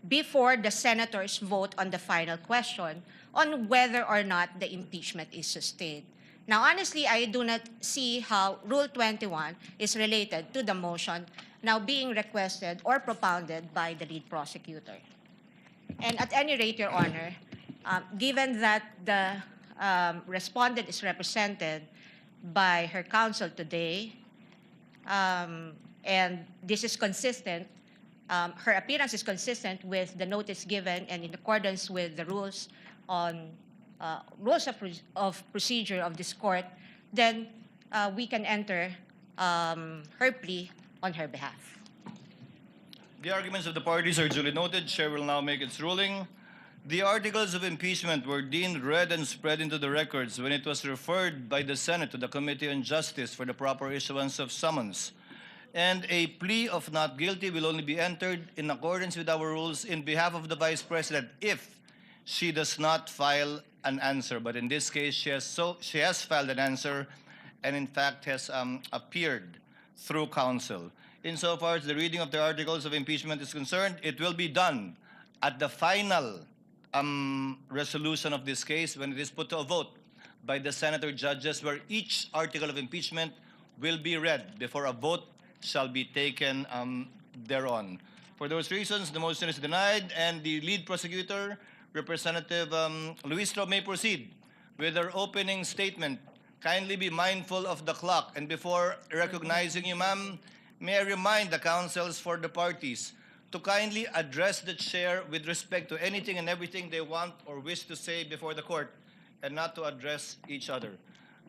before the senators vote on the final question on whether or not the impeachment is sustained. Now, honestly, I do not see how Rule 21 is related to the motion now being requested or propounded by the lead prosecutor. And at any rate, Your Honor, given that the respondent is represented by her counsel today, and this is consistent, her appearance is consistent with the notice given and in accordance with the rules on rules of procedure of this court, then we can enter her plea on her behalf. The arguments of the parties are duly noted. Chair will now make its ruling. The articles of impeachment were deemed read and spread into the records when it was referred by the Senate to the Committee on Justice for the proper issuance of summons. And a plea of not guilty will only be entered in accordance with our rules in behalf of the Vice President if she does not file an answer. But in this case, she has filed an answer and in fact has appeared through counsel. Insofar as the reading of the articles of impeachment is concerned, it will be done at the final resolution of this case when it is put to a vote by the senator judges, where each article of impeachment will be read before a vote shall be taken thereon. For those reasons, the motion is denied, and the lead prosecutor, Representative Luistro, may proceed with her opening statement. Kindly be mindful of the clock, and before recognizing you, ma'am, may I remind the counsels for the parties to kindly address the chair with respect to anything and everything they want or wish to say before the court, and not to address each other.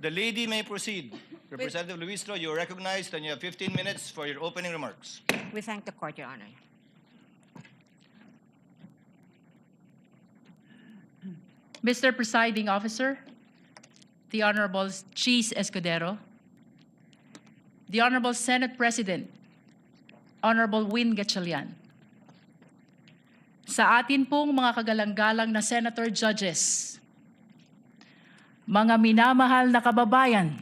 The lady may proceed. Representative Luistro, you are recognized, and you have 15 minutes for your opening remarks. We thank the court, Your Honor. Mr. Presiding Officer, the Honorable Cheese Escudero, the Honorable Senate President, Honorable Win Gatchalian, sa atin pong mga kagalang-galang na Senator Judges, mga minamahal na kababayan,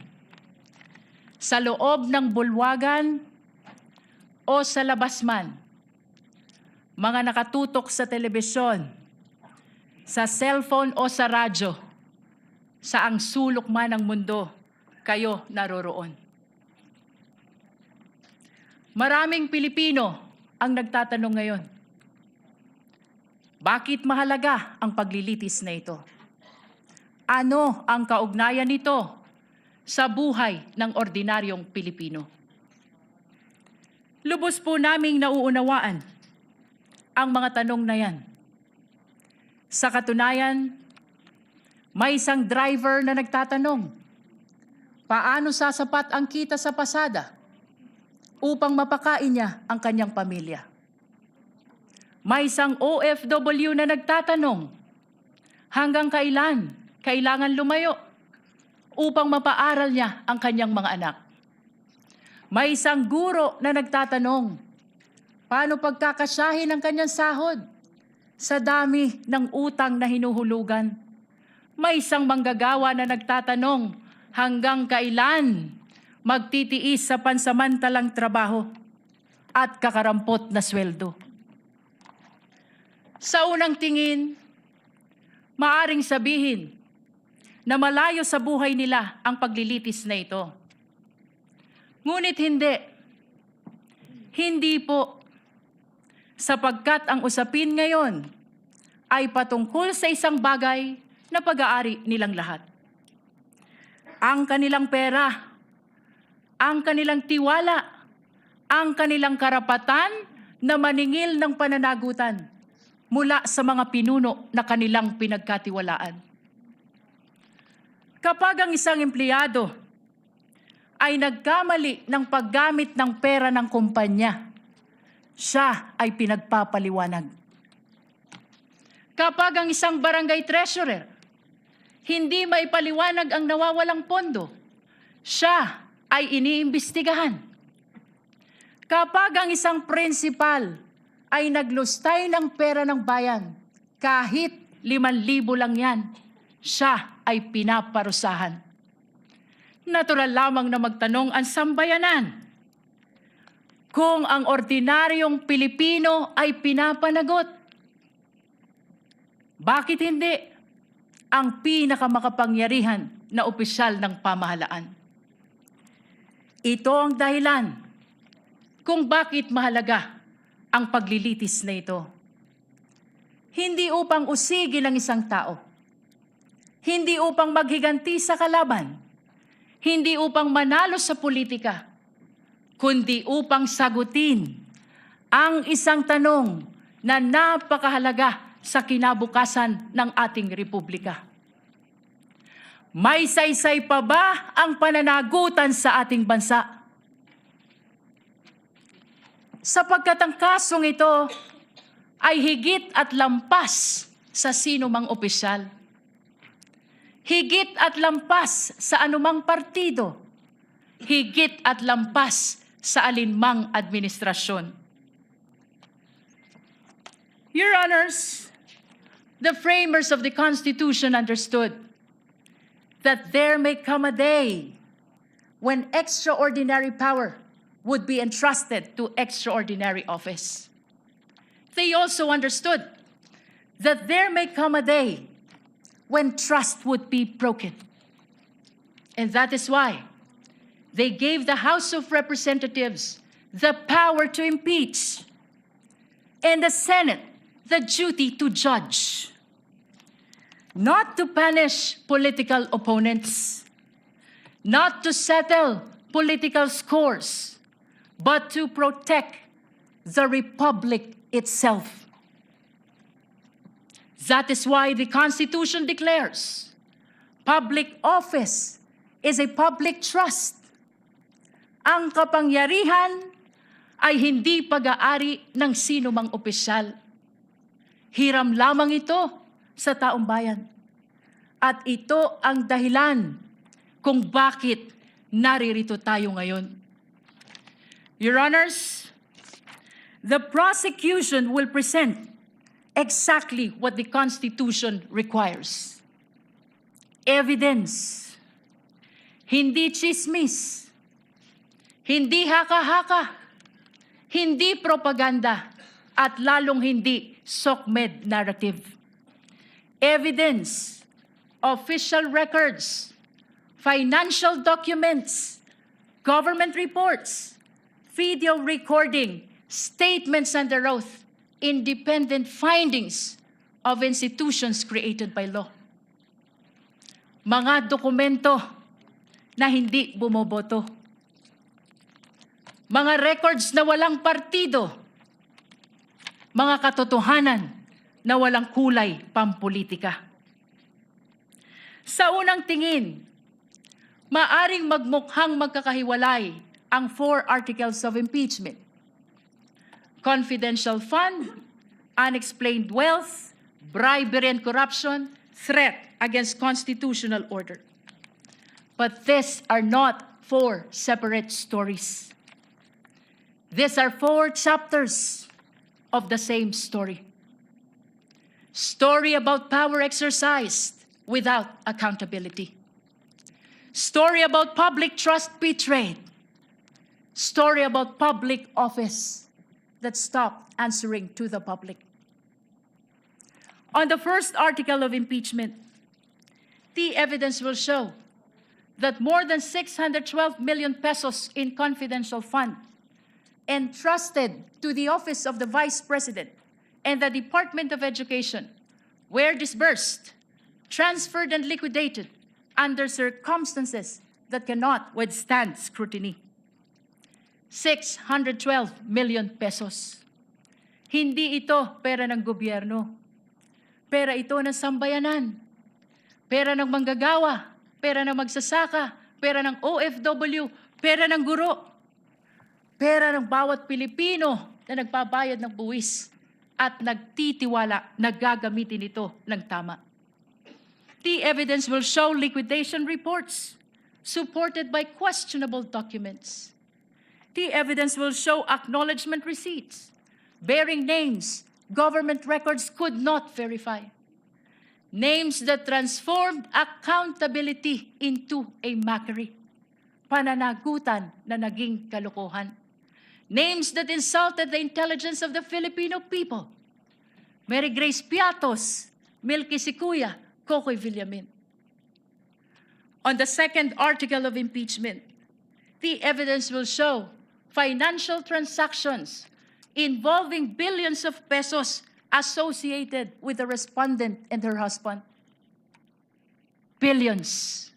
sa loob ng bulwagan o sa labas man, mga nakatutok sa telebisyon, sa cellphone o sa radyo, saang sulok man ng mundo kayo naroroon. Maraming Pilipino ang nagtatanong ngayon, bakit mahalaga ang paglilitis na ito? Ano ang kaugnayan nito sa buhay ng ordinaryong Pilipino? Lubos po naming nauunawaan ang mga tanong na yan. Sa katunayan, may isang driver na nagtatanong, paano sasapat ang kita sa pasada upang mapakain niya ang kanyang pamilya? May isang OFW na nagtatanong, hanggang kailan kailangan lumayo upang mapaaral niya ang kanyang mga anak? May isang guro na nagtatanong, paano pagkakasyahin ang kanyang sahod sa dami ng utang na hinuhulugan? May isang manggagawa na nagtatanong, hanggang kailan magtitiis sa pansamantalang trabaho at kakarampot na sweldo? Sa unang tingin, maaring sabihin na malayo sa buhay nila ang paglilitis na ito. Ngunit hindi. Hindi po. Sapagkat ang usapin ngayon ay patungkol sa isang bagay na pag-aari nilang lahat. Ang kanilang pera, ang kanilang tiwala, ang kanilang karapatan na maningil ng pananagutan mula sa mga pinuno na kanilang pinagkatiwalaan. Kapag ang isang empleyado ay nagkamali ng paggamit ng pera ng kumpanya, siya ay pinagpapaliwanag. Kapag ang isang barangay treasurer hindi maipaliwanag ang nawawalang pondo, siya ay iniimbestigahan. Kapag ang isang principal ay naglustay ng pera ng bayan, kahit 5,000 lang yan, siya ay pinaparusahan. Natural lamang na magtanong ang sambayanan, kung ang ordinaryong Pilipino ay pinapanagot, bakit hindi ang pinakamakapangyarihan na opisyal ng pamahalaan? Ito ang dahilan kung bakit mahalaga ang paglilitis na ito. Hindi upang usigin ang isang tao, hindi upang maghiganti sa kalaban, hindi upang manalo sa politika, kundi upang sagutin ang isang tanong na napakahalaga sa kinabukasan ng ating republika. May saysay pa ba ang pananagutan sa ating bansa? Sapagkat ang kasong ito ay higit at lampas sa sino mang opisyal. Higit at lampas sa anumang partido. Higit at lampas sa alinmang administrasyon. Your Honors, the framers of the Constitution understood that there may come a day when extraordinary power would be entrusted to extraordinary office. They also understood that there may come a day when trust would be broken. And that is why they gave the House of Representatives the power to impeach and the Senate the duty to judge, not to punish political opponents, not to settle political scores, but to protect the republic itself. That is why the Constitution declares public office is a public trust. Ang kapangyarihan ay hindi pag-aari ng sino mang opisyal. Hiram lamang ito sa taong bayan. At ito ang dahilan kung bakit naririto tayo ngayon. Your Honors, the prosecution will present exactly what the Constitution requires. evidence, hindi chismis, hindi haka-haka, hindi propaganda, at lalong hindi SOCMED narrative. Evidence, official records, financial documents, government reports, video recording, statements under oath, independent findings of institutions created by law. Mga dokumento na hindi bumoboto. Mga records na walang partido. Mga katotohanan na walang kulay pampolitika. Sa unang tingin, maaring magmukhang magkakahiwalay ang 4 articles of impeachment. Confidential fund, unexplained wealth, bribery and corruption, threat against constitutional order. But these are not 4 separate stories. These are 4 chapters of the same story. Story about power exercised without accountability. Story about public trust betrayed. Story about public office that stopped answering to the public. On the first article of impeachment, the evidence will show that more than 612 million pesos in confidential fund entrusted to the office of the Vice President and the Department of Education were disbursed, transferred, and liquidated under circumstances that cannot withstand scrutiny. 612 million pesos. Hindi ito pera ng gobyerno. Pera ito ng sambayanan. Pera ng manggagawa. Pera ng magsasaka. Pera ng OFW. Pera ng guro. Pera ng bawat Pilipino na nagbabayad ng buwis at nagtitiwala na gagamitin ito ng tama. The evidence will show liquidation reports supported by questionable documents. The evidence will show acknowledgement receipts bearing names government records could not verify. Names that transformed accountability into a mockery. Pananagutan na naging kalokohan. Names that insulted the intelligence of the Filipino people. Mary Grace Piatos, Milky Sikuya, Kokoy Villamin. On the second article of impeachment, the evidence will show financial transactions involving billions of pesos associated with the respondent and her husband. Billions.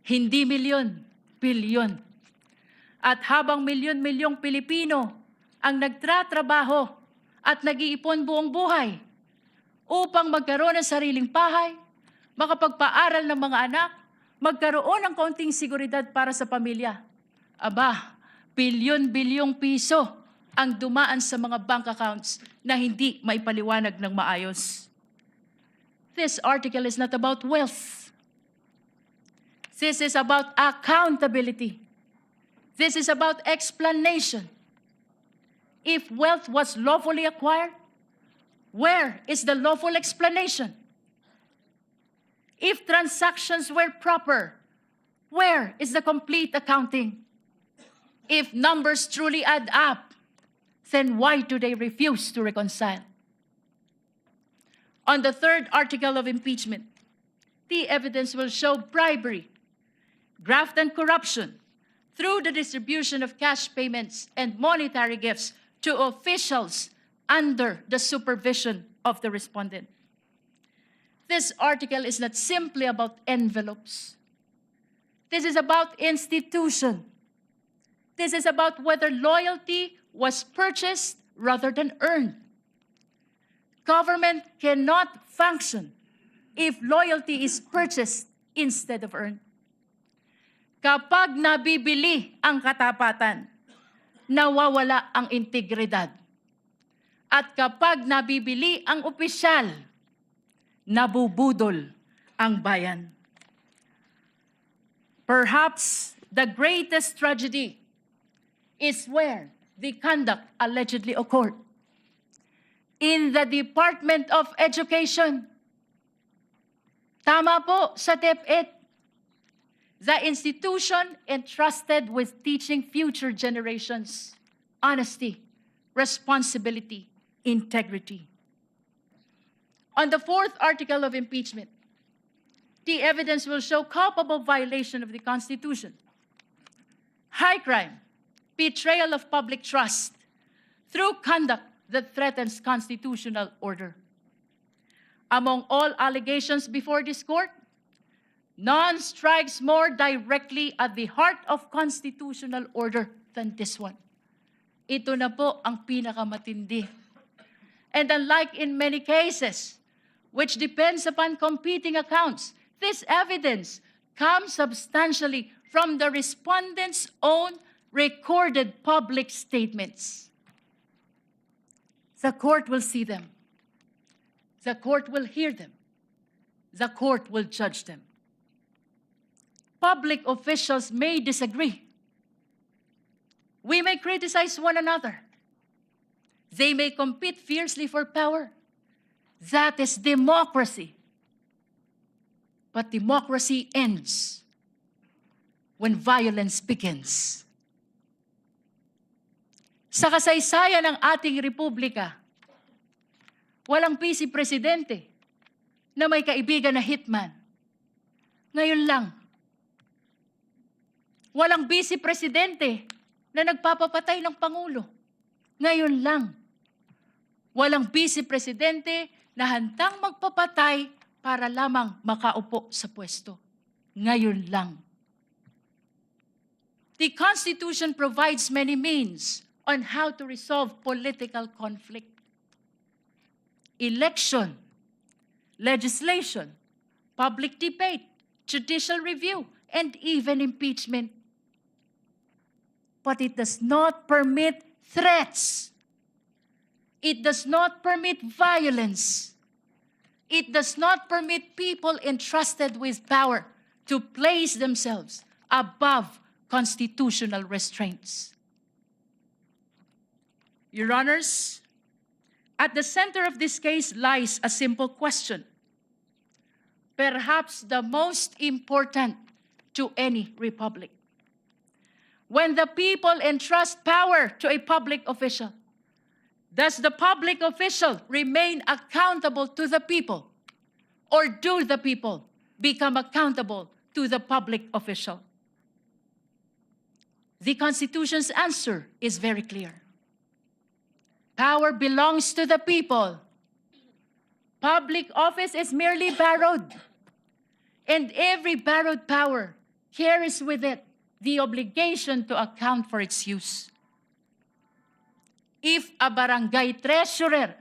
Hindi milyon, bilyon. At habang milyon-milyong Pilipino ang nagtratrabaho at nag-iipon buong buhay upang magkaroon ng sariling bahay, makapagpaaral ng mga anak, magkaroon ng kaunting seguridad para sa pamilya. Aba, bilyon-bilyong piso ang dumaan sa mga bank accounts na hindi maipaliwanag ng maayos. This article is not about wealth. This is about accountability. This is about explanation. If wealth was lawfully acquired, where is the lawful explanation? If transactions were proper, where is the complete accounting? If numbers truly add up, then why do they refuse to reconcile? On the third article of impeachment, the evidence will show bribery, graft and corruption through the distribution of cash payments and monetary gifts to officials under the supervision of the respondent. This article is not simply about envelopes. This is about institution. This is about whether loyalty was purchased rather than earned. Government cannot function if loyalty is purchased instead of earned. Kapag nabibili ang katapatan, nawawala ang integridad. At kapag nabibili ang opisyal, nabubudol ang bayan. Perhaps the greatest tragedy is where the conduct allegedly occurred. In the Department of Education. Tama po sa DepEd. The institution entrusted with teaching future generations honesty, responsibility, integrity. On the fourth article of impeachment, the evidence will show culpable violation of the Constitution, high crime, betrayal of public trust through conduct that threatens constitutional order. Among all allegations before this court, none strikes more directly at the heart of constitutional order than this one. Ito na po ang pinakamatindi. And unlike in many cases, which depends upon competing accounts, this evidence comes substantially from the respondent's own recorded public statements. The court will see them. The court will hear them. The court will judge them. Public officials may disagree. We may criticize one another. They may compete fiercely for power. That is democracy. But democracy ends when violence begins. Sa kasaysayan ng ating republika, walang vice presidente na may kaibigan na hitman. Ngayon lang. Walang vice presidente na nagpapapatay ng Pangulo. Ngayon lang. Walang vice presidente na handang magpapatay para lamang makaupo sa pwesto. Ngayon lang. The Constitution provides many means on how to resolve political conflict. Election, legislation, public debate, judicial review, and even impeachment. But it does not permit threats. It does not permit violence. It does not permit people entrusted with power to place themselves above constitutional restraints. Your Honors, at the center of this case lies a simple question, perhaps the most important to any republic. When the people entrust power to a public official, does the public official remain accountable to the people, or do the people become accountable to the public official? The Constitution's answer is very clear. Power belongs to the people. Public office is merely borrowed. And every borrowed power carries with it the obligation to account for its use. If a barangay treasurer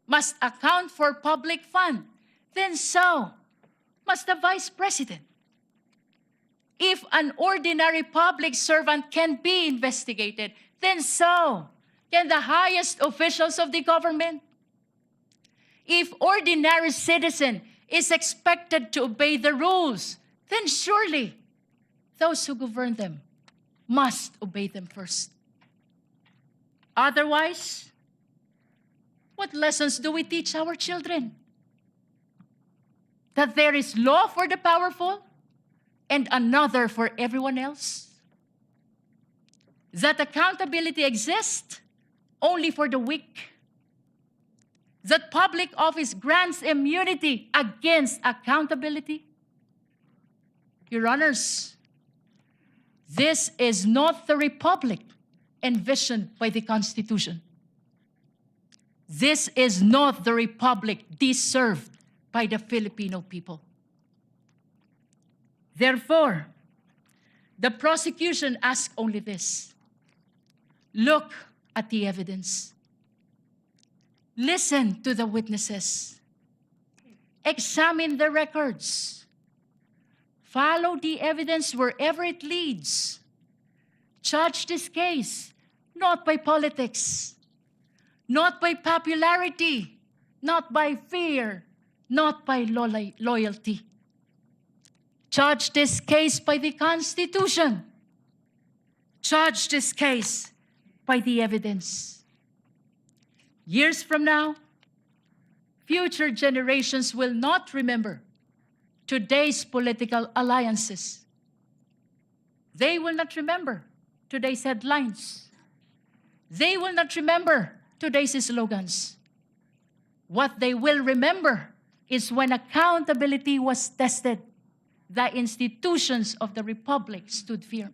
must account for public fund, then so must the vice president. If an ordinary public servant can be investigated, then so can the highest officials of the government. If ordinary citizen is expected to obey the rules, then surely those who govern them must obey them first. Otherwise, what lessons do we teach our children? That there is law for the powerful and another for everyone else? That accountability exists only for the weak? That public office grants immunity against accountability? Your Honors, this is not the republic envisioned by the Constitution. This is not the republic deserved by the Filipino people. Therefore, the prosecution asks only this: look at the evidence. Listen to the witnesses. Examine the records. Follow the evidence wherever it leads. Judge this case not by politics, not by popularity, not by fear, not by loyalty. Judge this case by the Constitution. Judge this case by the evidence. Years from now, future generations will not remember today's political alliances. They will not remember today's headlines. They will not remember today's slogans. What they will remember is when accountability was tested, the institutions of the Republic stood firm.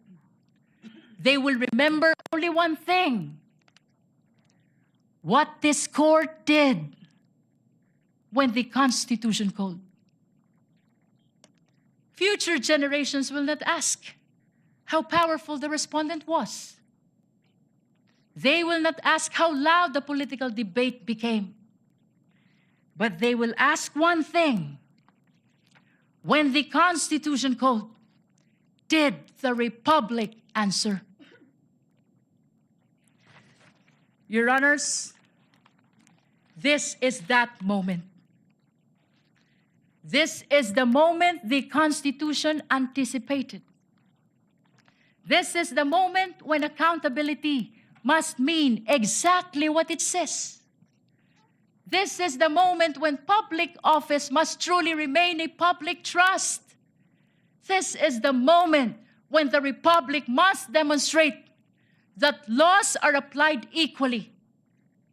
They will remember only one thing: what this court did when the Constitution called. Future generations will not ask how powerful the respondent was. They will not ask how loud the political debate became. But they will ask one thing: when the Constitution called, did the Republic answer? Your Honors, this is that moment. This is the moment the Constitution anticipated. This is the moment when accountability must mean exactly what it says. This is the moment when public office must truly remain a public trust. This is the moment when the Republic must demonstrate that laws are applied equally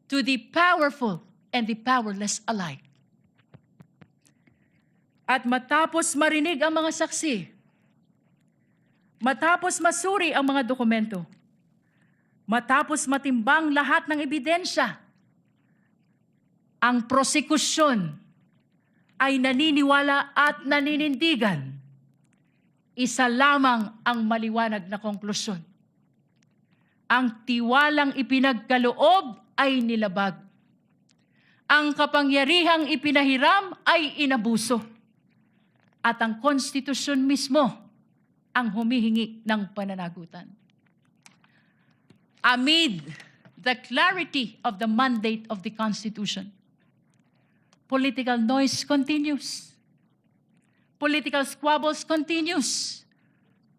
to the powerful and the powerless alike. At matapos marinig ang mga saksi, matapos masuri ang mga dokumento, matapos matimbang lahat ng ebidensya, ang prosekusyon ay naniniwala at naninindigan. Isa lamang ang maliwanag na konklusyon: ang tiwalang ipinagkaloob ay nilabag. Ang kapangyarihang ipinahiram ay inabuso. At ang konstitusyon mismo ang humihingi ng pananagutan. Amid the clarity of the mandate of the Constitution, political noise continues. Political squabbles continues.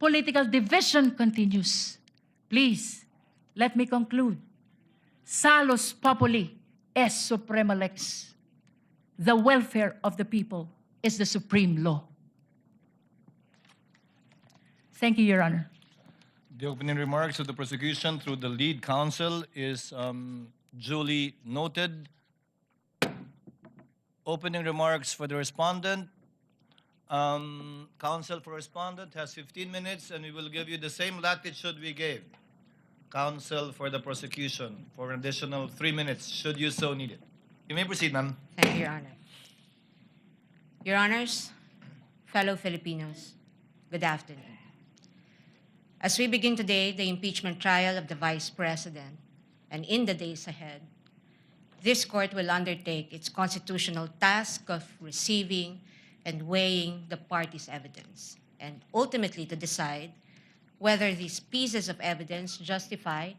Political division continues. Please, let me conclude. Salus populi est suprema lex. The welfare of the people is the supreme law. Thank you, Your Honor. The opening remarks of the prosecution through the lead counsel is duly noted. Opening remarks for the respondent. Counsel for respondent has 15 minutes, and we will give you the same latitude we gave counsel for the prosecution for an additional 3 minutes, should you so need it. You may proceed, ma'am. Thank you, Your Honor. Your Honors, fellow Filipinos, good afternoon. As we begin today the impeachment trial of the Vice President, and in the days ahead, this court will undertake its constitutional task of receiving and weighing the parties' evidence, and ultimately to decide whether these pieces of evidence justify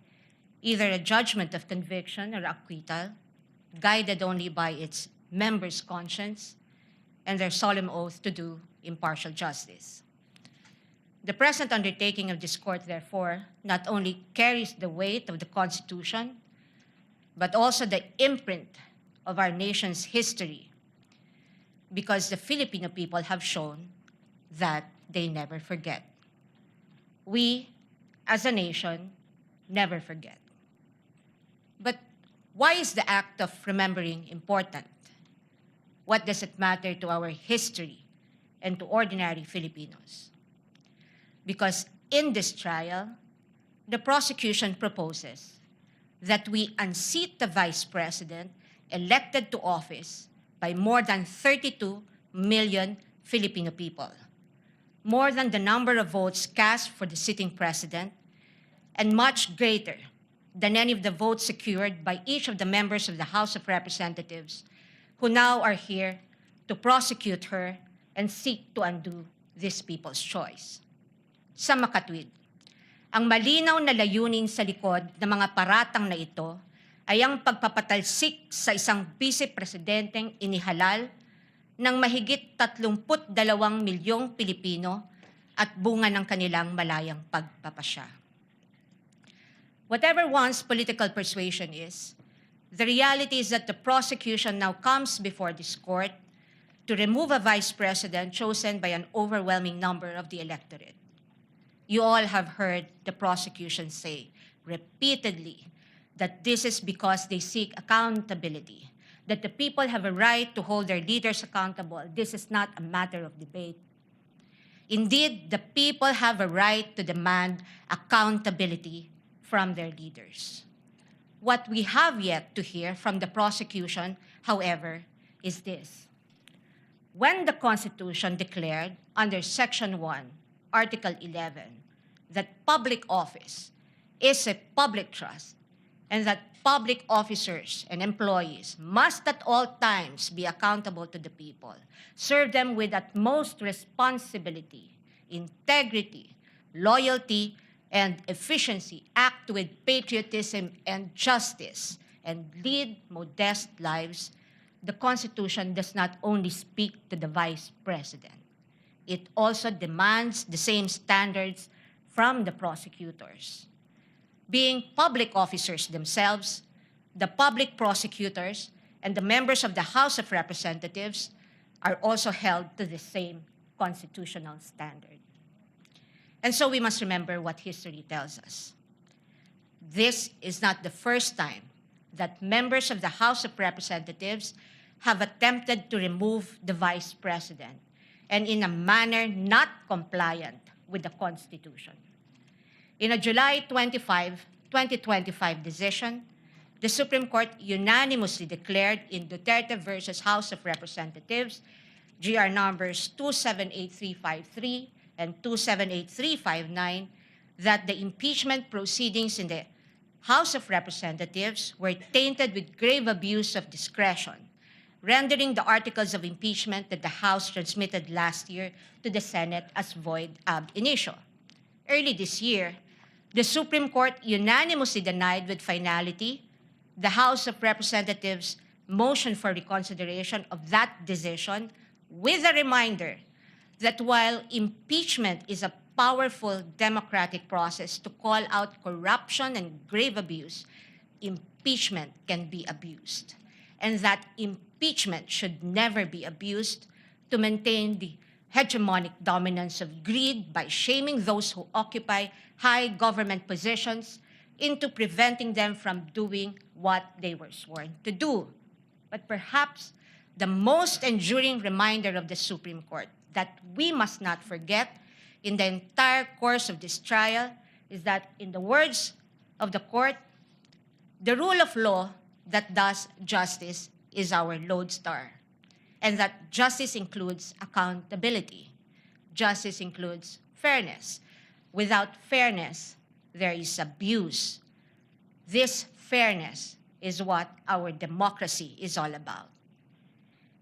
either a judgment of conviction or acquittal, guided only by its members' conscience and their solemn oath to do impartial justice. The present undertaking of this court, therefore, not only carries the weight of the Constitution, but also the imprint of our nation's history, because the Filipino people have shown that they never forget. We, as a nation, never forget. But why is the act of remembering important? What does it matter to our history and to ordinary Filipinos? Because in this trial, the prosecution proposes that we unseat the Vice President elected to office by more than 32 million Filipino people, more than the number of votes cast for the sitting president, and much greater than any of the votes secured by each of the members of the House of Representatives who now are here to prosecute her and seek to undo this people's choice. Sa makatwid, ang malinaw na layunin sa likod ng mga paratang na ito ay ang pagpapatalsik sa isang vice-presidenteng inihalal ng mahigit 32 milyong Pilipino at bunga ng kanilang malayang pagpapasya. Whatever one's political persuasion is, the reality is that the prosecution now comes before this court to remove a vice president chosen by an overwhelming number of the electorate. You all have heard the prosecution say repeatedly that this is because they seek accountability, that the people have a right to hold their leaders accountable. This is not a matter of debate. Indeed, the people have a right to demand accountability from their leaders. What we have yet to hear from the prosecution, however, is this. When the Constitution declared under Section 1, Article 11, that public office is a public trust and that public officers and employees must at all times be accountable to the people, serve them with utmost responsibility, integrity, loyalty, and efficiency, act with patriotism and justice, and lead modest lives, the Constitution does not only speak to the Vice President. It also demands the same standards from the prosecutors. Being public officers themselves, the public prosecutors and the members of the House of Representatives are also held to the same constitutional standard. And so we must remember what history tells us. This is not the first time that members of the House of Representatives have attempted to remove the Vice President, and in a manner not compliant with the Constitution. In a July 25, 2025 decision, the Supreme Court unanimously declared in Duterte versus House of Representatives, GR numbers 278353 and 278359, that the impeachment proceedings in the House of Representatives were tainted with grave abuse of discretion, rendering the articles of impeachment that the House transmitted last year to the Senate as void ab initio. Early this year, the Supreme Court unanimously denied with finality the House of Representatives' motion for reconsideration of that decision, with a reminder that while impeachment is a powerful democratic process to call out corruption and grave abuse, impeachment can be abused, and that impeachment should never be abused to maintain the hegemonic dominance of greed by shaming those who occupy high government positions into preventing them from doing what they were sworn to do. But perhaps the most enduring reminder of the Supreme Court that we must not forget in the entire course of this trial is that, in the words of the court, the rule of law that does justice is our lodestar, and that justice includes accountability. Justice includes fairness. Without fairness, there is abuse. This fairness is what our democracy is all about.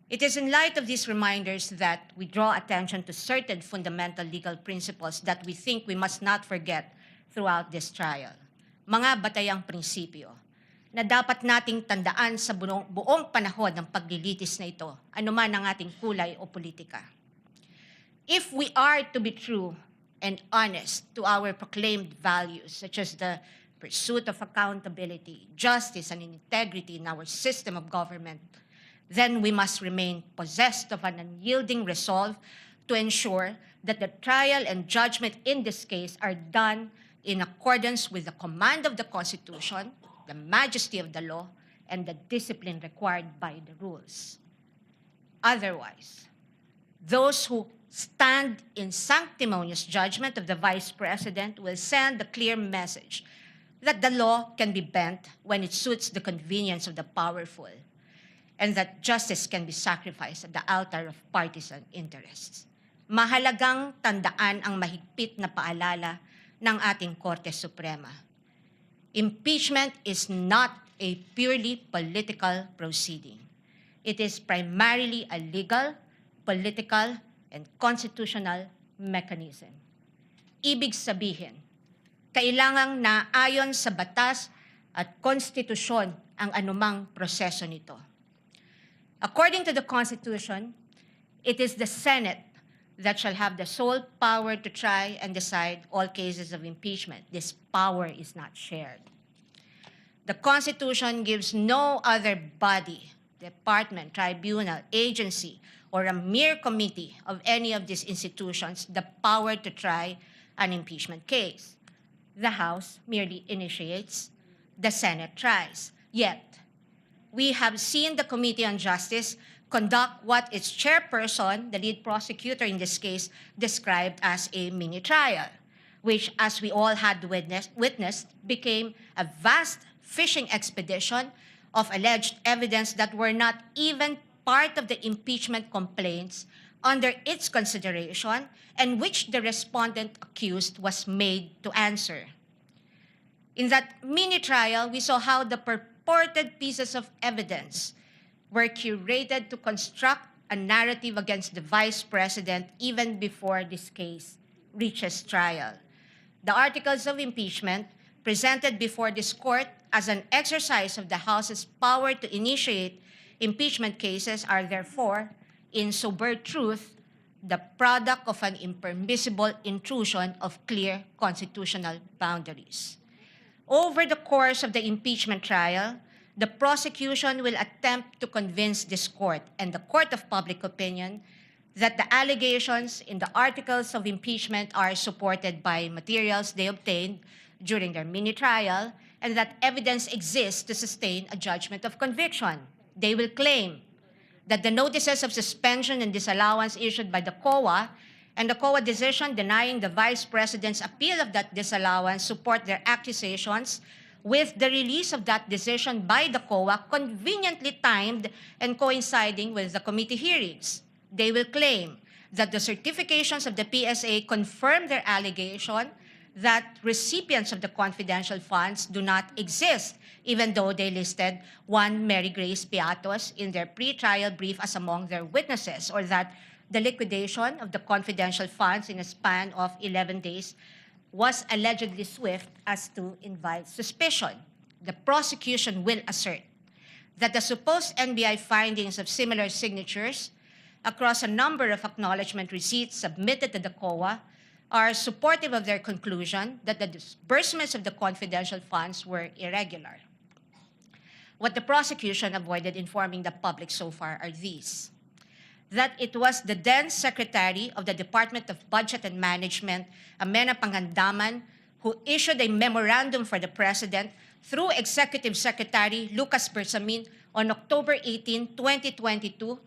It is in light of these reminders that we draw attention to certain fundamental legal principles that we think we must not forget throughout this trial. Mga batayang prinsipyo na dapat nating tandaan sa buong panahon ng paglilitis na ito, anuman ang ating kulay o politika. If we are to be true and honest to our proclaimed values, such as the pursuit of accountability, justice, and integrity in our system of government, then we must remain possessed of an unyielding resolve to ensure that the trial and judgment in this case are done in accordance with the command of the Constitution, the majesty of the law, and the discipline required by the rules. Otherwise, those who stand in sanctimonious judgment of the Vice President will send a clear message that the law can be bent when it suits the convenience of the powerful, and that justice can be sacrificed at the altar of partisan interests. Mahalagang tandaan ang mahigpit na paalala ng ating Korte Suprema. Impeachment is not a purely political proceeding. It is primarily a legal, political, and constitutional mechanism. Ibig sabihin, kailangang naayon sa batas at konstitusyon ang anumang proseso nito. According to the Constitution, it is the Senate that shall have the sole power to try and decide all cases of impeachment. This power is not shared. The Constitution gives no other body, department, tribunal, agency, or a mere committee of any of these institutions the power to try an impeachment case. The House merely initiates, the Senate tries. Yet, we have seen the Committee on Justice conduct what its chairperson, the lead prosecutor in this case, described as a mini trial, which, as we all had witnessed, became a vast fishing expedition of alleged evidence that were not even part of the impeachment complaints under its consideration and which the respondent accused was made to answer. In that mini trial, we saw how the purported pieces of evidence were curated to construct a narrative against the Vice President even before this case reaches trial. The articles of impeachment presented before this court as an exercise of the House's power to initiate impeachment cases are therefore, in sober truth, the product of an impermissible intrusion of clear constitutional boundaries. Over the course of the impeachment trial, the prosecution will attempt to convince this court and the court of public opinion that the allegations in the articles of impeachment are supported by materials they obtained during their mini trial and that evidence exists to sustain a judgment of conviction. They will claim that the notices of suspension and disallowance issued by the COA and the COA decision denying the Vice President's appeal of that disallowance support their accusations, with the release of that decision by the COA conveniently timed and coinciding with the committee hearings. They will claim that the certifications of the PSA confirm their allegation that recipients of the confidential funds do not exist, even though they listed one Mary Grace Piatos in their pre-trial brief as among their witnesses, or that the liquidation of the confidential funds in a span of 11 days was allegedly swift as to invite suspicion. The prosecution will assert that the supposed NBI findings of similar signatures across a number of acknowledgement receipts submitted to the COA are supportive of their conclusion that the disbursements of the confidential funds were irregular. What the prosecution avoided informing the public so far are these: that it was the then Secretary of the Department of Budget and Management, Amena Pangandaman, who issued a memorandum for the President through Executive Secretary Lucas Bersamin on October 18, 2022,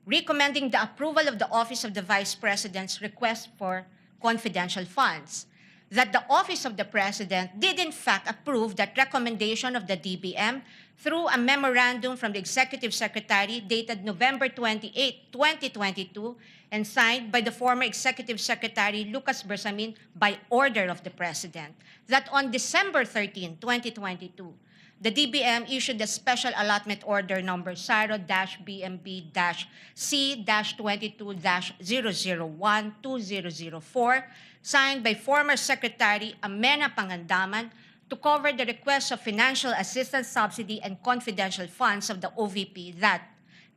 recommending the approval of the Office of the Vice President's request for confidential funds. That the Office of the President did in fact approve that recommendation of the DBM through a memorandum from the Executive Secretary dated November 28, 2022, and signed by the former Executive Secretary Lucas Bersamin by order of the President. That on December 13, 2022, the DBM issued the Special Allotment Order number SARO-BMB-C-22-001-2004, signed by former Secretary Amena Pangandaman to cover the request of financial assistance, subsidy, and confidential funds of the OVP that,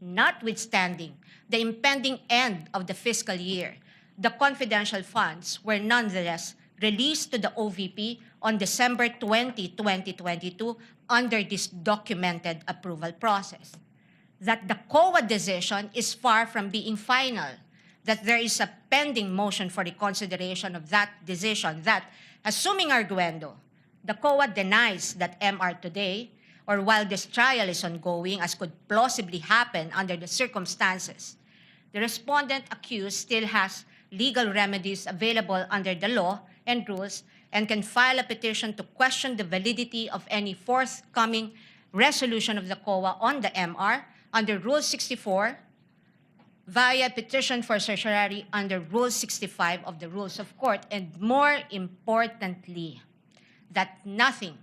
notwithstanding the impending end of the fiscal year, the confidential funds were nonetheless released to the OVP on December 20, 2022 under this documented approval process. That the COA decision is far from being final, that there is a pending motion for reconsideration of that decision, that, assuming arguendo, the COA denies that MR today, or while this trial is ongoing, as could plausibly happen under the circumstances, the respondent accused still has legal remedies available under the law and rules and can file a petition to question the validity of any forthcoming resolution of the COA on the MR under Rule 64 via petition for certiorari under Rule 65 of the Rules of Court, and more importantly, that nothing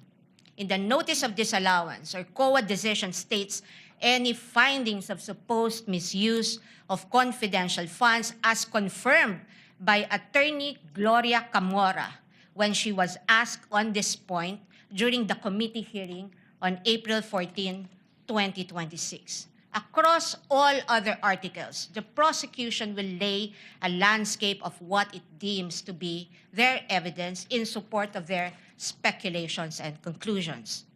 in the notice of disallowance or COA decision states any findings of supposed misuse of confidential funds as confirmed by Attorney Gloria Camora when she was asked on this point during the committee hearing on April 14, 2026. Across all other articles, the prosecution will lay a landscape of what it deems to be their evidence in support of their speculations and conclusions.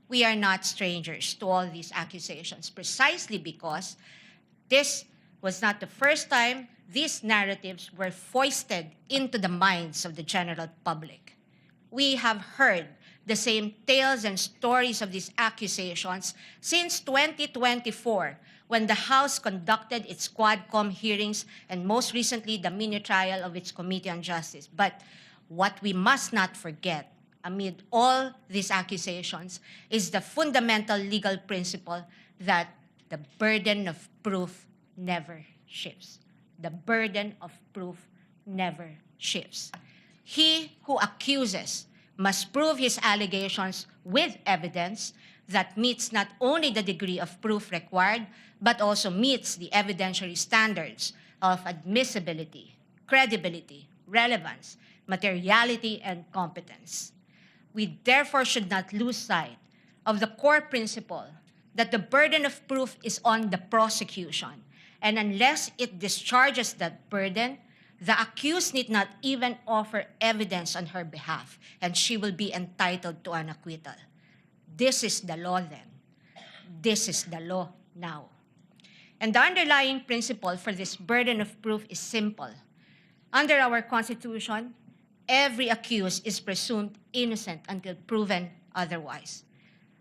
We are not strangers to all these accusations, precisely because this was not the first time these narratives were foisted into the minds of the general public. We have heard the same tales and stories of these accusations since 2024, when the House conducted its Quadcom hearings and most recently the mini trial of its Committee on Justice. But what we must not forget amid all these accusations is the fundamental legal principle that the burden of proof never shifts. The burden of proof never shifts. He who accuses must prove his allegations with evidence that meets not only the degree of proof required, but also meets the evidentiary standards of admissibility, credibility, relevance, materiality, and competence. We therefore should not lose sight of the core principle that the burden of proof is on the prosecution, and unless it discharges that burden, the accused need not even offer evidence on her behalf, and she will be entitled to an acquittal. This is the law then. This is the law now. And the underlying principle for this burden of proof is simple. Under our Constitution, every accused is presumed innocent until proven otherwise.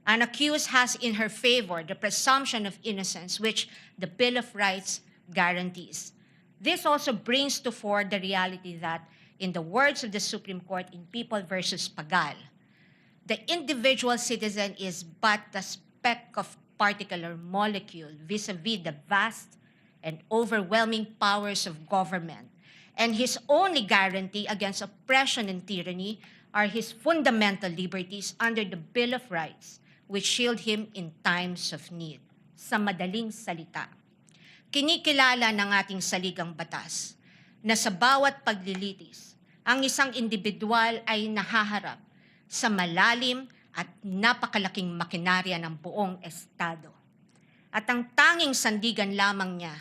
An accused has in her favor the presumption of innocence, which the Bill of Rights guarantees. This also brings to fore the reality that, in the words of the Supreme Court in People versus Pagal, the individual citizen is but a speck of particular molecule vis-a-vis the vast and overwhelming powers of government, and his only guarantee against oppression and tyranny are his fundamental liberties under the Bill of Rights, which shield him in times of need. Sa madaling salita, kinikilala ng ating saligang batas na sa bawat paglilitis, ang isang individual ay nahaharap sa malalim at napakalaking makinarya ng buong Estado. At ang tanging sandigan lamang niya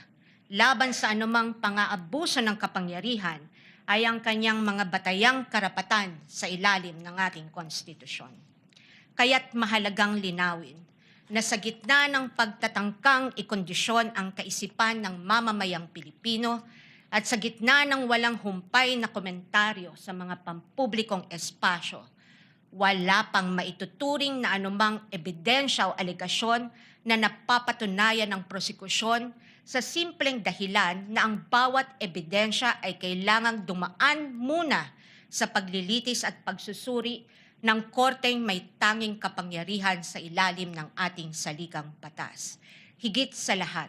laban sa anumang pang-aabuso ng kapangyarihan ay ang kanyang mga batayang karapatan sa ilalim ng ating konstitusyon. Kaya't mahalagang linawin na sa gitna ng pagtatangkang ikondisyon ang kaisipan ng mamamayang Pilipino at sa gitna ng walang humpay na komentaryo sa mga pampublikong espasyo, wala pang maituturing na anumang ebidensya o alegasyon na napapatunayan ng prosekusyon sa simpleng dahilan na ang bawat ebidensya ay kailangang dumaan muna sa paglilitis at pagsusuri ng korteng may tanging kapangyarihan sa ilalim ng ating saligang batas. Higit sa lahat,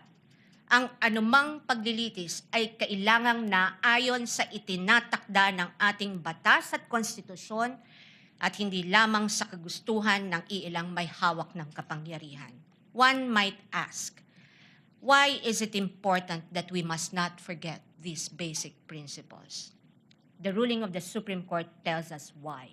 ang anumang paglilitis ay kailangang naayon sa itinatakda ng ating batas at konstitusyon at hindi lamang sa kagustuhan ng iilang may hawak ng kapangyarihan. One might ask, why is it important that we must not forget these basic principles? The ruling of the Supreme Court tells us why.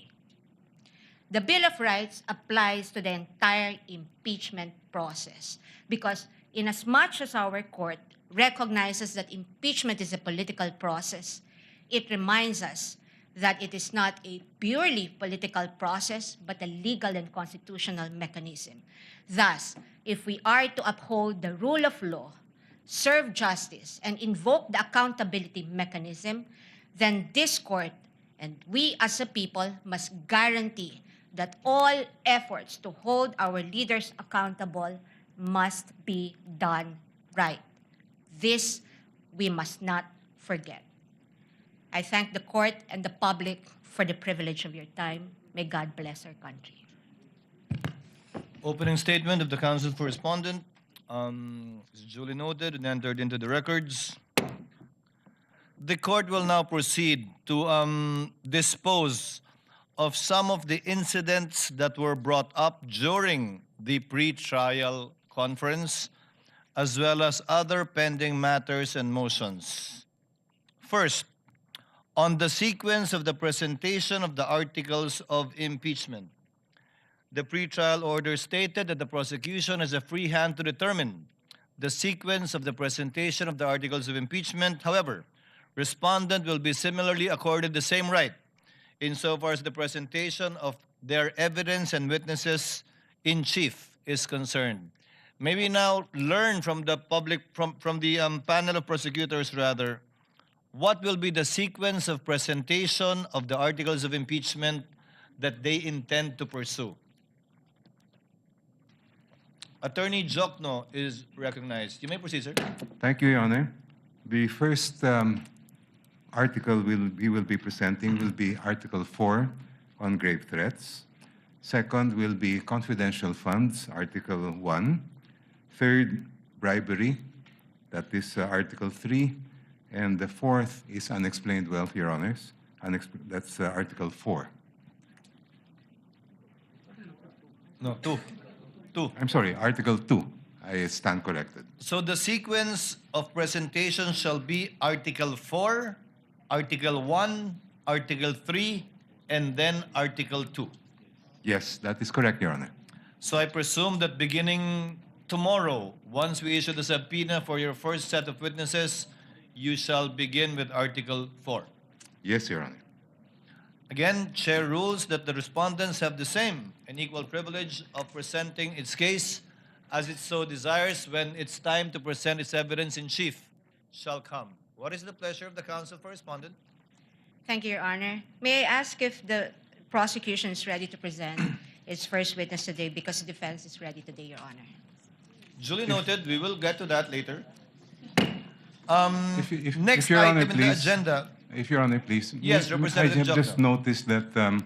The Bill of Rights applies to the entire impeachment process because inasmuch as our court recognizes that impeachment is a political process, it reminds us that it is not a purely political process, but a legal and constitutional mechanism. Thus, if we are to uphold the rule of law, serve justice, and invoke the accountability mechanism, then this court and we as a people must guarantee that all efforts to hold our leaders accountable must be done right. This we must not forget. I thank the court and the public for the privilege of your time. May God bless our country. Opening statement of the counsel for respondent is duly noted and entered into the records. The court will now proceed to dispose of some of the incidents that were brought up during the pre-trial conference, as well as other pending matters and motions. First, on the sequence of the presentation of the articles of impeachment. The pretrial order stated that the prosecution has a free hand to determine the sequence of the presentation of the articles of impeachment. However, respondent will be similarly accorded the same right insofar as the presentation of their evidence and witnesses in chief is concerned. May we now learn from the public, from the panel of prosecutors rather, what will be the sequence of presentation of the articles of impeachment that they intend to pursue? Attorney Jokno is recognized. You may proceed, sir. Thank you, Your Honor. The first article we will be presenting will be Article 4 on grave threats. Second will be confidential funds, Article 1. Third, bribery, that is Article 3. And the fourth is unexplained wealth, Your Honors. That's Article 4. No, 2. I'm sorry, Article 2. I stand corrected. So the sequence of presentation shall be Article 4, Article 1, Article 3, and then Article 2. Yes, that is correct, Your Honor. So I presume that beginning tomorrow, once we issue the subpoena for your first set of witnesses, you shall begin with Article 4. Yes, Your Honor. Again, Chair rules that the respondents have the same and equal privilege of presenting its case as it so desires when it's time to present its evidence in chief shall come. What is the pleasure of the counsel for respondent? Thank you, Your Honor. May I ask if the prosecution is ready to present its first witness today because the defense is ready today, Your Honor? Duly noted. We will get to that later. if Next Your Honor, item in the please, agenda. If Your Honor, please. Yes, I Representative have just Jokno. noticed that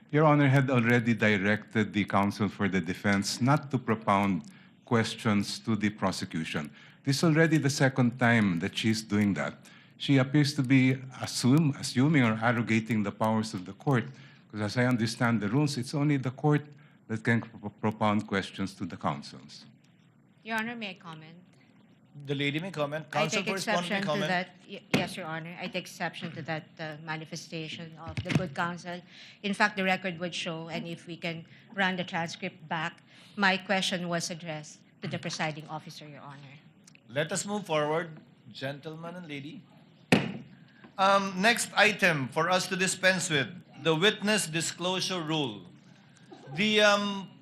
Your Honor had already directed the counsel for the defense not to propound questions to the prosecution. This is already the second time that she's doing that. She appears to be assuming or arrogating the powers of the court, because as I understand the rules, it's only the court that can propound questions to the counsels. Your Honor, may I comment? The lady may comment. I Counsel take for respondent may exception to comment. that. Yes, Your Honor. I take exception to that manifestation of the good counsel. In fact, the record would show, and if we can run the transcript back, my question was addressed to the presiding officer, Your Honor. Let us move forward, gentleman and lady. Next item for us to dispense with, the witness disclosure rule. The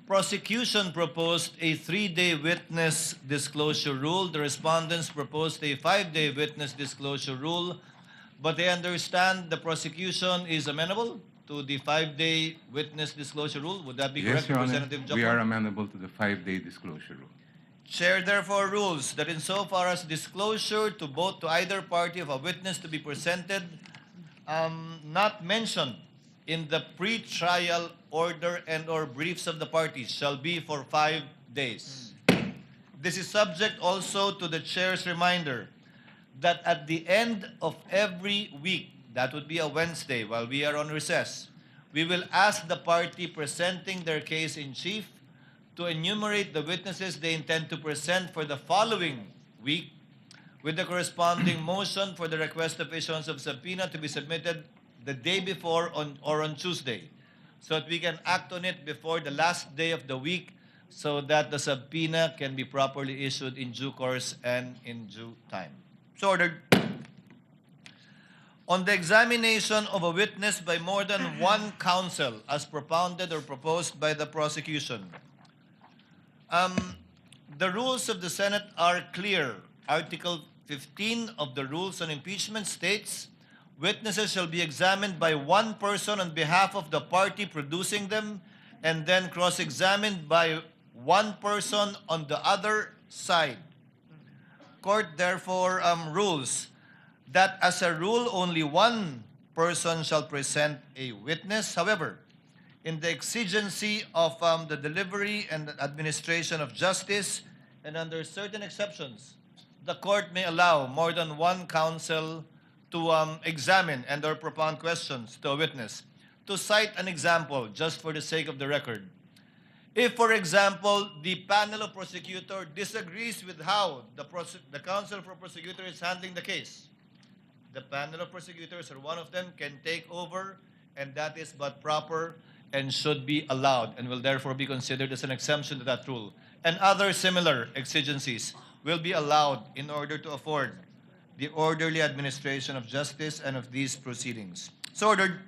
prosecution proposed a 3-day witness disclosure rule. The respondents proposed a 5-day witness disclosure rule. But I understand the prosecution is amenable to the 5-day witness disclosure rule. Would that be Yes, correct, Your Honor. Representative We are Jokno? amenable to the 5-day disclosure rule. Chair therefore rules that insofar as disclosure to both to either party of a witness to be presented, not mentioned in the pre-trial order and or briefs of the parties shall be for 5 days. This is subject also to the chair's reminder that at the end of every week, that would be a Wednesday while we are on recess, we will ask the party presenting their case in chief to enumerate the witnesses they intend to present for the following week with the corresponding motion for the request of issuance of subpoena to be submitted the day before or on Tuesday, so that we can act on it before the last day of the week so that the subpoena can be properly issued in due course and in due time. So ordered. On the examination of a witness by more than one counsel as propounded or proposed by the prosecution, the rules of the Senate are clear. Article 15 of the Rules on Impeachment states, witnesses shall be examined by one person on behalf of the party producing them and then cross-examined by one person on the other side. Court therefore rules that as a rule, only one person shall present a witness. However, in the exigency of the delivery and administration of justice, and under certain exceptions, the court may allow more than one counsel to examine and or propound questions to a witness. To cite an example, just for the sake of the record, if, for example, the panel of prosecutor disagrees with how the counsel for prosecutor is handling the case, the panel of prosecutors or one of them can take over, and that is but proper and should be allowed and will therefore be considered as an exemption to that rule. And other similar exigencies will be allowed in order to afford the orderly administration of justice and of these proceedings. So ordered.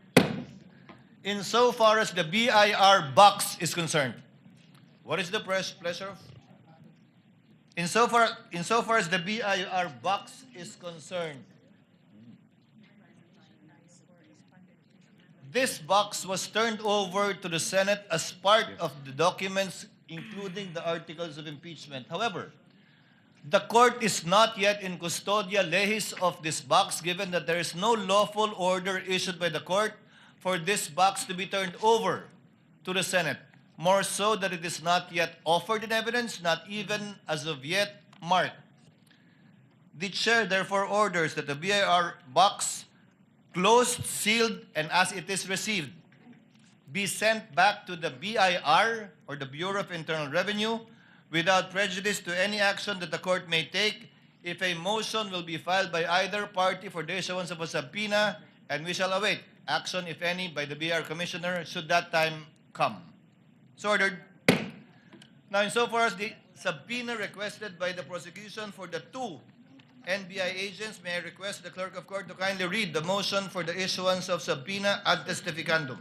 Insofar as the BIR box is concerned, what is the pleasure of Insofar as the BIR box is concerned, this box was turned over to the Senate as part of the documents, including the articles of impeachment. However, the court is not yet in custodia lehis of this box, given that there is no lawful order issued by the court for this box to be turned over to the Senate. More so that it is not yet offered in evidence, not even as of yet marked. The chair therefore orders that the BIR box, closed, sealed, and as it is received, be sent back to the BIR, or the Bureau of Internal Revenue, without prejudice to any action that the court may take if a motion will be filed by either party for the issuance of a subpoena, and we shall await action, if any, by the BIR Commissioner should that time come. So ordered. Now, insofar as the subpoena requested by the prosecution for the two NBI agents, may I request the clerk of court to kindly read the motion for the issuance of subpoena ad testificandum.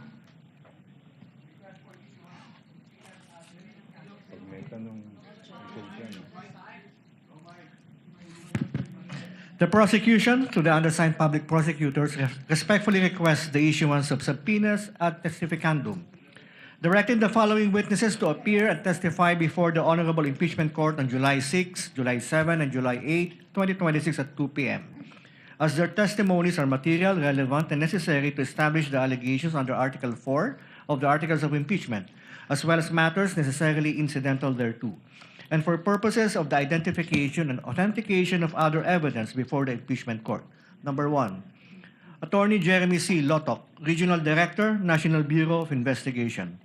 The prosecution, to the undersigned public prosecutors, respectfully requests the issuance of subpoenas ad testificandum, directing the following witnesses to appear and testify before the Honorable Impeachment Court on July 6, July 7, and July 8, 2026 at 2 p.m. As their testimonies are material, relevant, and necessary to establish the allegations under Article 4 of the Articles of Impeachment, as well as matters necessarily incidental thereto, and for purposes of the identification and authentication of other evidence before the Impeachment Court. Number 1, Attorney Jeremy C. Lotok, Regional Director, National Bureau of Investigation.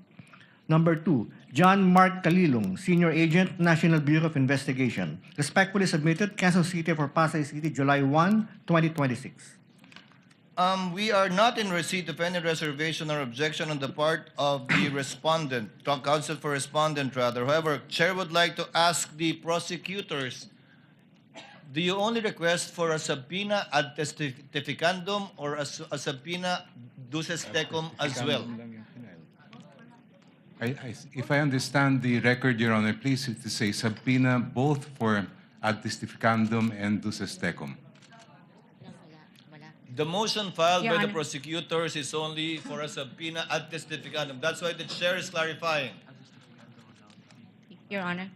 Number 2, John Mark Kalilong, Senior Agent, National Bureau of Investigation. Respectfully submitted, Quezon City for Pasay City, July 1, 2026. We are not in receipt of any reservation or objection on the part of the respondent, counsel for respondent rather. However, Chair would like to ask the prosecutors, do you only request for a subpoena ad testificandum or a subpoena duces tecum as well? If I understand the record, Your Honor, please to say subpoena both for ad testificandum and duces tecum. The motion filed Your by the Honor. prosecutors is only for a subpoena ad testificandum. That's why the chair is clarifying. Your Honor.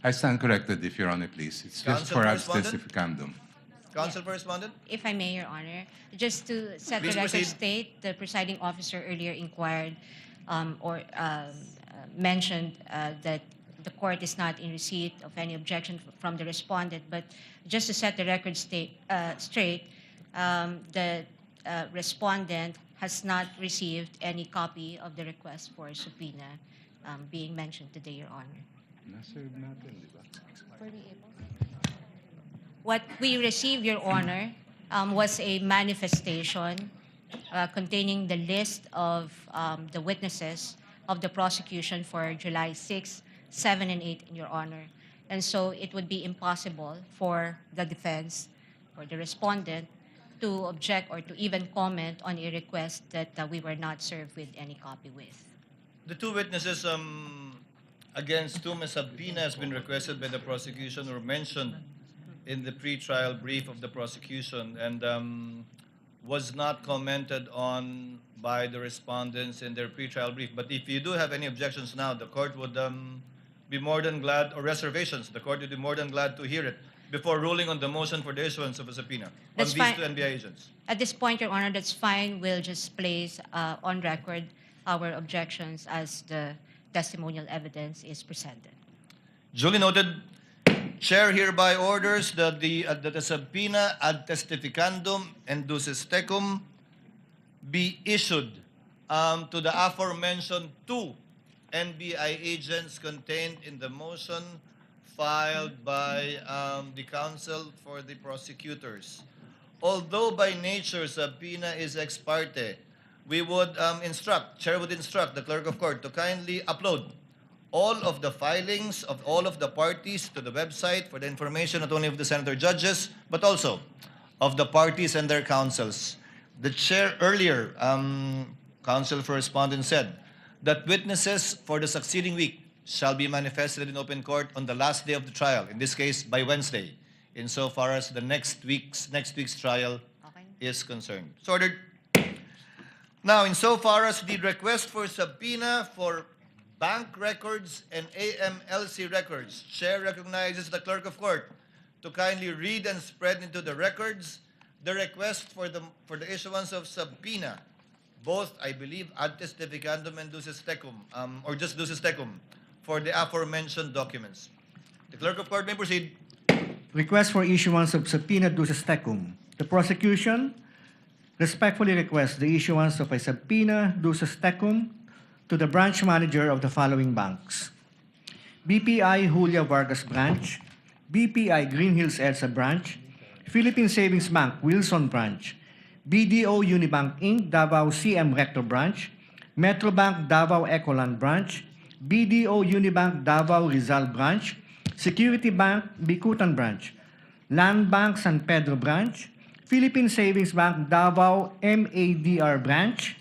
I stand corrected, if Your Honor, please. It's just Counsel for for ad respondent? testificandum. Counsel for respondent? If I may, Your Honor, just to set Please the record proceed. straight, the presiding officer earlier inquired mentioned that the court is not in receipt of any objection from the respondent. But just to set the record straight, the respondent has not received any copy of the request for a subpoena being mentioned today, Your Honor. What we received, Your Honor, was a manifestation containing the list of the witnesses of the prosecution for July 6, 7, and 8, Your Honor. And so it would be impossible for the defense or the respondent to object or to even comment on a request that we were not served with any copy with. The two witnesses against whom a subpoena has been requested by the prosecution were mentioned in the pre-trial brief of the prosecution and was not commented on by the respondents in their pre-trial brief. But if you do have any objections now, the court would be more than glad, or reservations, the court would be more than glad to hear it before ruling on the motion for the issuance of a subpoena That's on these fine. two NBI agents. At this point, Your Honor, that's fine. We'll just place on record our objections as the testimonial evidence is presented. Duly noted. Chair hereby orders that the subpoena ad testificandum and duces tecum be issued to the aforementioned two NBI agents contained in the motion filed by the counsel for the prosecutors. Although by nature subpoena is ex parte, we would Chair would instruct the clerk of court to kindly upload all of the filings of all of the parties to the website for the information not only of the senator judges, but also of the parties and their counsels. The chair earlier, counsel for respondent said that witnesses for the succeeding week shall be manifested in open court on the last day of the trial, in this case by Wednesday, insofar as the next week's trial is concerned. So ordered. Now, insofar as the request for subpoena for bank records and AMLC records, Chair recognizes the Clerk of Court to kindly read and spread into the records the request for the issuance of subpoena, both, I believe, ad testificandum and duces tecum, or just duces tecum, for the aforementioned documents. The Clerk of Court may proceed. Request for issuance of subpoena duces tecum. The prosecution respectfully requests the issuance of a subpoena duces tecum to the branch manager of the following banks: BPI Julia Vargas Branch, BPI Green Hills EDSA Branch, Philippine Savings Bank Wilson Branch, BDO Unibank Inc. Davao CM Recto Branch, Metrobank Davao Ecoland Branch, BDO Unibank Davao Rizal Branch, Security Bank Bicutan Branch, Land Bank San Pedro Branch, Philippine Savings Bank Davao MADR Branch,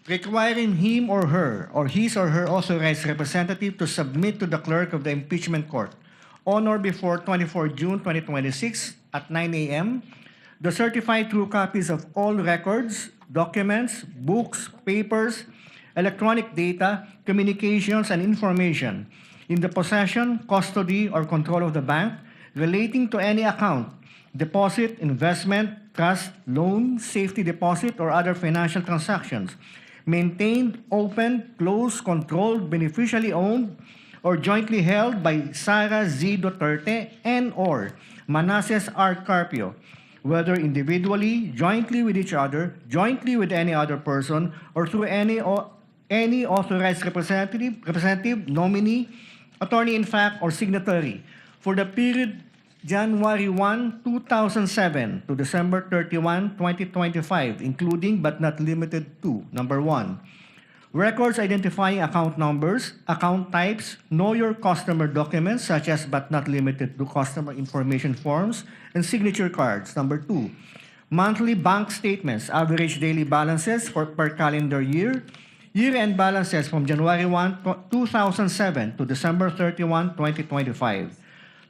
requiring him or her or his or her authorized representative to submit to the clerk of the impeachment court on or before 24 June 2026 at 9 a.m. the certified true copies of all records, documents, books, papers, electronic data, communications, and information in the possession, custody, or control of the bank relating to any account, deposit, investment, trust, loan, safety deposit, or other financial transactions maintained, opened, closed, controlled, beneficially owned, or jointly held by Sara Z. Duterte and or Manasseh R. Carpio, whether individually, jointly with each other, jointly with any other person, or through any authorized representative, nominee, attorney-in-fact, or signatory for the period January 1, 2007 to December 31, 2025, including but not limited to: number 1, records identifying account numbers, account types, know your customer documents such as but not limited to customer information forms and signature cards. Number 2, monthly bank statements, average daily balances per calendar year, year-end balances from January 1, 2007 to December 31, 2025.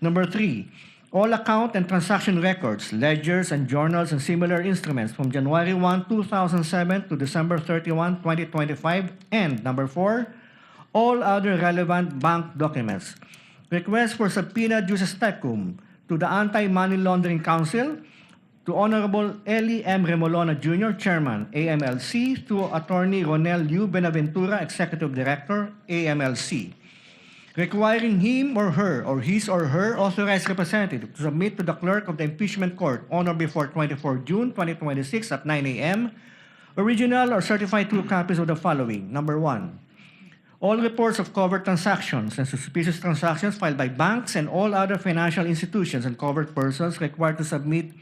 Number 3, all account and transaction records, ledgers, and journals and similar instruments from January 1, 2007 to December 31, 2025. And number 4, all other relevant bank documents. Request for subpoena duces tecum to the Anti-Money Laundering Council, to Honorable Eli M. Remolona Jr., Chairman, AMLC, to Attorney Ronel U. Benaventura, Executive Director, AMLC, requiring him or her or his or her authorized representative to submit to the clerk of the impeachment court on or before 24 June 2026 at 9 a.m. original or certified true copies of the following: number 1, all reports of covered transactions and suspicious transactions filed by banks and all other financial institutions and covered persons required to submit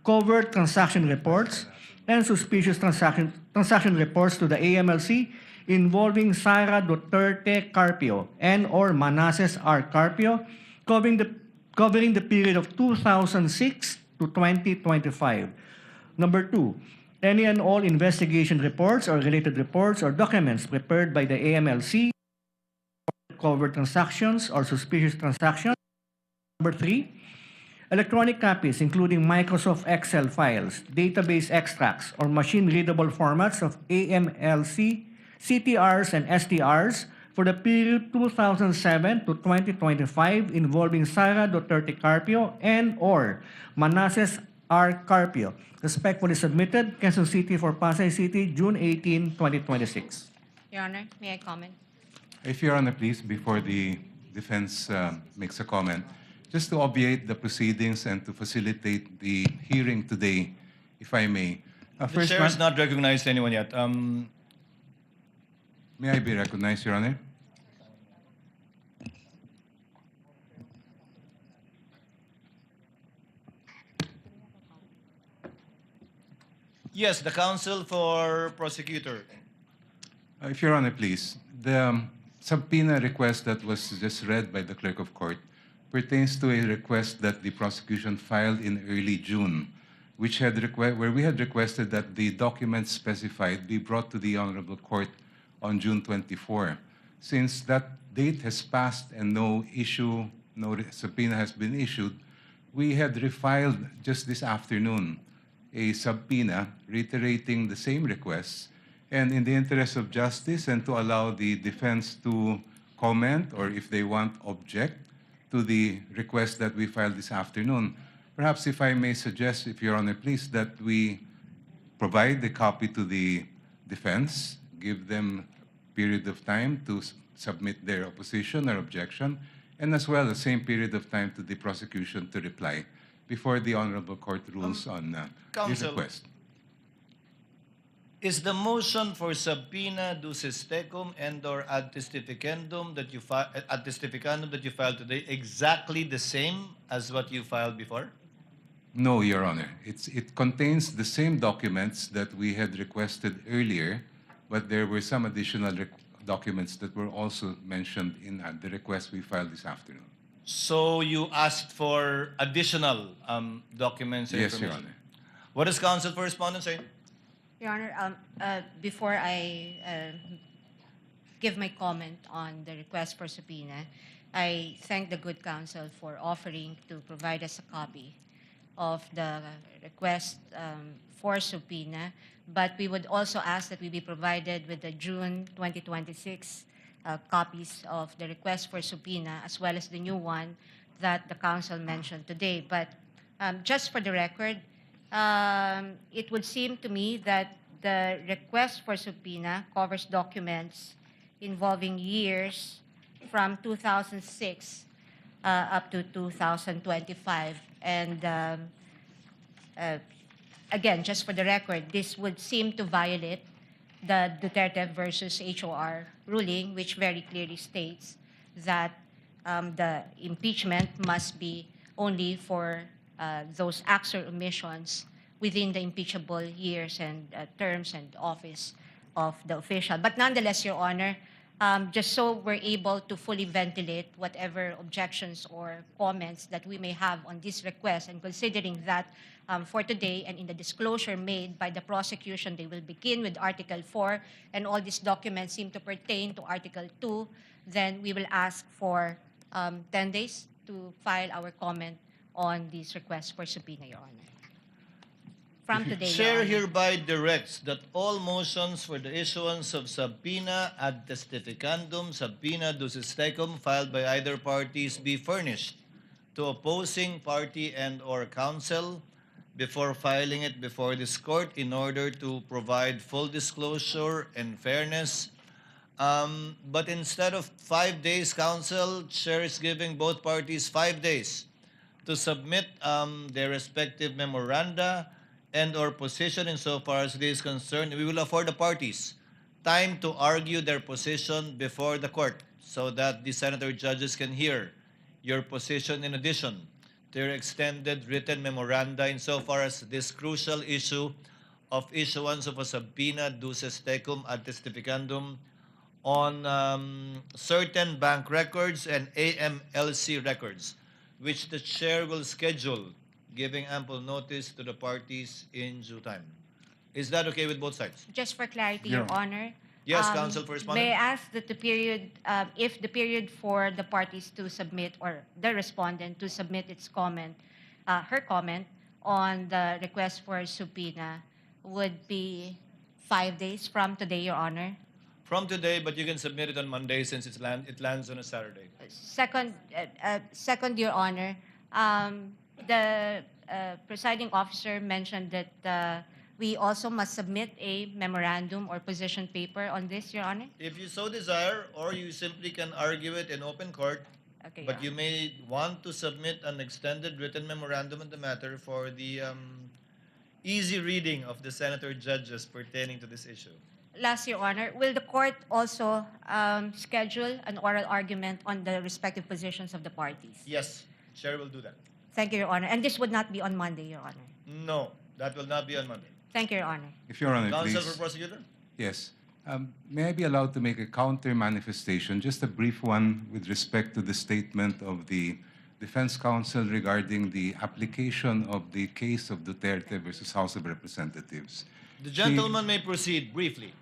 covered transaction reports and suspicious transaction reports to the AMLC involving Sara Duterte Carpio and or Manasseh R. Carpio, covering the period of 2006 to 2025. Number 2, any and all investigation reports or related reports or documents prepared by the AMLC, covered transactions or suspicious transactions. Number 3, electronic copies including Microsoft Excel files, database extracts, or machine-readable formats of AMLC, CTRs, and STRs for the period 2007 to 2025 involving Sara Duterte Carpio and or Manasseh R. Carpio. Respectfully submitted, Quezon City for Pasay City, June 18, 2026. Your Honor, may I comment? If Your Honor, please, before the defense makes a comment, just to obviate the proceedings and to facilitate the hearing today, if I may. The chair has not recognized anyone yet. May I be recognized, Your Honor? Yes, the counsel for prosecutor. If Your Honor, please. The subpoena request that was just read by the clerk of court pertains to a request that the prosecution filed in early June where we had requested that the documents specified be brought to the Honorable Court on June 24. Since that date has passed and no subpoena has been issued, we had refiled just this afternoon a subpoena reiterating the same requests. And in the interest of justice and to allow the defense to comment or if they want object to the request that we filed this afternoon, perhaps if I may suggest, if Your Honor please, that we provide the copy to the defense, give them a period of time to submit their opposition or objection, and as well the same period of time to the prosecution to reply before the Honorable Court rules on this Counsel, request. is the motion for subpoena ducis tecum and/or ad testificandum that you filed today exactly the same as what you filed before? No, Your Honor. It contains the same documents that we had requested earlier, but there were some additional documents that were also mentioned in the request we filed this afternoon. So you asked for additional documents and Yes, Your information? Honor. What does counsel for respondent say? Your Honor, before I give my comment on the request for subpoena, I thank the good counsel for offering to provide us a copy of the request for subpoena, but we would also ask that we be provided with the June 2026 copies of the request for subpoena as well as the new one that the counsel mentioned today. But just for the record, it would seem to me that the request for subpoena covers documents involving years from 2006 up to 2025. And again, just for the record, this would seem to violate the Duterte versus HOR ruling, which very clearly states that the impeachment must be only for those acts or omissions within the impeachable years and terms and office of the official. But nonetheless, Your Honor, just so we're able to fully ventilate whatever objections or comments that we may have on this request, and considering that for today and in the disclosure made by the prosecution, they will begin with Article 4, and all these documents seem to pertain to Article 2, then we will ask for 10 days to file our comment on this request for subpoena, Your Honor. From today, Your Chair Honor. hereby directs that all motions for the issuance of subpoena ad testificandum, subpoena ducis tecum filed by either parties be furnished to opposing party and/or counsel before filing it before this court in order to provide full disclosure and fairness. But instead of 5 days, counsel, Chair is giving both parties 5 days to submit their respective memoranda and/or position insofar as it is concerned. We will afford the parties time to argue their position before the court so that the senator judges can hear your position in addition to your extended written memoranda insofar as this crucial issue of issuance of a subpoena ducis tecum ad testificandum on certain bank records and AMLC records, which the chair will schedule, giving ample notice to the parties in due time. Is that okay with both sides? Just for clarity, Yeah. Your Honor. Yes, counsel for respondent. May I ask that the period, if the period for the parties to submit or the respondent to submit its comment, her comment on the request for subpoena would be 5 days from today, Your Honor? From today, but you can submit it on Monday since it lands on a Saturday. Second, Your Honor, the presiding officer mentioned that we also must submit a memorandum or position paper on this, Your Honor. If you so desire, or you simply can argue it in open court, Okay, but Your you may want to submit an extended written memorandum on the matter for the easy reading of the senator judges pertaining to this issue. Last, Your Honor, will the court also schedule an oral argument on the respective positions of the parties? Yes, Chair will do that. Thank you, Your Honor. And this would not be on Monday, Your Honor. No, that will not be on Monday. Thank you, Your Honor. If Your Honor, Counsel please. for prosecutor? Yes. May I be allowed to make a counter manifestation, just a brief one with respect to the statement of the defense counsel regarding the application of the case of Duterte versus House of Representatives. The gentleman may proceed briefly.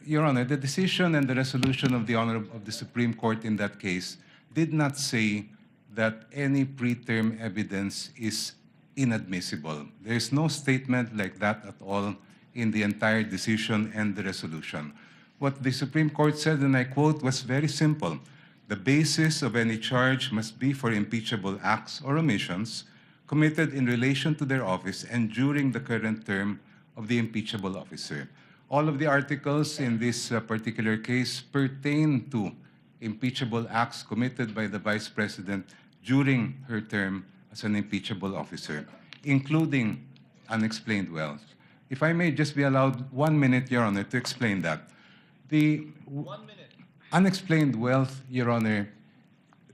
Your Honor, the decision and the resolution of the Supreme Court in that case did not say that any preterm evidence is inadmissible. There is no statement like that at all in the entire decision and the resolution. What the Supreme Court said, and I quote, was very simple. The basis of any charge must be for impeachable acts or omissions committed in relation to their office and during the current term of the impeachable officer. All of the articles in this particular case pertain to impeachable acts committed by the Vice President during her term as an impeachable officer, including unexplained wealth. If I may just be allowed 1 minute, Your Honor, to explain that. The 1 minute. unexplained wealth, Your Honor,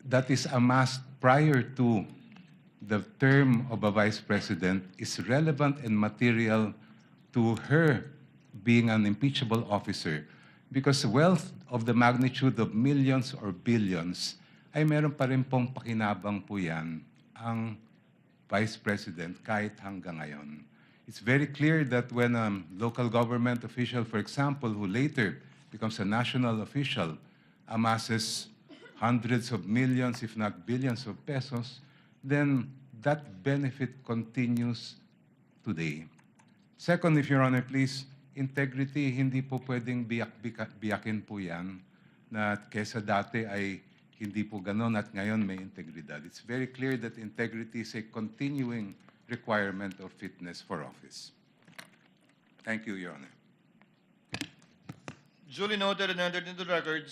that is amassed prior to the term of a Vice President is relevant and material to her being an impeachable officer because wealth of the magnitude of millions or billions ay meron pa rin pong pakinabang po yan ang Vice President kahit hanggang ngayon. It's very clear that when a local government official, for example, who later becomes a national official, amasses hundreds of millions, if not billions of pesos, then that benefit continues today. Second, if Your Honor, please, integrity, hindi po pwedeng biyakin po yan na kesa dati ay hindi po ganon at ngayon may integridad. It's very clear that integrity is a continuing requirement of fitness for office. Thank you, Your Honor. Duly noted and entered into the records.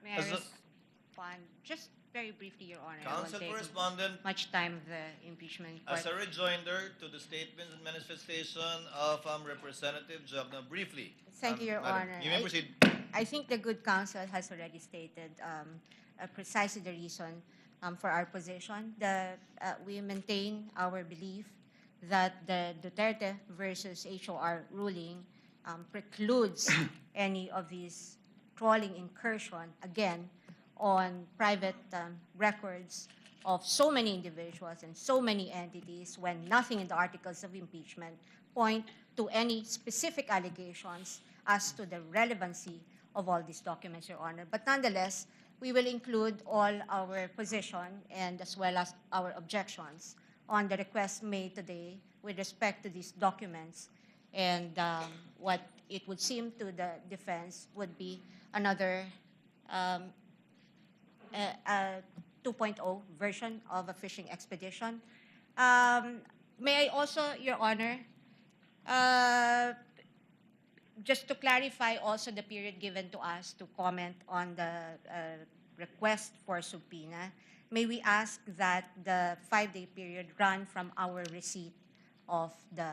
May I respond? Just very briefly, Your Honor. Counsel I won't take Correspondent, much time of the impeachment court. as a rejoinder to the statements and manifestation of Representative Jogna, briefly. Thank you, Your Madam, Honor. You may proceed. I think the good counsel has already stated precisely the reason for our position. We maintain our belief that the Duterte versus HOR ruling precludes any of these trawling incursion, again, on private records of so many individuals and so many entities when nothing in the articles of impeachment point to any specific allegations as to the relevancy of all these documents, Your Honor. But nonetheless, we will include all our position and as well as our objections on the request made today with respect to these documents. And what it would seem to the defense would be another 2.0 version of a fishing expedition. May I also, Your Honor, just to clarify also the period given to us to comment on the request for subpoena, may we ask that the 5-day period run from our receipt of the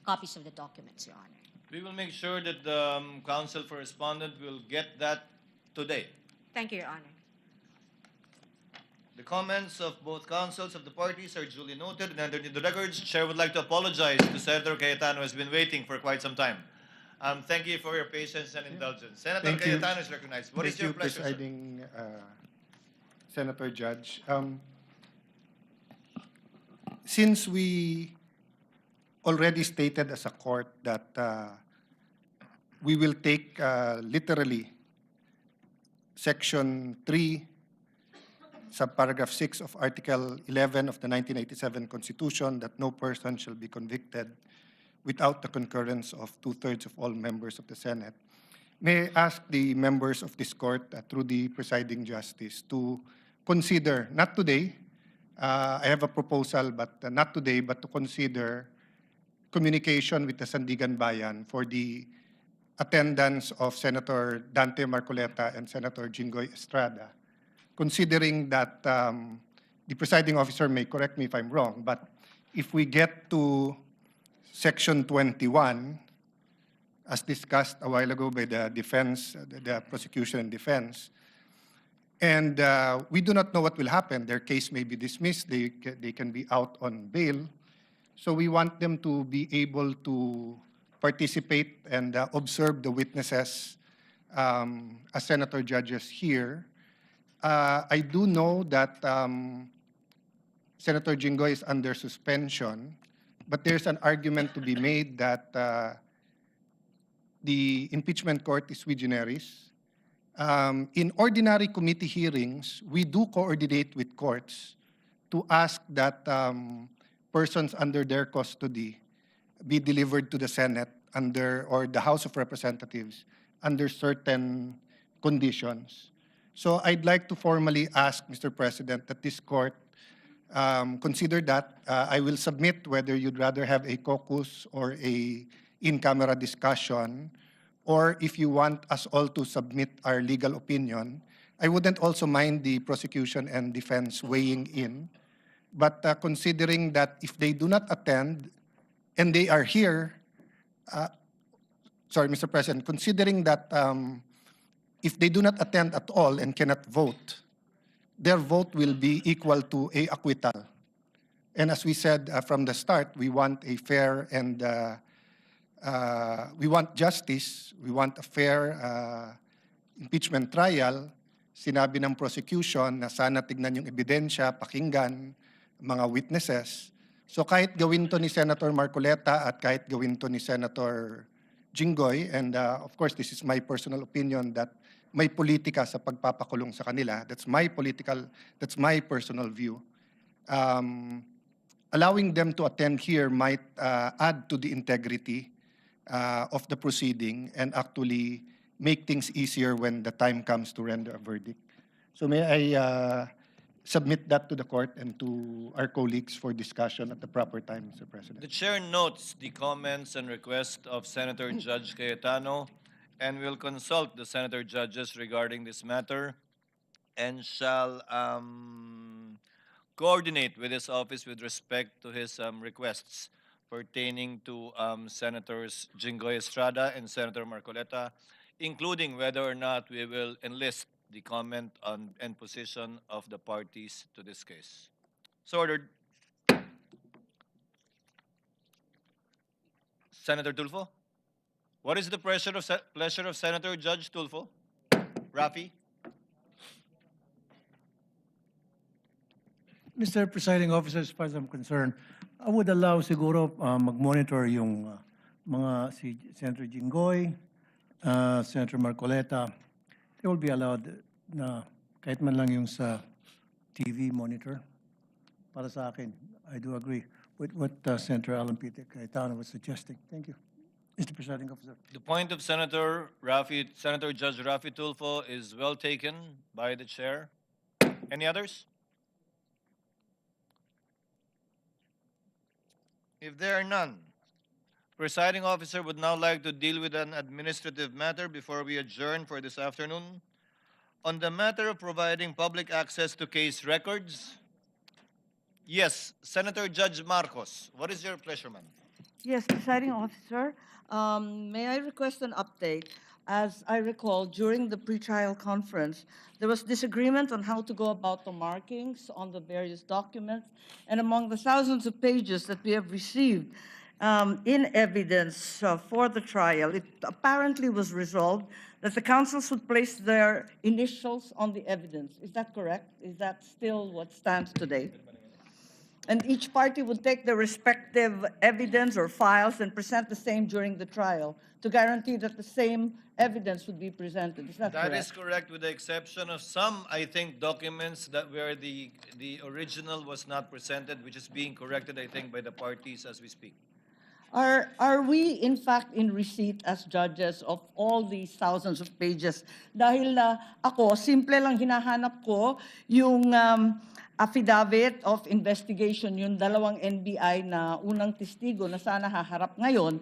copies of the documents, Your Honor. We will make sure that the counsel for respondent will get that today. Thank you, Your Honor. The comments of both counsels of the parties are duly noted and entered into the records. Chair would like to apologize to Senator Cayetano, who has been waiting for quite some time. Thank you for your patience and indulgence. Senator Cayetano is recognized. What is your pleasure, sir? Presiding Senator Judge. Since we already stated as a court that we will take literally Section 3, subparagraph 6 of Article 11 of the 1987 Constitution, that no person shall be convicted without the concurrence of 2/3 of all members of the Senate. May I ask the members of this court, through the presiding justice, to consider, not today, I have a proposal, but not today, but to consider communication with the Sandigan Bayan for the attendance of Senator Dante Marcoleta and Senator Jinggoy Estrada, considering that the presiding officer may correct me if I'm wrong, but if we get to Section 21, as discussed a while ago by the defense, the prosecution and defense, and we do not know what will happen. Their case may be dismissed. They can be out on bail. So we want them to be able to participate and observe the witnesses as senator judges here. I do know that Senator Jinggoy is under suspension, but there's an argument to be made that the impeachment court is sui generis. In ordinary committee hearings, we do coordinate with courts to ask that persons under their custody be delivered to the Senate or the House of Representatives under certain conditions. So I'd like to formally ask, Mr. President, that this court consider that. I will submit whether you'd rather have a caucus or a in-camera discussion, or if you want us all to submit our legal opinion. I wouldn't also mind the prosecution and defense weighing in. But considering that if they do not attend and they are here, sorry, Mr. President, considering that if they do not attend at all and cannot vote, their vote will be equal to a acquittal. And as we said from the start, we want a fair and we want justice, we want a fair impeachment trial. Sinabi ng prosecution na sana tignan yung ebidensya, pakinggan, mga witnesses. So kahit gawin to ni Senator Marcoleta at kahit gawin to ni Senator Jinggoy, and of course this is my personal opinion that may politika sa pagpapakulong sa kanila. That's my personal view. Allowing them to attend here might add to the integrity of the proceeding and actually make things easier when the time comes to render a verdict. So may I submit that to the court and to our colleagues for discussion at the proper time, Mr. President. The chair notes the comments and requests of Senator Judge Cayetano and will consult the senator judges regarding this matter and shall coordinate with his office with respect to his requests pertaining to Senators Jinggoy Estrada and Senator Marcoleta, including whether or not we will enlist the comment on and position of the parties to this case. So ordered. Senator Tulfo? What is the pleasure of Senator Judge Tulfo? Rafi? Mr. Presiding Officer, as far as I'm concerned, I would allow siguro mag-monitor yung mga si Senator Jinggoy, Senator Marcoleta. They will be allowed na kahit man lang yung sa TV monitor. Para sa akin, I do agree with what Senator Alan Peter Cayetano was suggesting. Thank you, Mr. Presiding Officer. The point of Senator Judge Rafi Tulfo is well taken by the chair. Any others? If there are none, Presiding Officer would now like to deal with an administrative matter before we adjourn for this afternoon. On the matter of providing public access to case records, yes, Senator Judge Marcos, what is your pleasure, ma'am? Yes, Presiding Officer, may I request an update? As I recall, during the pretrial conference, there was disagreement on how to go about the markings on the various documents, and among the thousands of pages that we have received in evidence for the trial, it apparently was resolved that the counsels would place their initials on the evidence. Is that correct? Is that still what stands today? And each party would take their respective evidence or files and present the same during the trial to guarantee that the same evidence would be presented. Is that correct? That is correct, with the exception of some, I think, documents that where the original was not presented, which is being corrected, I think, by the parties as we speak. Are we in fact in receipt as judges of all these thousands of pages? Dahil ako, simple lang hinahanap ko yung affidavit of investigation, yung dalawang NBI na unang testigo na sana haharap ngayon,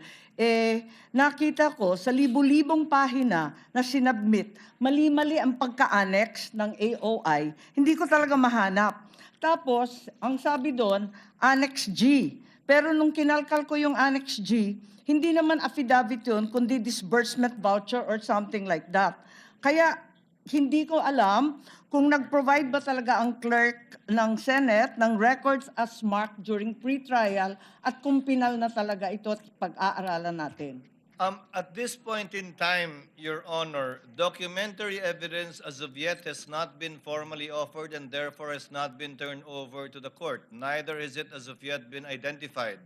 nakita ko sa libu-libong pahina na sinabmit, mali-mali ang pagka-annex ng AOI, hindi ko talaga mahanap. Tapos, ang sabi doon, Annex G. Pero nung kinalkal ko yung Annex G, hindi naman affidavit yun, kundi disbursement voucher or something like that. Kaya hindi ko alam kung nag-provide ba talaga ang clerk ng Senate ng records as marked during pre-trial at kung pinal na talaga ito at pag-aaralan natin. At this point in time, Your Honor, documentary evidence as of yet has not been formally offered and therefore has not been turned over to the court. Neither is it as of yet been identified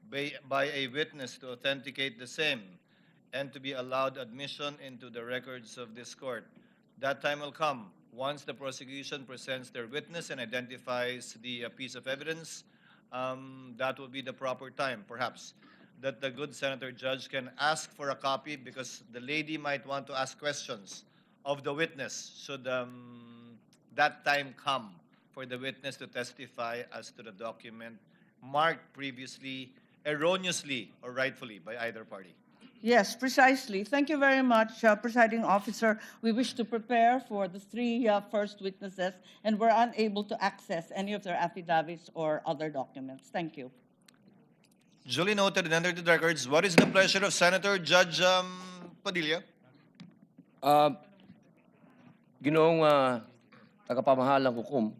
by a witness to authenticate the same and to be allowed admission into the records of this court. That time will come once the prosecution presents their witness and identifies the piece of evidence. That will be the proper time, perhaps, that the good Senator Judge can ask for a copy because the lady might want to ask questions of the witness should that time come for the witness to testify as to the document marked previously erroneously or rightfully by either party. Yes, precisely. Thank you very much, Presiding Officer. We wish to prepare for the three first witnesses, and we're unable to access any of their affidavits or other documents. Thank you. Duly noted and entered the records. What is the pleasure of Senator Judge Padilla? Ginoong tagapamahalang hukom,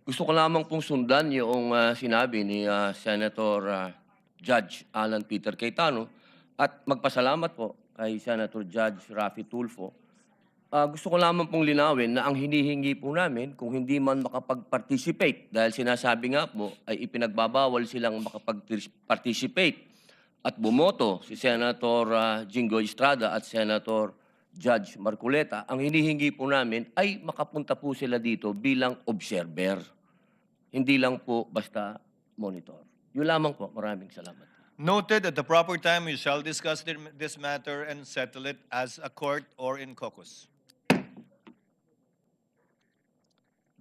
gusto ko lamang pong sundan yung sinabi ni Senator Judge Alan Peter Cayetano at magpasalamat po kay Senator Judge Raffy Tulfo. Gusto ko lamang pong linawin na ang hinihingi po namin kung hindi man makapag-participate dahil sinasabi nga po ay ipinagbabawal silang makapag-participate at bumoto si Senator Jinggoy Estrada at Senator Judge Marcoleta. Ang hinihingi po namin ay makapunta po sila dito bilang observer. Hindi lang po basta monitor. Yun lamang po. Maraming salamat. Noted, at the proper time we shall discuss this matter and settle it as a court or in caucus.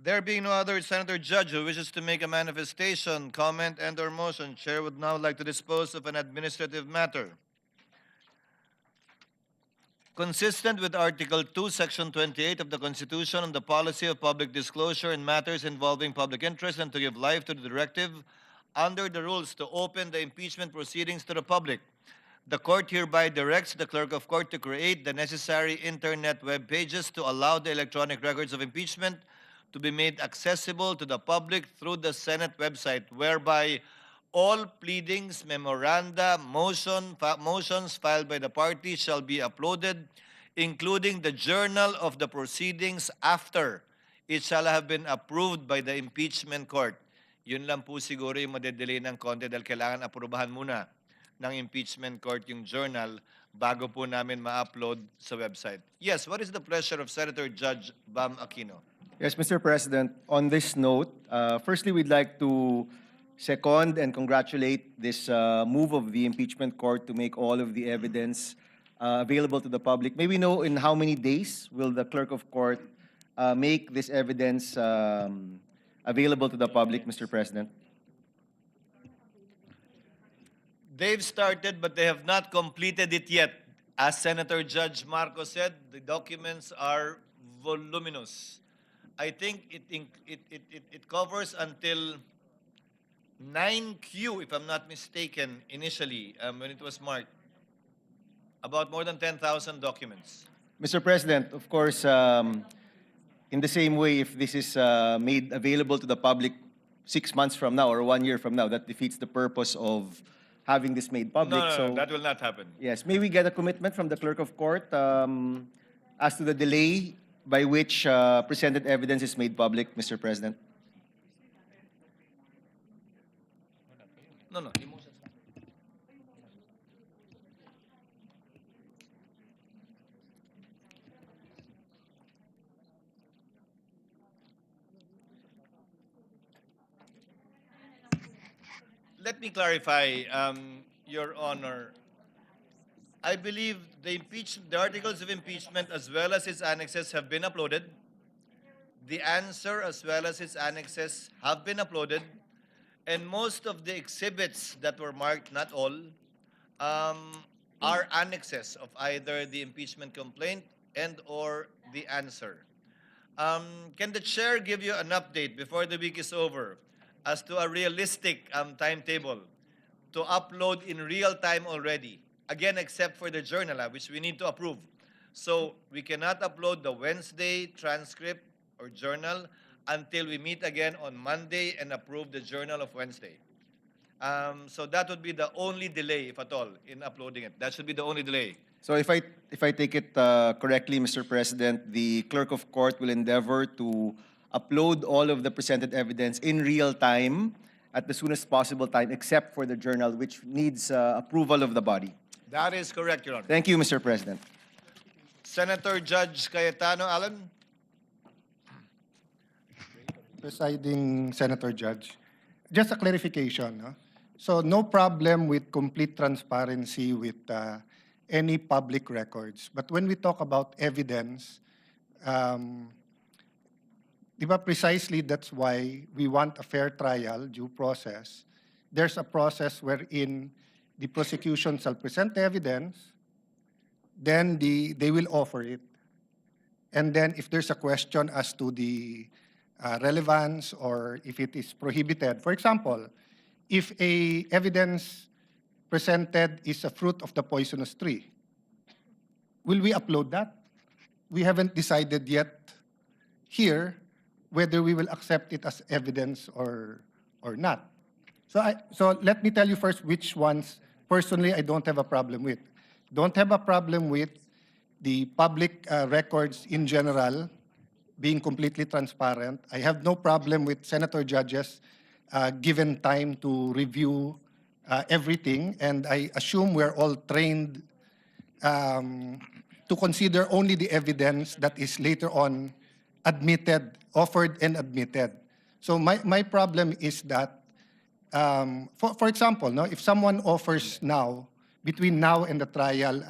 There being no other Senator Judge who wishes to make a manifestation, comment, and/or motion, Chair would now like to dispose of an administrative matter. Consistent with Article 2, Section 28 of the Constitution on the policy of public disclosure in matters involving public interest and to give life to the directive under the rules to open the impeachment proceedings to the public, the court hereby directs the clerk of court to create the necessary internet web pages to allow the electronic records of impeachment to be made accessible to the public through the Senate website, whereby all pleadings, memoranda, motions filed by the party shall be uploaded, including the journal of the proceedings after it shall have been approved by the impeachment court. Yun lang po siguro yung madedelay ng konti dahil kailangan aprubahan muna ng impeachment court yung journal bago po namin ma-upload sa website. Yes, what is the pleasure of Senator Judge Bam Aquino? Yes, Mr. President. On this note, firstly, we'd like to second and congratulate this move of the impeachment court to make all of the evidence available to the public. May we know in how many days will the clerk of court make this evidence available to the public, Mr. President? They've started, but they have not completed it yet. As Senator Judge Marco said, the documents are voluminous. I think it covers until 9Q, if I'm not mistaken, initially, when it was marked. About more than 10,000 documents. Mr. President, of course, in the same way, if this is made available to the public 6 months from now or 1 year from now, that defeats the purpose of having this made public. No, that will not happen. Yes, may we get a commitment from the clerk of court as to the delay by which presented evidence is made public, Mr. President? No. Let me clarify, Your Honor. I believe the articles of impeachment as well as its annexes have been uploaded. The answer as well as its annexes have been uploaded. And most of the exhibits that were marked, not all, are annexes of either the impeachment complaint and or the answer. Can the chair give you an update before the week is over as to a realistic timetable to upload in real time already? Again, except for the journal, which we need to approve. So we cannot upload the Wednesday transcript or journal until we meet again on Monday and approve the journal of Wednesday. So that would be the only delay, if at all, in uploading it. That should be the only delay. So if I take it correctly, Mr. President, the clerk of court will endeavor to upload all of the presented evidence in real time at the soonest possible time, except for the journal, which needs approval of the body. That is correct, Your Honor. Thank you, Mr. President. Senator Judge Cayetano Allen. Presiding Senator Judge, just a clarification. No? So no problem with complete transparency with any public records. But when we talk about evidence, precisely that's why we want a fair trial, due process. There's a process wherein the prosecution shall present the evidence, then they will offer it. And then if there's a question as to the relevance or if it is prohibited, for example, if a evidence presented is a fruit of the poisonous tree, will we upload that? We haven't decided yet here whether we will accept it as evidence or not. So let me tell you first which ones personally I don't have a problem with. Don't have a problem with the public records in general being completely transparent. I have no problem with senator judges given time to review everything, and I assume we're all trained to consider only the evidence that is later on admitted, offered and admitted. So my problem is that, for example, no, if someone offers now, between now and the trial,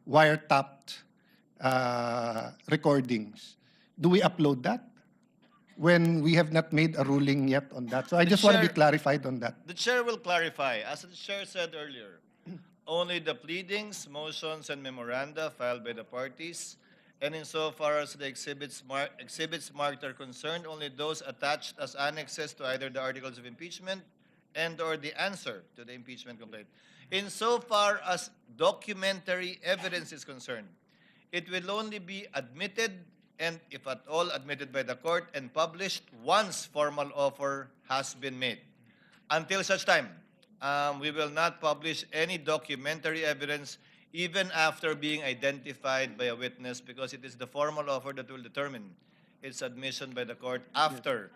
wiretapped recordings, do we upload that when we have not made a ruling yet on that? So I just want to be clarified on that. The chair will clarify. As the chair said earlier, only the pleadings, motions, and memoranda filed by the parties, and insofar as the exhibits marked are concerned, only those attached as annexes to either the articles of impeachment and or the answer to the impeachment complaint. Insofar as documentary evidence is concerned, it will only be admitted, and if at all admitted by the court, and published once formal offer has been made. Until such time, we will not publish any documentary evidence even after being identified by a witness, because it is the formal offer that will determine its admission by the court after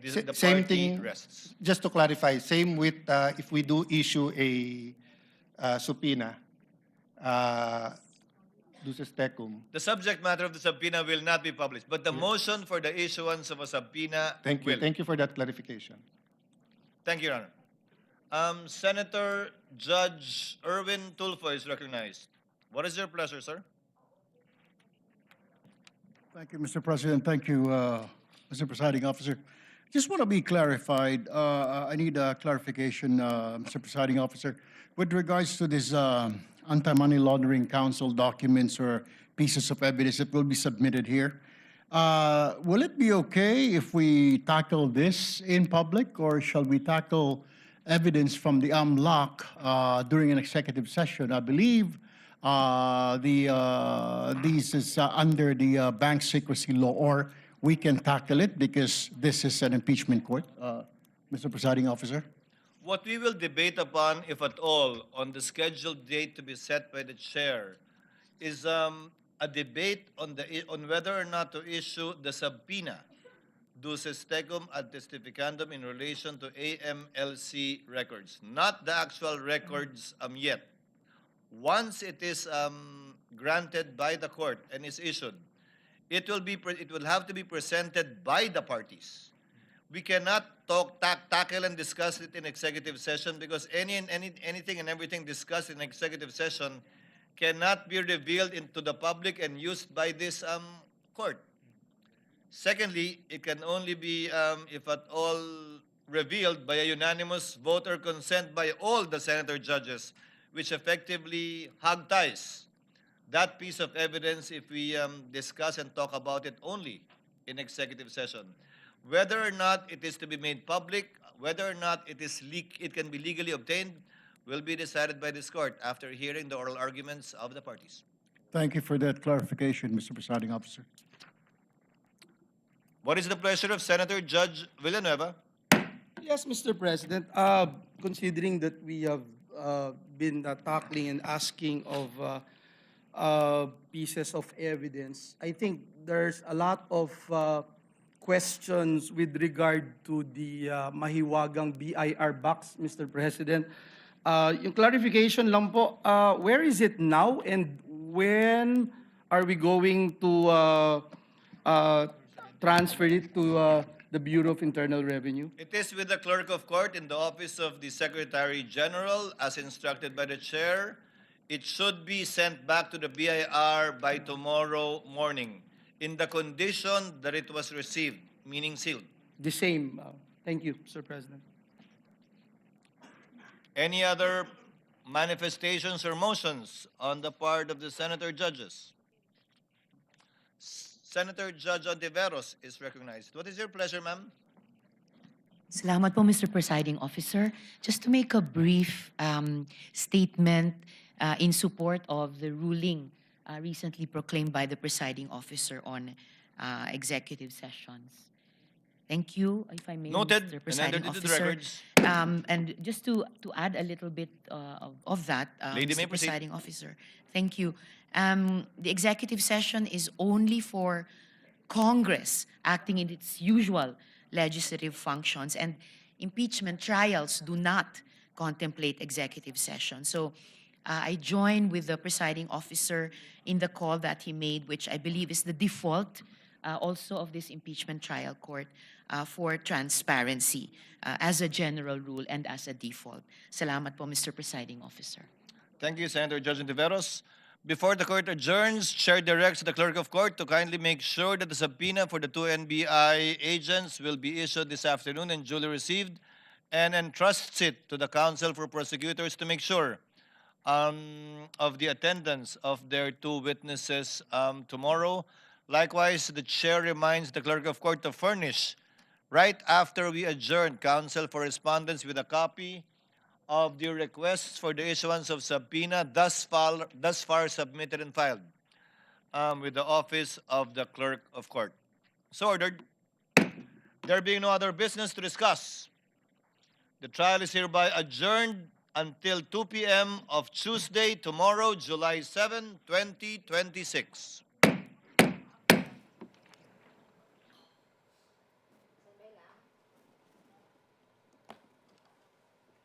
the Same party thing, rests. just to clarify, same with if we do issue a subpoena, duces tecum. The subject matter of the subpoena will not be published, but the motion for the issuance of a subpoena Thank you. will. Thank you for that clarification. Thank you, Your Honor. Senator Judge Erwin Tulfo is recognized. What is your pleasure, sir? Thank you, Mr. President. Thank you, Mr. Presiding Officer. Just want to be clarified. I need a clarification, Mr. Presiding Officer, with regards to this anti-money laundering council documents or pieces of evidence that will be submitted here. Will it be okay if we tackle this in public, or shall we tackle evidence from the AMLAC during an executive session? I believe this is under the bank secrecy law, or we can tackle it because this is an impeachment court, Mr. Presiding Officer. What we will debate upon, if at all, on the scheduled date to be set by the chair is a debate on whether or not to issue the subpoena duces tecum ad testificandum in relation to AMLC records, not the actual records yet. Once it is granted by the court and is issued, it will have to be presented by the parties. We cannot tackle and discuss it in executive session, because anything and everything discussed in executive session cannot be revealed into the public and used by this court. Secondly, it can only be, if at all, revealed by a unanimous vote or consent by all the senator judges, which effectively hog ties that piece of evidence if we discuss and talk about it only in executive session. Whether or not it is to be made public, whether or not it can be legally obtained, will be decided by this court after hearing the oral arguments of the parties. Thank you for that clarification, Mr. Presiding Officer. What is the pleasure of Senator Judge Villanueva? Yes, Mr. President. Considering that we have been tackling and asking of pieces of evidence, I think there's a lot of questions with regard to the mahiwagang BIR box, Mr. President. Yung clarification lang po, where is it now and when are we going to transfer it to the Bureau of Internal Revenue? It is with the Clerk of Court in the Office of the Secretary General as instructed by the Chair. It should be sent back to the BIR by tomorrow morning in the condition that it was received, meaning sealed. The same. Thank you, Mr. President. Any other manifestations or motions on the part of the Senator Judges? Senator Judge Ontiveros is recognized. What is your pleasure, ma'am? Salamat po, Mr. Presiding Officer. Just to make a brief statement in support of the ruling recently proclaimed by the Presiding Officer on executive sessions. Thank you, if I may, Noted. Mr. And Presiding entered into the Officer. records. And just to add a little bit of that, Lady may Mr. proceed. Presiding Officer, thank you. The executive session is only for Congress acting in its usual legislative functions, and impeachment trials do not contemplate executive session. So I join with the presiding officer in the call that he made, which I believe is the default also of this impeachment trial court for transparency as a general rule and as a default. Salamat po, Mr. Presiding Officer. Thank you, Senator Judge Ontiveros. Before the court adjourns, Chair directs the Clerk of Court to kindly make sure that the subpoena for the two NBI agents will be issued this afternoon and duly received, and entrusts it to the Counsel for Prosecutors to make sure of the attendance of their two witnesses tomorrow. Likewise, the Chair reminds the Clerk of Court to furnish, right after we adjourn, counsel for respondents with a copy of the requests for the issuance of subpoena thus far submitted and filed with the Office of the Clerk of Court. So ordered. There being no other business to discuss, the trial is hereby adjourned until 2 p.m. of Tuesday, tomorrow, July 7, 2026.